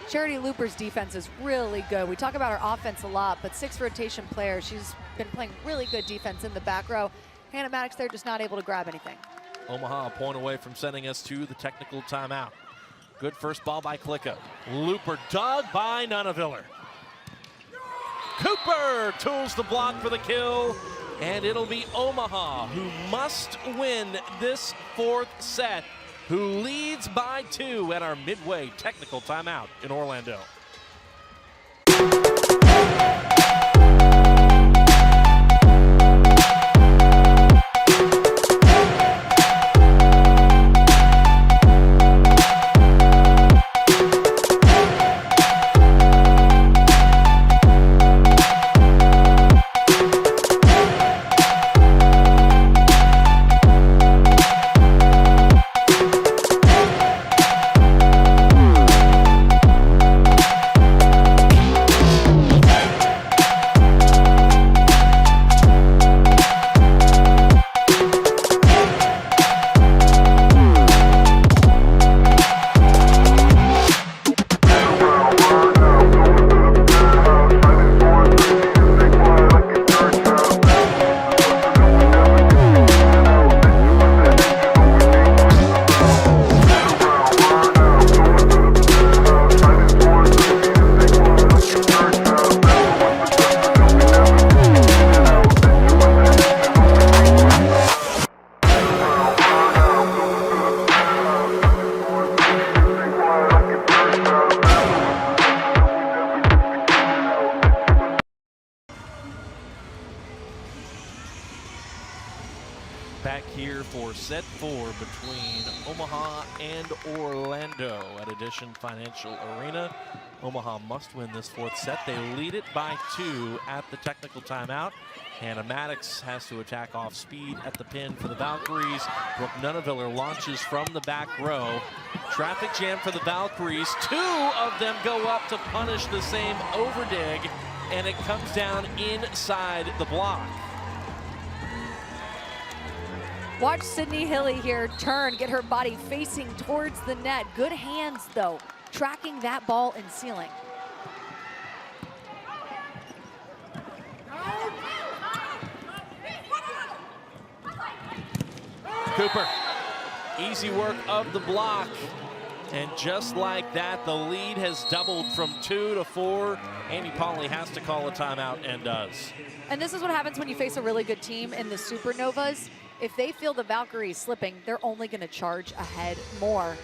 Charity Looper's defense is really good. We talk about her offense a lot, but 6 rotation player. She's been playing really good defense in the back row. Hannah Maddox there just not able to grab anything. Omaha a point away from sending us to the technical timeout. Good first ball by Klicka. Looper dug by Nunaviller. Cooper tools the block for the kill, and it'll be Omaha who must win this 4th set, who leads by 2 at our midway technical timeout in Orlando. back here for set 4 between Omaha and Orlando at Edition Financial Arena. Omaha must win this 4th set. They lead it by 2 at the technical timeout. Hannah Maddox has to attack off speed at the pin for the Valkyries. Brooke Nuneviller launches from the back row. Traffic jam for the Valkyries. 2 of them go up to punish the same overdig, and it comes down inside the block. Watch Sydney Hilly here turn, get her body facing towards the net. Good hands, though, tracking that ball and sealing. Cooper, easy work of the block. And just like that, the lead has doubled from 2 to 4. Amy Pauley has to call a timeout and does. And this is what happens when you face a really good team in the Supernovas. If they feel the Valkyries slipping, they're only going to charge ahead more.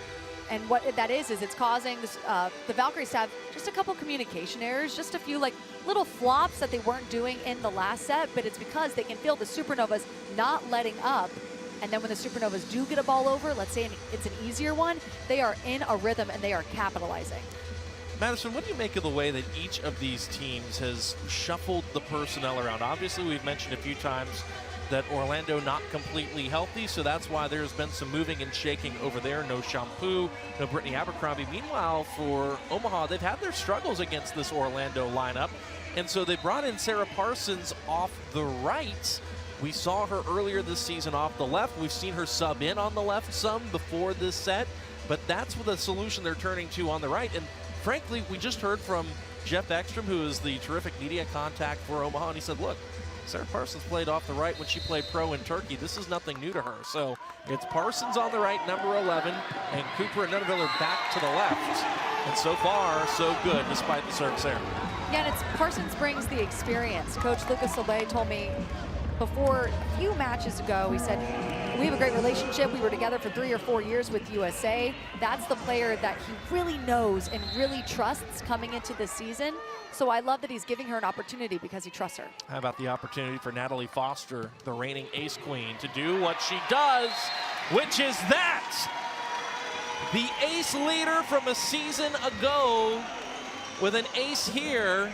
And what that is it's causing the Valkyries to have just a couple communication errors, just a few like little flops that they weren't doing in the last set, but it's because they can feel the Supernovas not letting up. And then when the Supernovas do get a ball over, let's say it's an easier one, they are in a rhythm and they are capitalizing. Madison, what do you make of the way that each of these teams has shuffled the personnel around? Obviously, we've mentioned a few times that Orlando not completely healthy, so that's why there's been some moving and shaking over there. No Shampoo, no Brittany Abercrombie. Meanwhile, for Omaha, they've had their struggles against this Orlando lineup, and so they brought in Sarah Parsons off the right. We saw her earlier this season off the left. We've seen her sub in on the left some before this set, but that's the solution they're turning to on the right. And frankly, we just heard from Jeff Ekstrom, who is the terrific media contact for Omaha, and he said, look, Sarah Parsons played off the right when she played pro in Turkey. This is nothing new to her. So it's Parsons on the right, number 11, and Cooper and Nuneviller back to the left. And so far, so good, despite the service error. Yeah, and it's Parsons brings the experience. Coach Lucas Soleil told me before a few matches ago, he said, we have a great relationship. We were together for 3 or 4 years with USA. That's the player that he really knows and really trusts coming into the season. So I love that he's giving her an opportunity because he trusts her. How about the opportunity for Natalie Foster, the reigning ace queen, to do what she does, which is that. The ace leader from a season ago with an ace here.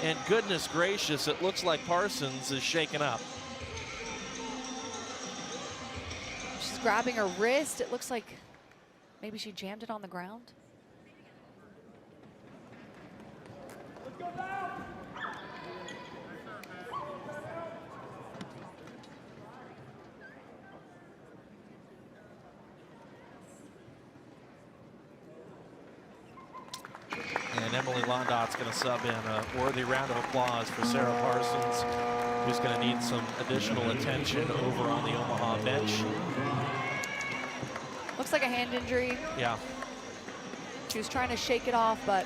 And goodness gracious, it looks like Parsons is shaken up. She's grabbing her wrist. It looks like maybe she jammed it on the ground. And Emily Londot's going to sub in. A worthy round of applause for Sarah Parsons, who's going to need some additional attention over on the Omaha bench. Looks like a hand injury. Yeah. She was trying to shake it off, but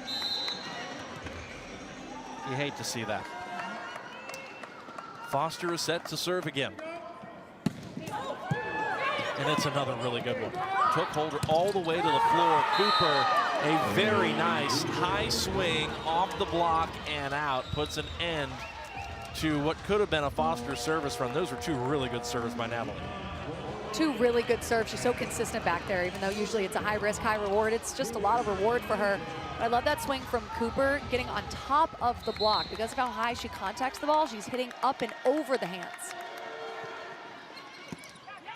you hate to see that. Foster is set to serve again. And it's another really good one. Took Holder all the way to the floor. Cooper, a very nice high swing off the block and out, puts an end to what could have been a Foster service run. Those were 2 really good serves by Natalie. 2 really good serves. She's so consistent back there, even though usually it's a high risk, high reward. It's just a lot of reward for her. But I love that swing from Cooper, getting on top of the block. Because of how high she contacts the ball, she's hitting up and over the hands.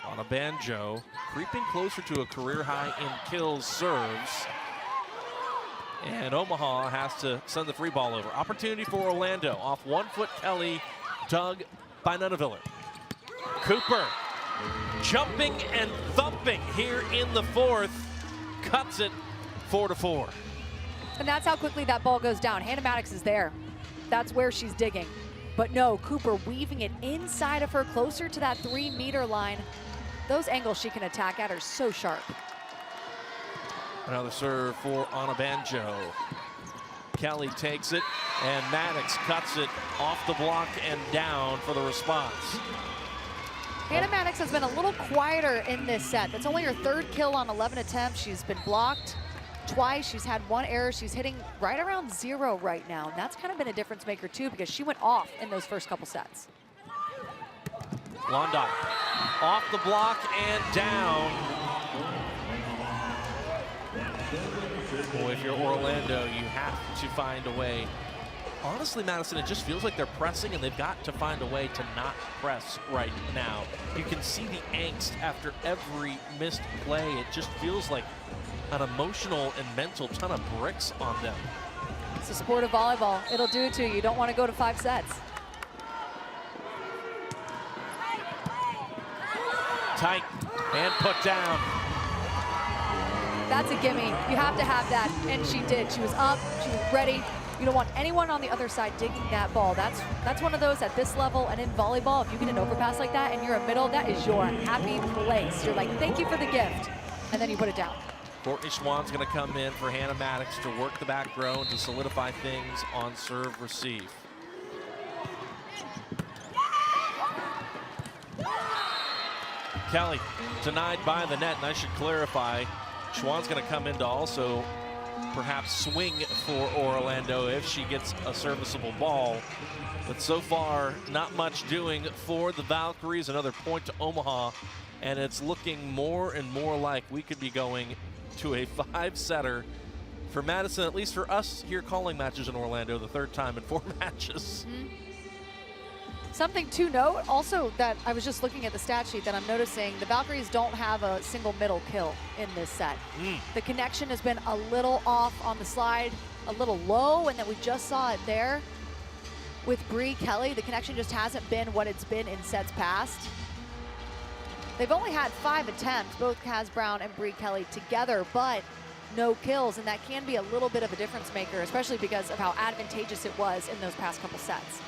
On a banjo, creeping closer to a career high in kills serves. And Omaha has to send the free ball over. Opportunity for Orlando. Off 1 foot Kelly, dug by Nuneviller. Cooper jumping and thumping here in the 4th. Cuts it 4-4. And that's how quickly that ball goes down. Hannah Maddox is there. That's where she's digging. But no, Cooper weaving it inside of her, closer to that 3-meter line. Those angles she can attack at are so sharp. Another serve for Anna Banjo. Kelly takes it, and Maddox cuts it off the block and down for the response. Hannah Maddox has been a little quieter in this set. That's only her 3rd kill on 11 attempts. She's been blocked twice. She's had 1 error. She's hitting right around 0 right now. And that's kind of been a difference maker too, because she went off in those first couple sets. Londot Off the block and down. Boy, if you're Orlando, you have to find a way. Honestly, Madison, it just feels like they're pressing, and they've got to find a way to not press right now. You can see the angst after every missed play. It just feels like an emotional and mental ton of bricks on them. It's a sport of volleyball. It'll do it to you. You don't want to go to 5 sets. Tight and put down. That's a gimme. You have to have that, and she did. She was up, she was ready. You don't want anyone on the other side digging that ball. That's one of those at this level, and in volleyball, if you get an overpass like that and you're a middle, that is your happy place. You're like, thank you for the gift, and then you put it down. Courtney Schwann's going to come in for Hannah Maddox to work the back row and to solidify things on serve receive. Kelly denied by the net, and I should clarify, Schwann's going to come in to also perhaps swing for Orlando if she gets a serviceable ball. But so far, not much doing for the Valkyries. Another point to Omaha, and it's looking more and more like we could be going to a 5-setter for Madison, at least for us here calling matches in Orlando, the 3rd time in 4 matches. Something to note also that I was just looking at the stat sheet that I'm noticing, the Valkyries don't have a single middle kill in this set. The connection has been a little off on the slide, a little low, and then we just saw it there with Bree Kelly. The connection just hasn't been what it's been in sets past. They've only had 5 attempts, both Kaz Brown and Bree Kelly together, but no kills, and that can be a little bit of a difference maker, especially because of how advantageous it was in those past couple sets.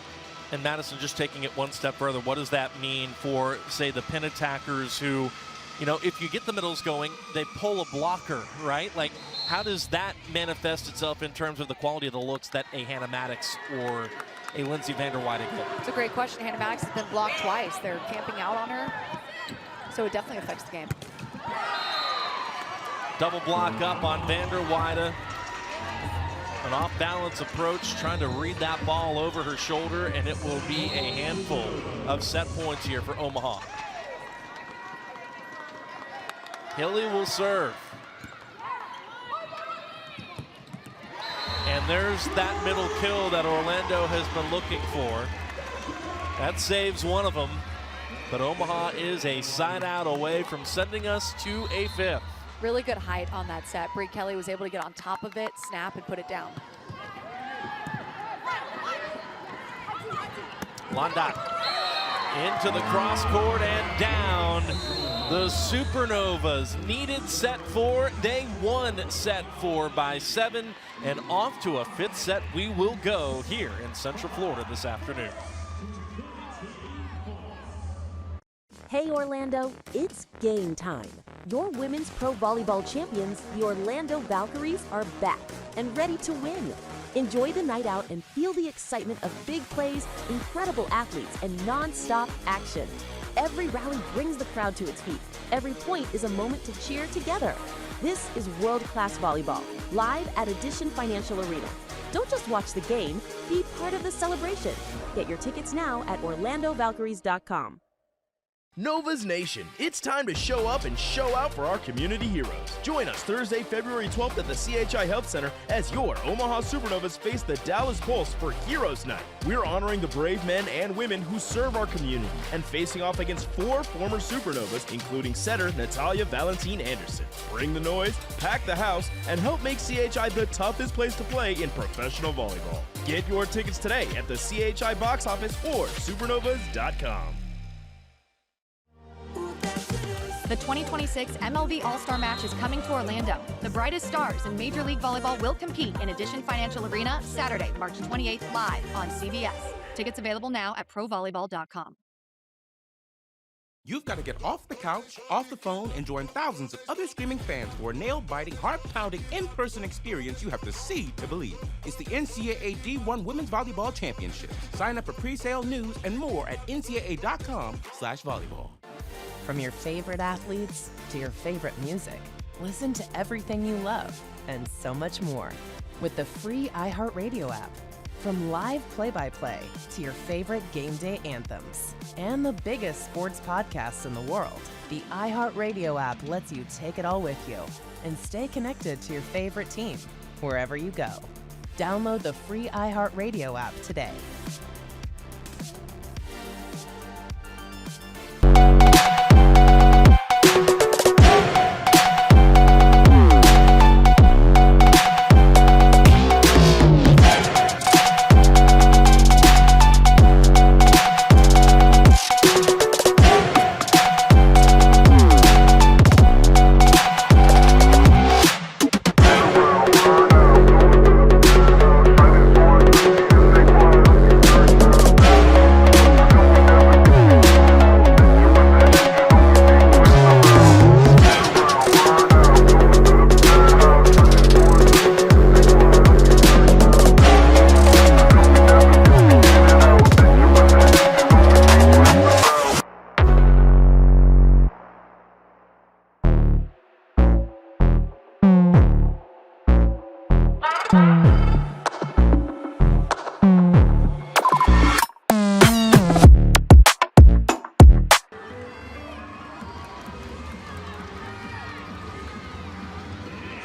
And Madison, just taking it one step further, what does that mean for, say, the pin attackers who, you know, if you get the middles going, they pull a blocker, right? Like, how does that manifest itself in terms of the quality of the looks that a Hannah Maddox or a Lindsay Vander Weide get? It's a great question. Hannah Maddox has been blocked twice. They're camping out on her, so it definitely affects the game. Double block up on Vander Weide. An off-balance approach, trying to read that ball over her shoulder, and it will be a handful of set points here for Omaha. Hilly will serve. And there's that middle kill that Orlando has been looking for. That saves one of them, but Omaha is a side out away from sending us to a 5th. Really good height on that set. Bree Kelly was able to get on top of it, snap, and put it down. Londat into the cross court and down. The Supernovas needed set 4. They won set 4 by 7, and off to a 5th set we will go here in Central Florida this afternoon. Hey Orlando, it's game time. Your women's pro volleyball champions, the Orlando Valkyries, are back and ready to win. Enjoy the night out and feel the excitement of big plays, incredible athletes, and non-stop action. Every rally brings the crowd to its feet. Every point is a moment to cheer together. This is world-class volleyball, live at Edition Financial Arena. Don't just watch the game, be part of the celebration. Get your tickets now at orlandovalkyries.com. Novas Nation, it's time to show up and show out for our community heroes. Join us Thursday, February 12th at the CHI Health Center as your Omaha Supernovas face the Dallas Pulse for Heroes Night. We're honoring the brave men and women who serve our community and facing off against 4 former Supernovas, including setter Natalia Valentine Anderson. Bring the noise, pack the house, and help make CHI the toughest place to play in professional volleyball. Get your tickets today at the CHI box office or supernovas.com. The 2026 MLV All-Star Match is coming to Orlando. The brightest stars in Major League Volleyball will compete in Edition Financial Arena Saturday, March 28th, live on CBS. Tickets available now at provolleyball.com. You've got to get off the couch, off the phone, and join thousands of other screaming fans for a nail-biting, heart-pounding, in-person experience you have to see to believe. It's the NCAA D1 Women's Volleyball Championship. Sign up for pre-sale news and more at ncaa.com/volleyball. From your favorite athletes to your favorite music, listen to everything you love and so much more with the free iHeartRadio app. From live play-by-play to your favorite game day anthems and the biggest sports podcasts in the world, the iHeartRadio app lets you take it all with you and stay connected to your favorite team wherever you go. Download the free iHeartRadio app today.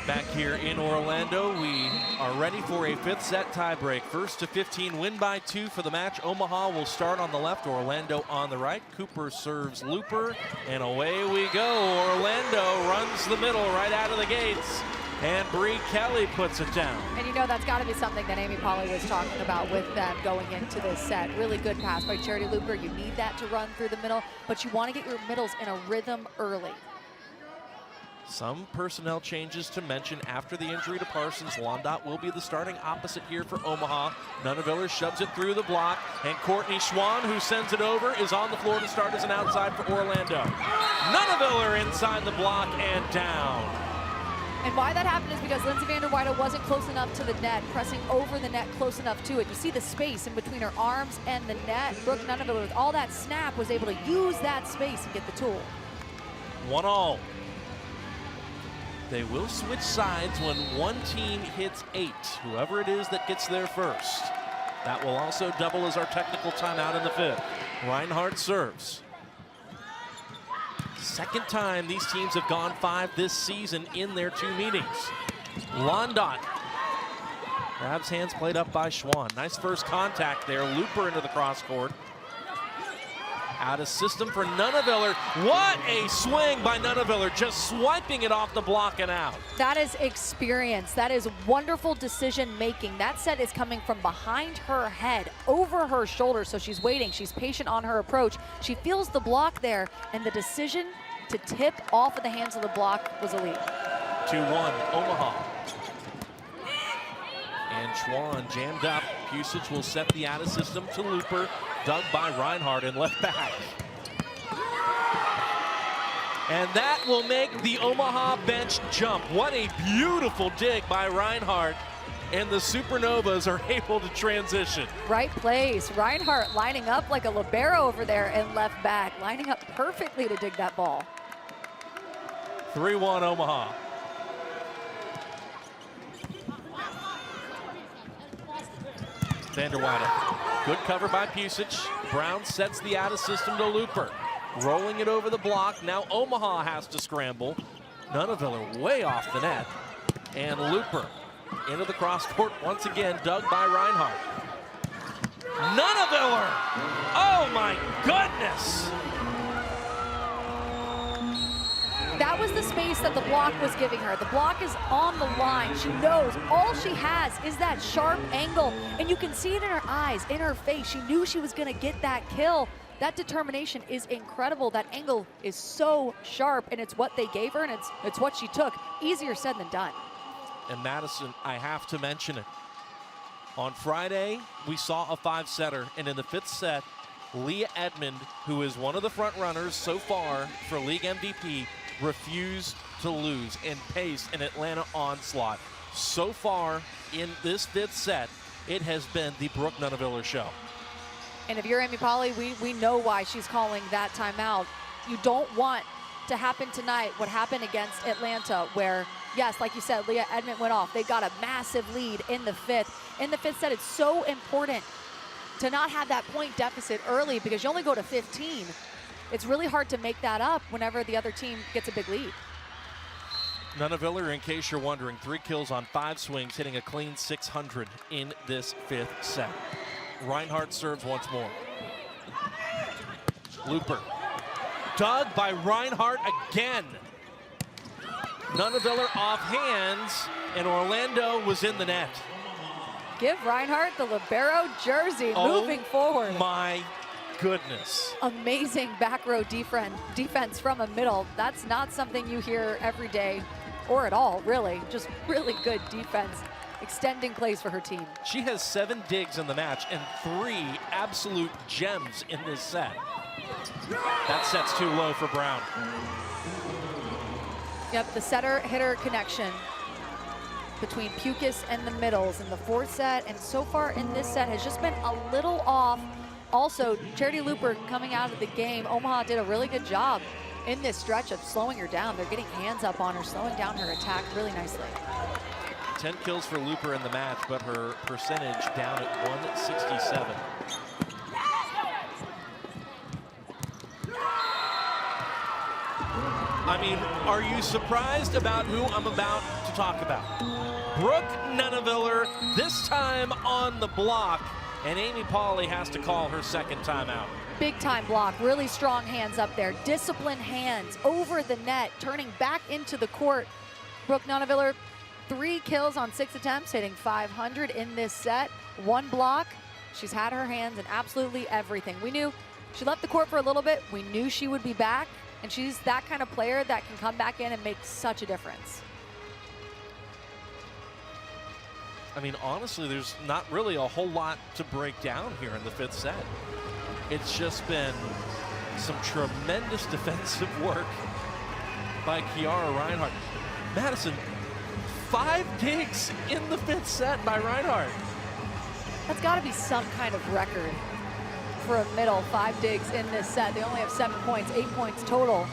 Back here in Orlando, we are ready for a fifth set tiebreak. First to 15, win by 2 for the match. Omaha will start on the left, Orlando on the right. Cooper serves Looper, and away we go. Orlando runs the middle right out of the gates, and Bree Kelly puts it down. And you know that's got to be something that Amy Polly was talking about with them going into this set. Really good pass by Charity Looper. You need that to run through the middle, but you want to get your middles in a rhythm early. Some personnel changes to mention after the injury to Parsons. Londot will be the starting opposite here for Omaha. Nuneviller shoves it through the block, and Courtney Schwann, who sends it over, is on the floor to start as an outside for Orlando. Nuneviller inside the block and down. And why that happened is because Lindsay Vanderweide wasn't close enough to the net, pressing over the net close enough to it. You see the space in between her arms and the net. Brooke Nuneviller, with all that snap, was able to use that space and get the tool. 1-all. They will switch sides when one team hits 8, whoever it is that gets there first. That will also double as our technical timeout in the 5th. Reinhardt serves. Second time these teams have gone 5 this season in their 2 meetings. Londot grabs hands, played up by Schwann. Nice first contact there. Looper into the cross court. Out of system for Nuneviller. What a swing by Nuneviller, just swiping it off the block and out. That is experience. That is wonderful decision making. That set is coming from behind her head, over her shoulder, so she's waiting. She's patient on her approach. She feels the block there, and the decision to tip off of the hands of the block was elite. 2-1, Omaha. And Schwann jammed up. Pusic will set the out of system to Looper. Dug by Reinhardt and left back. And that will make the Omaha bench jump. What a beautiful dig by Reinhardt. And the Supernovas are able to transition. Right place. Reinhardt lining up like a libero over there and left back. Lining up perfectly to dig that ball. 3-1 Omaha. Vanderweide. Good cover by Pusic. Brown sets the out of system to Looper. Rolling it over the block. Now Omaha has to scramble. Nuneviller way off the net. And Looper into the cross court once again, dug by Reinhardt. Nuneviller! Oh my goodness! That was the space that the block was giving her. The block is on the line. She knows all she has is that sharp angle, and you can see it in her eyes, in her face. She knew she was going to get that kill. That determination is incredible. That angle is so sharp, and it's what they gave her, and it's what she took. Easier said than done. And Madison, I have to mention it. On Friday, we saw a 5-setter, and in the 5th set, Leah Edmond, who is one of the front runners so far for league MVP, refused to lose and pace an Atlanta onslaught. So far in this 5th set, it has been the Brooke Nuneviller show. And if you're Amy Polly, we know why she's calling that timeout. You don't want to happen tonight what happened against Atlanta, where yes, like you said, Leah Edmond went off. They got a massive lead in the fifth. In the fifth set, it's so important to not have that point deficit early because you only go to 15. It's really hard to make that up whenever the other team gets a big lead. Nunaviller, in case you're wondering, 3 kills on 5 swings, hitting a clean 600 in this fifth set. Reinhardt serves once more. Looper. Dug by Reinhardt again. Nunaviller off hands, and Orlando was in the net. Give Reinhardt the libero jersey, moving forward. My goodness. Amazing back row defense from a middle. That's not something you hear every day or at all, really. Just really good defense, extending plays for her team. She has 7 digs in the match and 3 absolute gems in this set. That set's too low for Brown. Yep, the setter-hitter connection between Pukas and the middles in the fourth set, and so far in this set has just been a little off. Also, Charity Looper coming out of the game, Omaha did a really good job in this stretch of slowing her down. They're getting hands up on her, slowing down her attack really nicely. 10 kills for Looper in the match, but her percentage down at 167. I mean, are you surprised about who I'm about to talk about? Brooke Nunaviller, this time on the block, and Amy Pauley has to call her second timeout. Big time block, really strong hands up there, disciplined hands over the net, turning back into the court. Brooke Nunaviller, 3 kills on 6 attempts, hitting 500 in this set, 1 block. She's had her hands in absolutely everything. We knew she left the court for a little bit. We knew she would be back, and she's that kind of player that can come back in and make such a difference. I mean, honestly, there's not really a whole lot to break down here in the fifth set. It's just been some tremendous defensive work by Kiara Reinhardt. Madison, 5 digs in the fifth set by Reinhardt. That's got to be some kind of record for a middle. 5 digs in this set. They only have 7 points, 8 points total.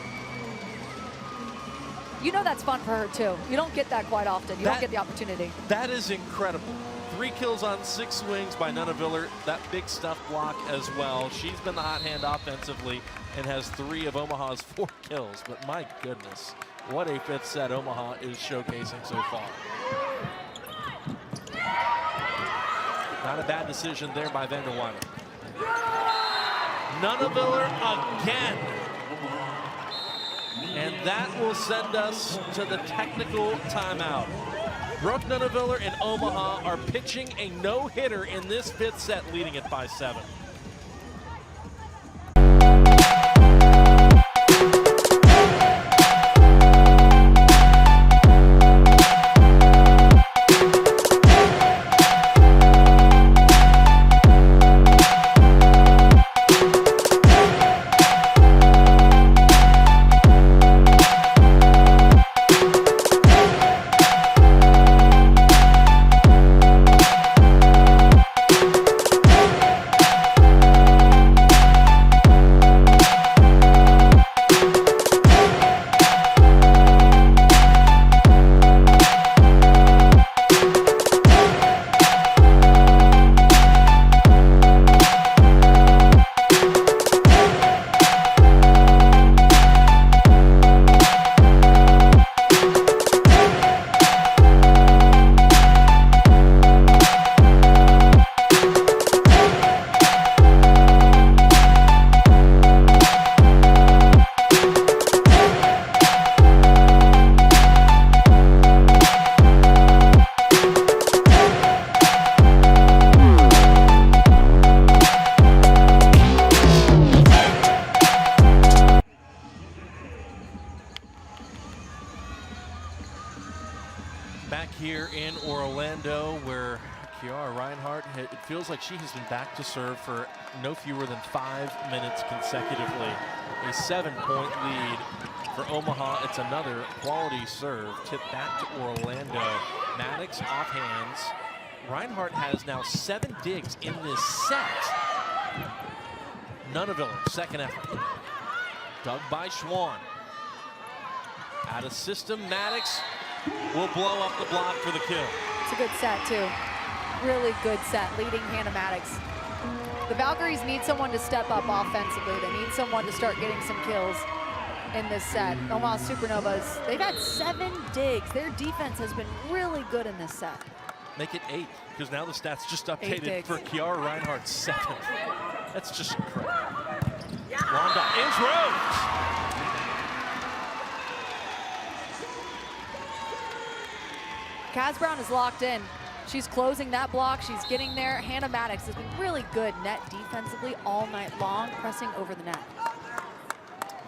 You know that's fun for her too. You don't get that quite often. You don't get the opportunity. That is incredible. 3 kills on 6 swings by Nunaviller. That big stuff block as well. She's been the hot hand offensively and has 3 of Omaha's 4 kills. But my goodness, what a fifth set Omaha is showcasing so far. Not a bad decision there by Vanderweiler. Nunaviller again. And that will send us to the technical timeout. Brooke Nunaviller and Omaha are pitching a no-hitter in this fifth set, leading it by 7. Back here in Orlando, where Kiara Reinhardt, it feels like she has been back to serve for no fewer than 5 minutes consecutively. A 7-point lead for Omaha. It's another quality serve, tipped back to Orlando. Maddox off hands. Reinhardt has now 7 digs in this set. Nunaviller, second effort. Dug by Schwann. Out of system, Maddox will blow up the block for the kill. It's a good set, too. Really good set, leading Hannah Maddox. The Valkyries need someone to step up offensively. They need someone to start getting some kills in this set. Omaha Supernovas, they've had 7 digs. Their defense has been really good in this set. Make it 8, because now the stats just updated for Kiara Reinhardt, 7. That's just incredible. Londa is roped. Kaz Brown is locked in. She's closing that block. She's getting there. Hannah Maddox has been really good net defensively all night long, pressing over the net.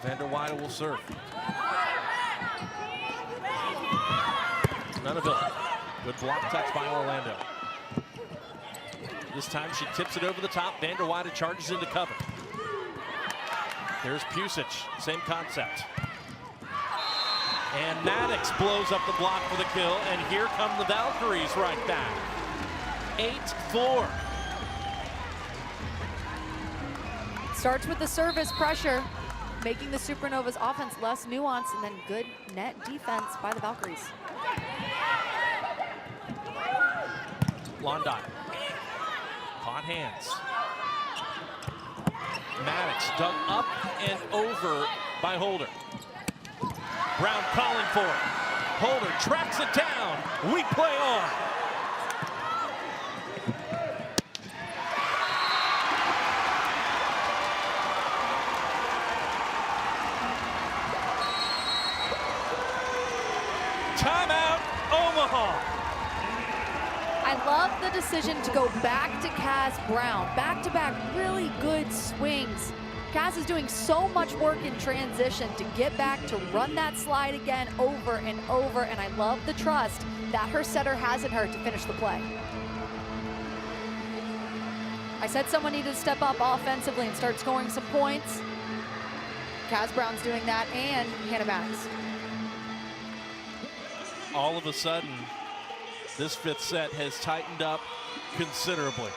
Vander Weide will serve. Nunaville. Good block touch by Orlando. This time she tips it over the top. Vander Weide charges into cover. Here's Pusic, same concept. And Maddox blows up the block for the kill, and here come the Valkyries right back. 8-4. Starts with the service pressure, making the Supernovas offense less nuanced, and then good net defense by the Valkyries. London. Hot hands. Maddox dug up and over by Holder. Brown calling for it. Holder tracks it down. We play on. Timeout, Omaha. I love the decision to go back to Kaz Brown. Back-to-back really good swings. Kaz is doing so much work in transition to get back to run that slide again over and over, and I love the trust that her setter has in her to finish the play. I said someone needed to step up offensively and start scoring some points. Kaz Brown's doing that, and Hannah Maddox. All of a sudden, this 5th set has tightened up considerably.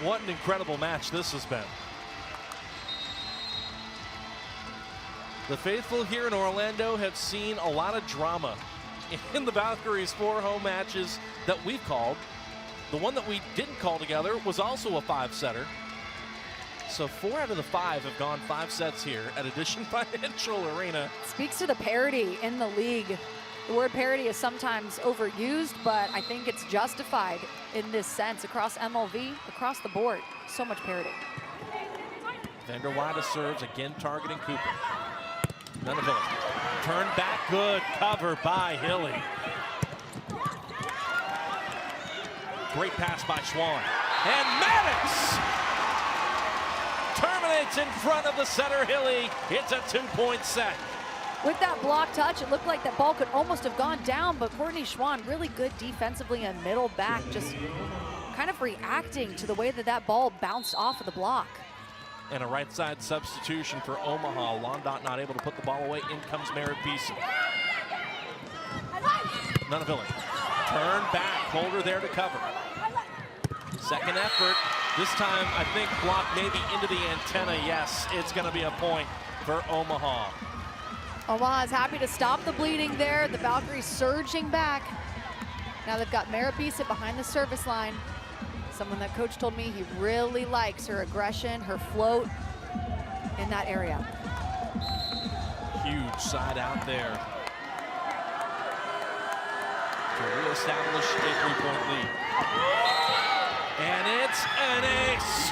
What an incredible match this has been. The faithful here in Orlando have seen a lot of drama in the Valkyries' 4 home matches that we've called. The one that we didn't call together was also a 5-setter. So 4 out of the 5 have gone 5 sets here at Addition Financial Arena. Speaks to the parity in the league. The word parity is sometimes overused, but I think it's justified in this sense across MLV, across the board. So much parity. Vander Weide serves, again targeting Cooper. Nunaville. Turn back, good cover by Hilly. Great pass by Schwan. And Maddox terminates in front of the setter, Hilly. It's a 2-point set. With that block touch, it looked like that ball could almost have gone down, but Courtney Schwan really good defensively and middle back, just kind of reacting to the way that that ball bounced off of the block. And a right side substitution for Omaha. Londot not able to put the ball away. In comes Merritt Beeson. Nunaville. Turn back. Holder there to cover. Second effort. This time, I think blocked maybe into the antenna. Yes, it's going to be a point for Omaha. Omaha is happy to stop the bleeding there. The Valkyries surging back. Now they've got Merritt Beeson behind the service line. Someone that coach told me he really likes her aggression, her float in that area. Huge side out there to reestablish a 3-point lead. And it's an ace.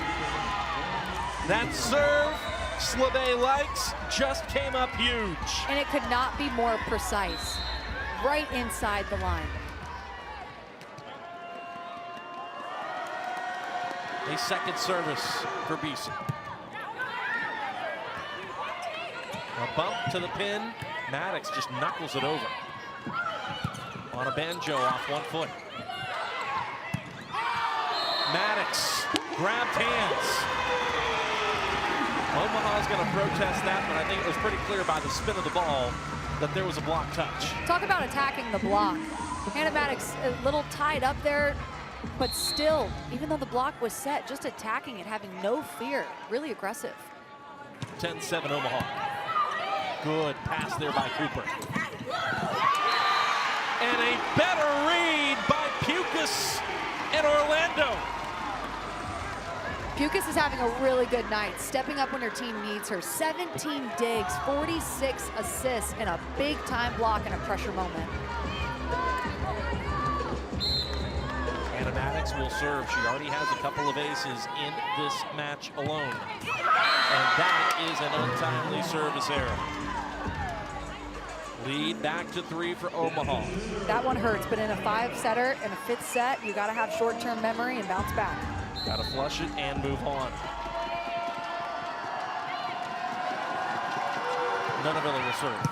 That serve Slave likes just came up huge. And it could not be more precise. Right inside the line. A second service for Beeson. A bump to the pin. Maddox just knuckles it over. On a banjo off 1 foot. Maddox grabbed hands. Omaha's going to protest that, but I think it was pretty clear by the spin of the ball that there was a block touch. Talk about attacking the block. Hannah Maddox a little tied up there, but still, even though the block was set, just attacking it, having no fear. Really aggressive. 10-7 Omaha. Good pass there by Cooper. And a better read by Pukas and Orlando. Pukas is having a really good night, stepping up when her team needs her. 17 digs, 46 assists, and a big-time block in a pressure moment. Anna Maddox will serve. She already has a couple of aces in this match alone. And that is an untimely service error. Lead back to 3 for Omaha. That one hurts, but in a 5-setter, in a 5th set, you got to have short-term memory and bounce back. Got to flush it and move on. Nunavilla will serve.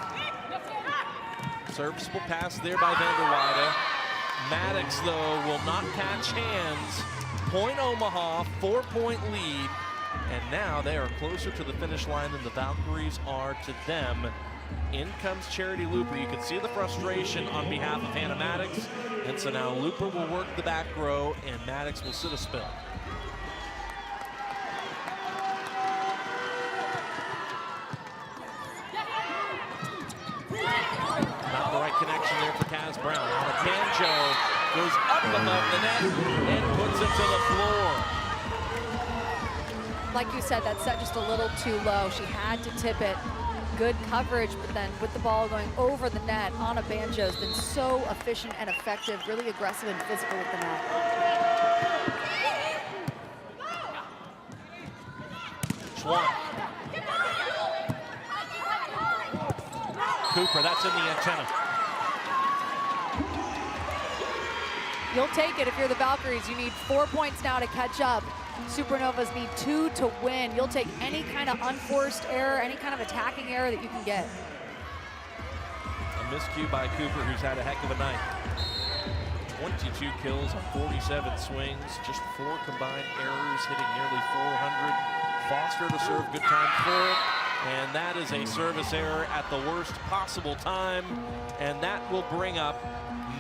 Serviceable pass there by Vanderweide. Maddox, though, will not catch hands. Point Omaha, 4-point lead. And now they are closer to the finish line than the Valkyries are to them. In comes Charity Looper. You can see the frustration on behalf of Hannah Maddox. And so now Looper will work the back row, and Maddox will sit a spell. Not the right connection there for Kaz Brown. Now the Banjo goes up above the net and puts it to the floor. Like you said, that set just a little too low. She had to tip it. Good coverage, but then with the ball going over the net, Anna Banjo has been so efficient and effective, really aggressive and physical with the net. Schwann. Cooper, that's in the antenna. You'll take it if you're the Valkyries. You need 4 points now to catch up. Supernovas need 2 to win. You'll take any kind of unforced error, any kind of attacking error that you can get. A miscue by Cooper, who's had a heck of a night. 22 kills on 47 swings, just 4 combined errors, hitting nearly 400. Foster to serve, good time for it. And that is a service error at the worst possible time. And that will bring up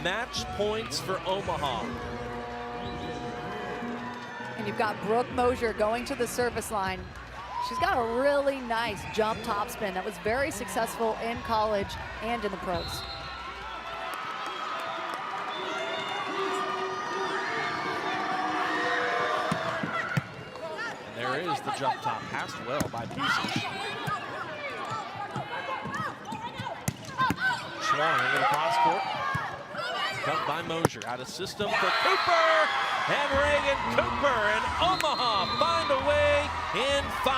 match points for Omaha. And you've got Brooke Mosier going to the service line. She's got a really nice jump topspin that was very successful in college and in the pros. And there is the jump top, passed well by Pieces. Schwann into the cross court. Cut by Mosier, out of system for Cooper, and Reagan Cooper, and Omaha find a way in 5.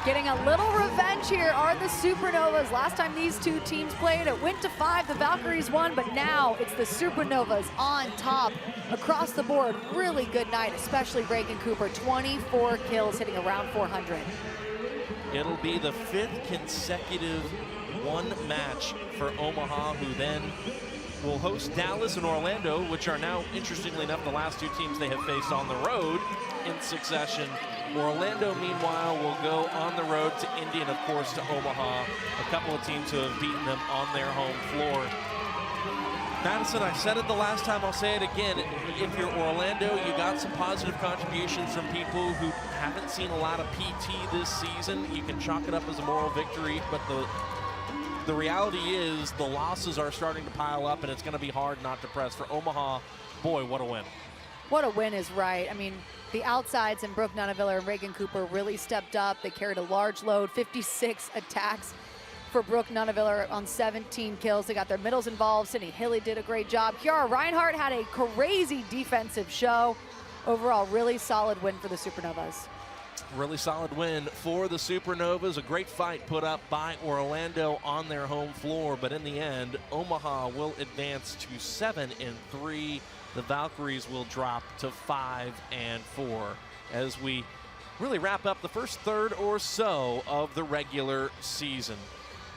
Getting a little revenge here are the Supernovas. Last time these two teams played, it went to 5. The Valkyries won, but now it's the Supernovas on top across the board. Really good night, especially Reagan Cooper. 24 kills, hitting around 400. It'll be the 5th consecutive one match for Omaha, who then will host Dallas and Orlando, which are now, interestingly enough, the last 2 teams they have faced on the road in succession. Orlando, meanwhile, will go on the road to Indy and, of course, to Omaha. A couple of teams who have beaten them on their home floor. Madison, I said it the last time, I'll say it again. If you're Orlando, you got some positive contributions from people who haven't seen a lot of PT this season. You can chalk it up as a moral victory, but the reality is the losses are starting to pile up, and it's going to be hard not to press. For Omaha, boy, what a win. What a win is right. I mean, the outsides and Brooke Nunavilla and Reagan Cooper really stepped up. They carried a large load, 56 attacks for Brooke Nunavilla on 17 kills. They got their middles involved. Sydney Hilly did a great job. Kiara Reinhardt had a crazy defensive show. Overall, really solid win for the Supernovas. Really solid win for the Supernovas. A great fight put up by Orlando on their home floor, but in the end, Omaha will advance to 7-3. The Valkyries will drop to 5-4 as we really wrap up the first third or so of the regular season.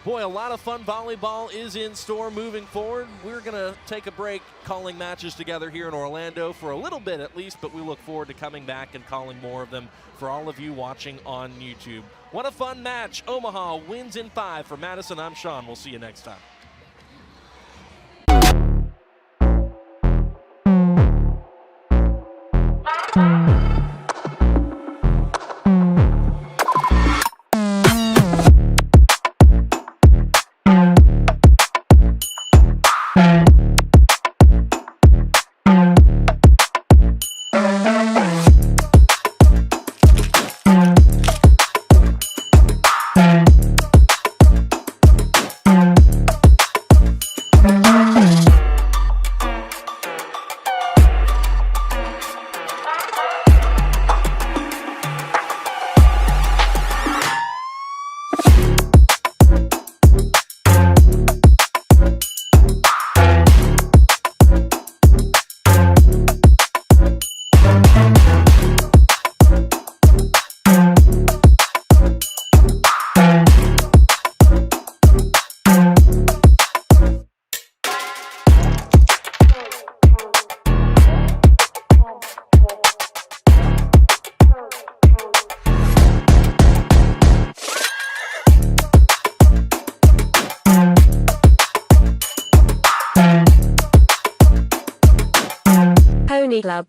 Boy, a lot of fun volleyball is in store moving forward. We're going to take a break calling matches together here in Orlando for a little bit at least, but we look forward to coming back and calling more of them for all of you watching on YouTube. What a fun match. Omaha wins in 5. For Madison, I'm Sean. We'll see you next time. Pony Club.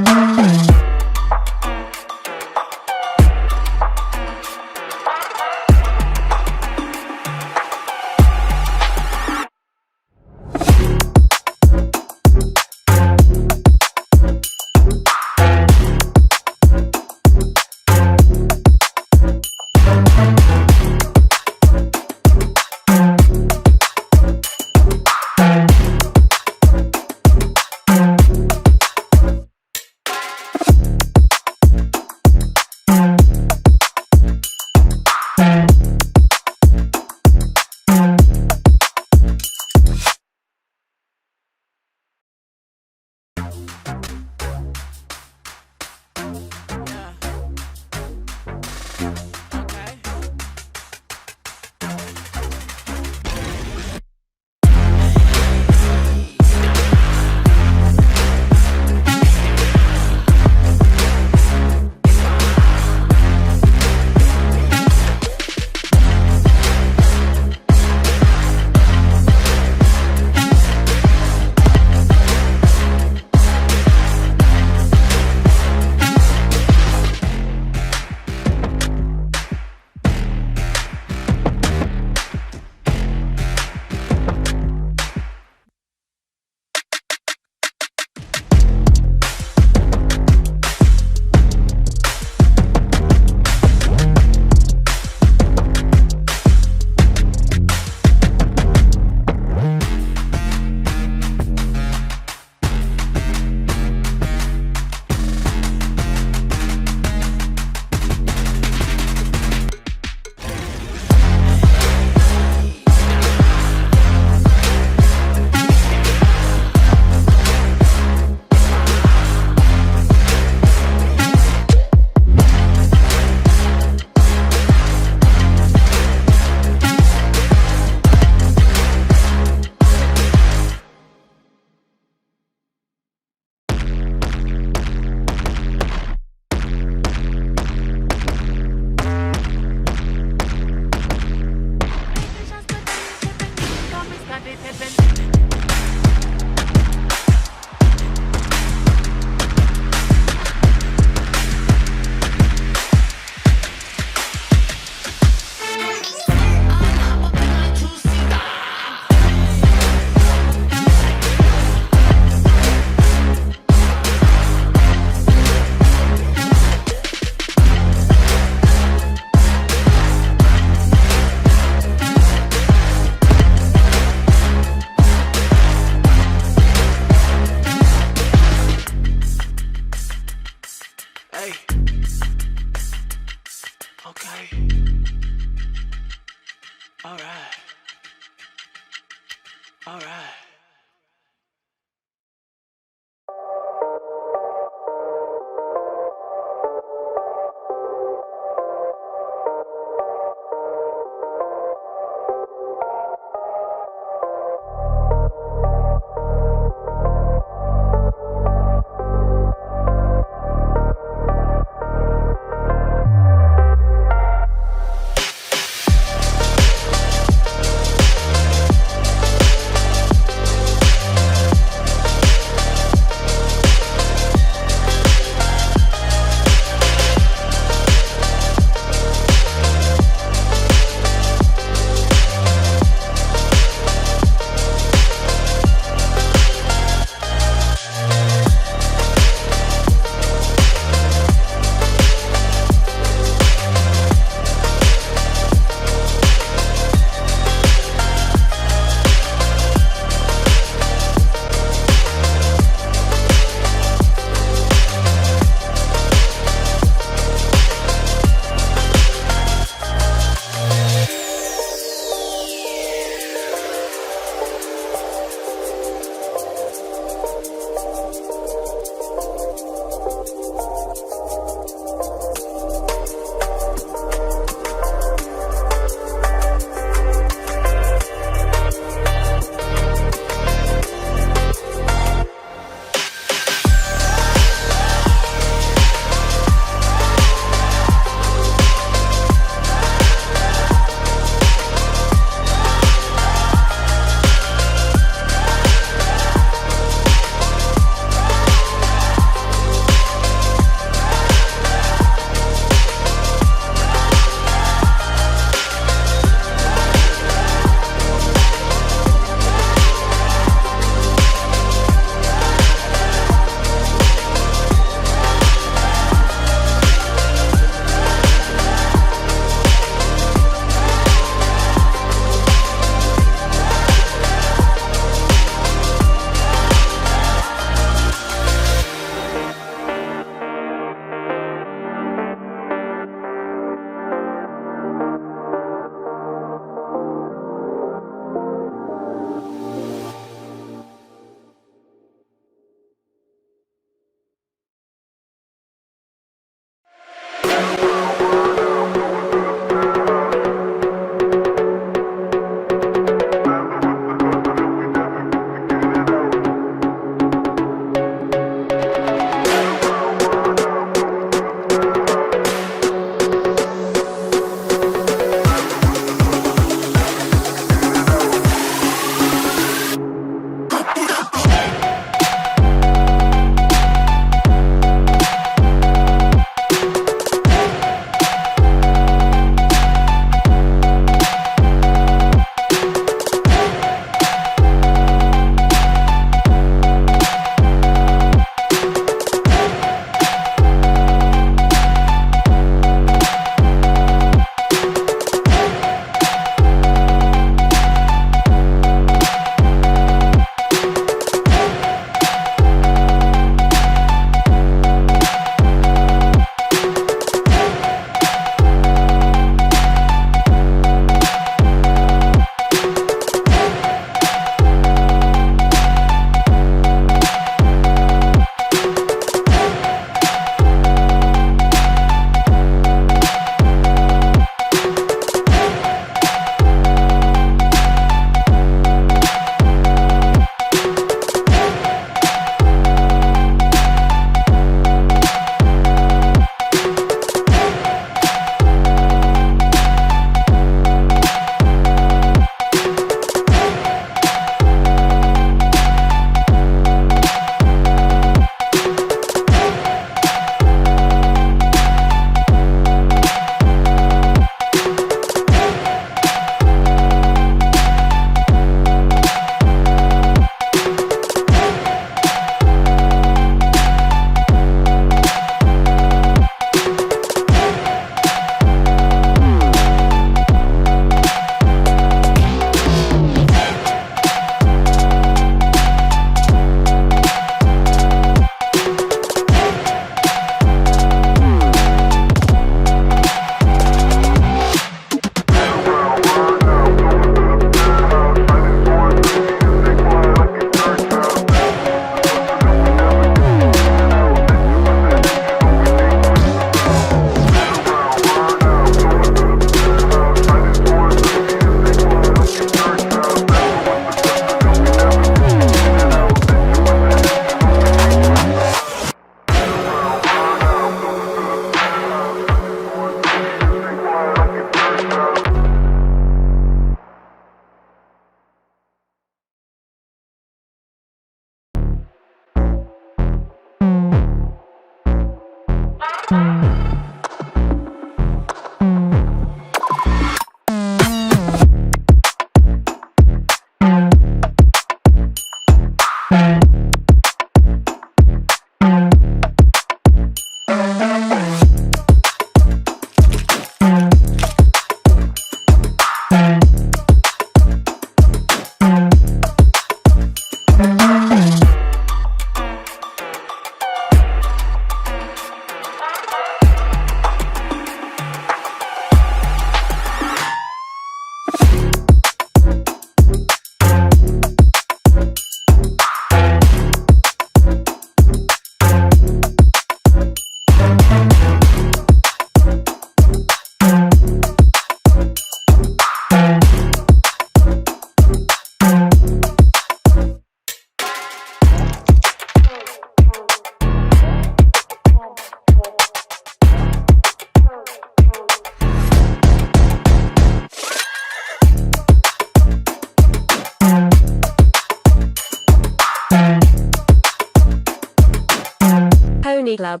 Club.